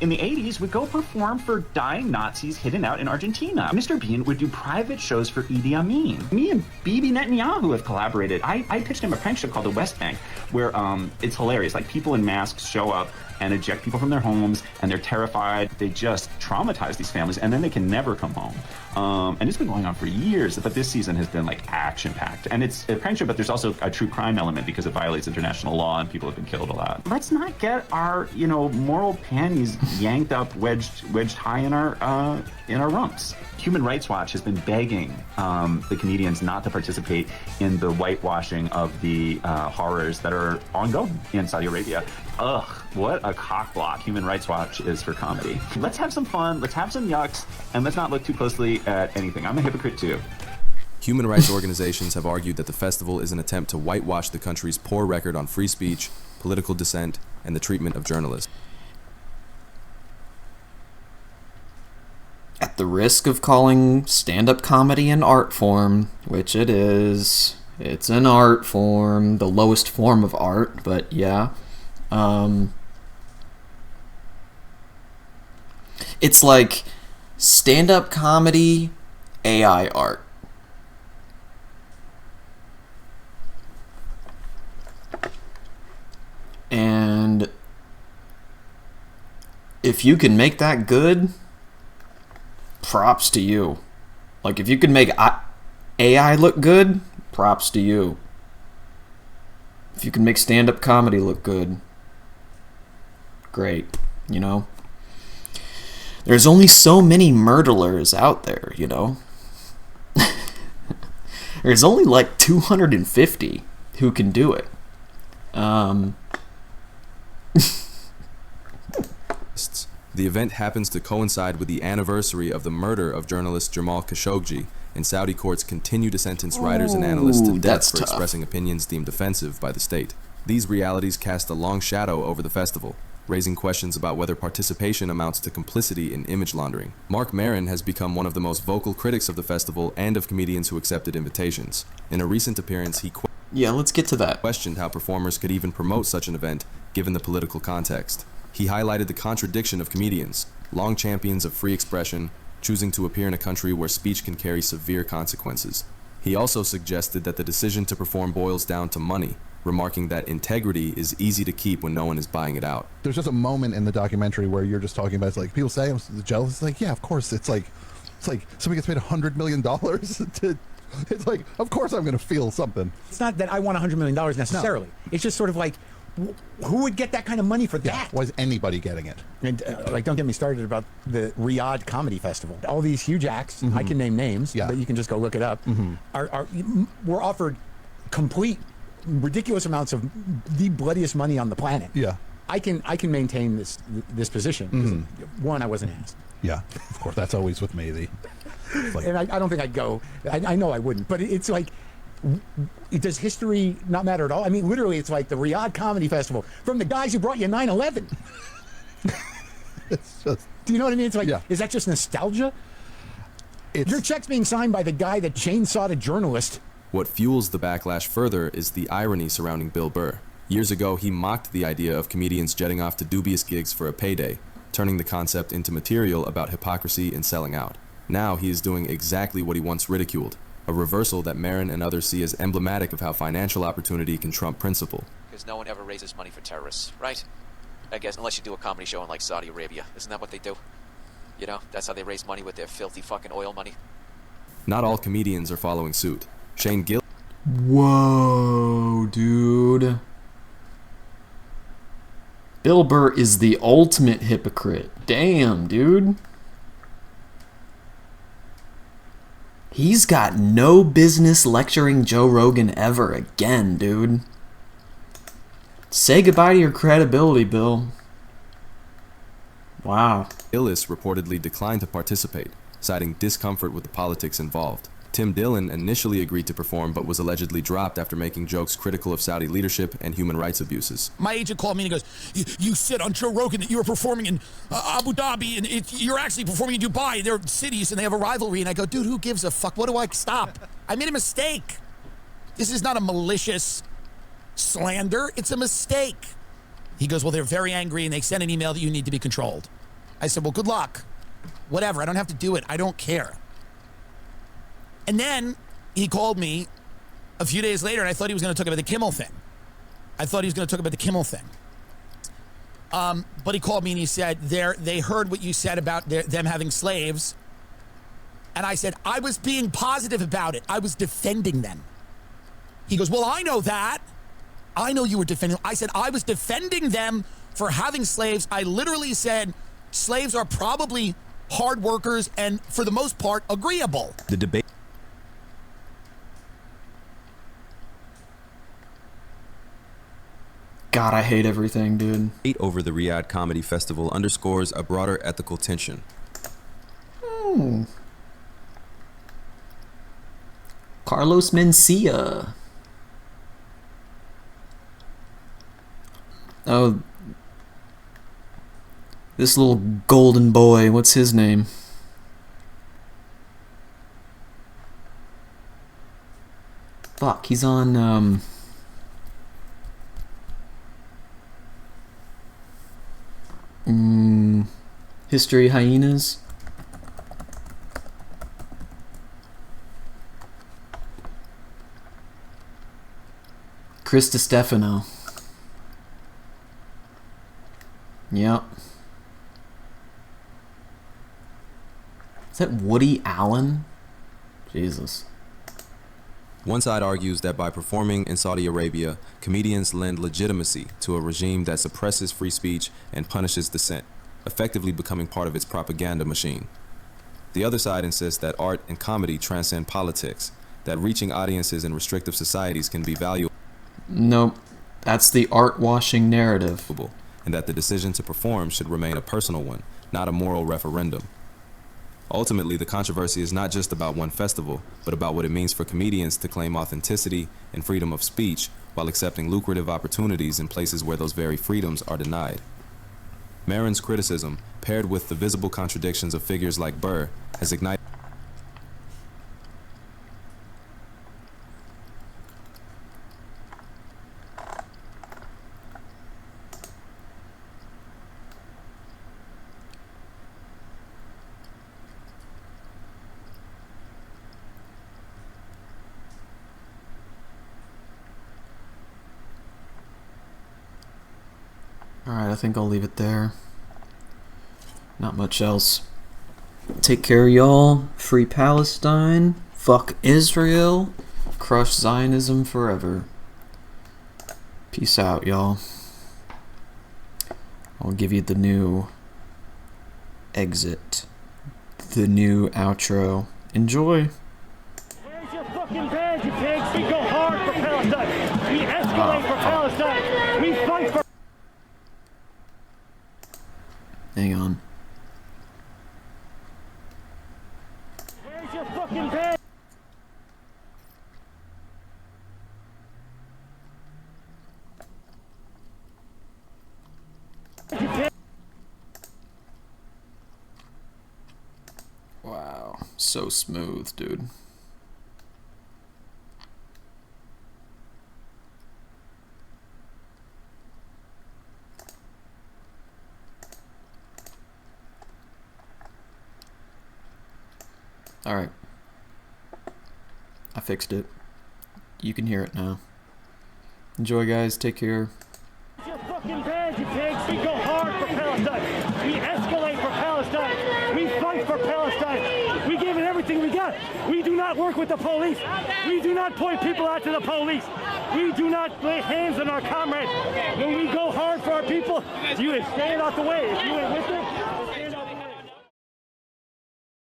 in the 80s, would go perform for dying Nazis hidden out in Argentina. Mr. Bean would do private shows for Idi Amin. Me and Bibi Netanyahu have collaborated. I pitched him a prank show called The West Bank, where it's hilarious. Like, people in masks show up and eject people from their homes, and they're terrified. They just traumatize these families, and then they can never come home. And it's been going on for years, but this season has been like action-packed. And it's a prank show, but there's also a true crime element because it violates international law and people have been killed a lot. Let's not get our, moral panties yanked up, wedged high in our rumps. Human Rights Watch has been begging the comedians not to participate in the whitewashing of the horrors that are ongoing in Saudi Arabia. Ugh, what a cockblock Human Rights Watch is for comedy. Let's have some fun, let's have some yucks, and let's not look too closely at anything. I'm a hypocrite too. Human rights organizations have argued that the festival is an attempt to whitewash the country's poor record on free speech, political dissent, and the treatment of journalists. At the risk of calling stand-up comedy an art form, which it is, it's an art form, the lowest form of art, but yeah. It's like stand-up comedy, AI art. And if you can make that good, props to you. Like, if you can make AI look good, props to you. If you can make stand-up comedy look good, great, There's only so many murderers out there, There's only like 250 who can do it. The event happens to coincide with the anniversary of the murder of journalist Jamal Khashoggi, and Saudi courts continue to sentence writers and analysts to death for expressing opinions deemed offensive by the state. These realities cast a long shadow over the festival, raising questions about whether participation amounts to complicity in image laundering. Mark Maron has become one of the most vocal critics of the festival and of comedians who accepted invitations. In a recent appearance, he let's get to that. Questioned how performers could even promote such an event, given the political context. He highlighted the contradiction of comedians, long champions of free expression, choosing to appear in a country where speech can carry severe consequences. He also suggested that the decision to perform boils down to money, remarking that integrity is easy to keep when no one is buying it out. There's just a moment in the documentary where you're just talking about, it's like, people say I'm jealous. It's like, yeah, of course. It's like somebody gets paid $100 million to, it's like, of course I'm going to feel something. It's not that I want $100 million necessarily. No. It's just sort of like, who would get that kind of money for that? Yeah, why is anybody getting it? And like, don't get me started about the Riyadh Comedy Festival. All these huge acts, I can name names, but you can just go look it up, were offered complete ridiculous amounts of the bloodiest money on the planet. Yeah, I can maintain this position. One, I wasn't asked. Yeah, of course, that's always with me. And I don't think I'd go. I know I wouldn't. But it's like, does history not matter at all? I mean, literally, it's like the Riyadh Comedy Festival from the guys who brought you 9/11. It's just, do you know what I mean? It's like, is that just nostalgia? Your check's being signed by the guy that chainsawed a journalist. What fuels the backlash further is the irony surrounding Bill Burr. Years ago, he mocked the idea of comedians jetting off to dubious gigs for a payday, turning the concept into material about hypocrisy and selling out. Now he is doing exactly what he once ridiculed, a reversal that Maron and others see as emblematic of how financial opportunity can trump principle. Because no one ever raises money for terrorists, right? I guess, unless you do a comedy show in like Saudi Arabia. Isn't that what they do? You know, that's how they raise money with their filthy fucking oil money. Not all comedians are following suit. Shane Gill. Whoa, dude. Bill Burr is the ultimate hypocrite. Damn, dude. He's got no business lecturing Joe Rogan ever again, dude. Say goodbye to your credibility, Bill. Wow. Gillis reportedly declined to participate, citing discomfort with the politics involved. Tim Dillon initially agreed to perform, but was allegedly dropped after making jokes critical of Saudi leadership and human rights abuses. My agent called me and he goes, you said on Joe Rogan that you were performing in Abu Dhabi, and you're actually performing in Dubai. They're cities and they have a rivalry. And I go, dude, who gives a fuck? What do I stop? I made a mistake. This is not a malicious slander. It's a mistake. He goes, well, they're very angry and they sent an email that you need to be controlled. I said, well, good luck. Whatever. I don't have to do it. I don't care. And then he called me a few days later, and I thought he was going to talk about the Kimmel thing. But he called me and he said, they heard what you said about them having slaves. And I said, I was being positive about it. I was defending them. He goes, well, I know that. I know you were defending them. I said, I was defending them for having slaves. I literally said, slaves are probably hard workers and, for the most part, agreeable. The debate. God, I hate everything, dude. Debate over the Riyadh Comedy Festival underscores a broader ethical tension. Carlos Mencia. Oh, this little golden boy, what's his name? Fuck, he's on, History Hyenas. Chris DiStefano. Yep. Is that Woody Allen? Jesus. One side argues that by performing in Saudi Arabia, comedians lend legitimacy to a regime that suppresses free speech and punishes dissent, effectively becoming part of its propaganda machine. The other side insists that art and comedy transcend politics, that reaching audiences in restrictive societies can be valuable. Nope, that's the art-washing narrative. And that the decision to perform should remain a personal one, not a moral referendum. Ultimately, the controversy is not just about one festival, but about what it means for comedians to claim authenticity and freedom of speech while accepting lucrative opportunities in places where those very freedoms are denied. Marin's criticism, paired with the visible contradictions of figures like Burr, has ignited. Alright, I think I'll leave it there. Not much else. Take care, y'all. Free Palestine. Fuck Israel. Crush Zionism forever. Peace out, y'all. I'll give you the new exit. The new outro. Enjoy. Where's your fucking badge, you pigs? We go hard for Palestine. We escalate for Palestine. We fight for... Hang on. Where's your fucking badge? Wow. So smooth, dude. Alright. I fixed it. You can hear it now. Enjoy, guys. Take care. Where's your fucking badge, you pigs? We go hard for Palestine. We escalate for Palestine. We fight for Palestine. We give it everything we got. We do not work with the police. We do not point people out to the police. We do not lay hands on our comrades. When we go hard for our people, you stand out the way. If you ain't with us,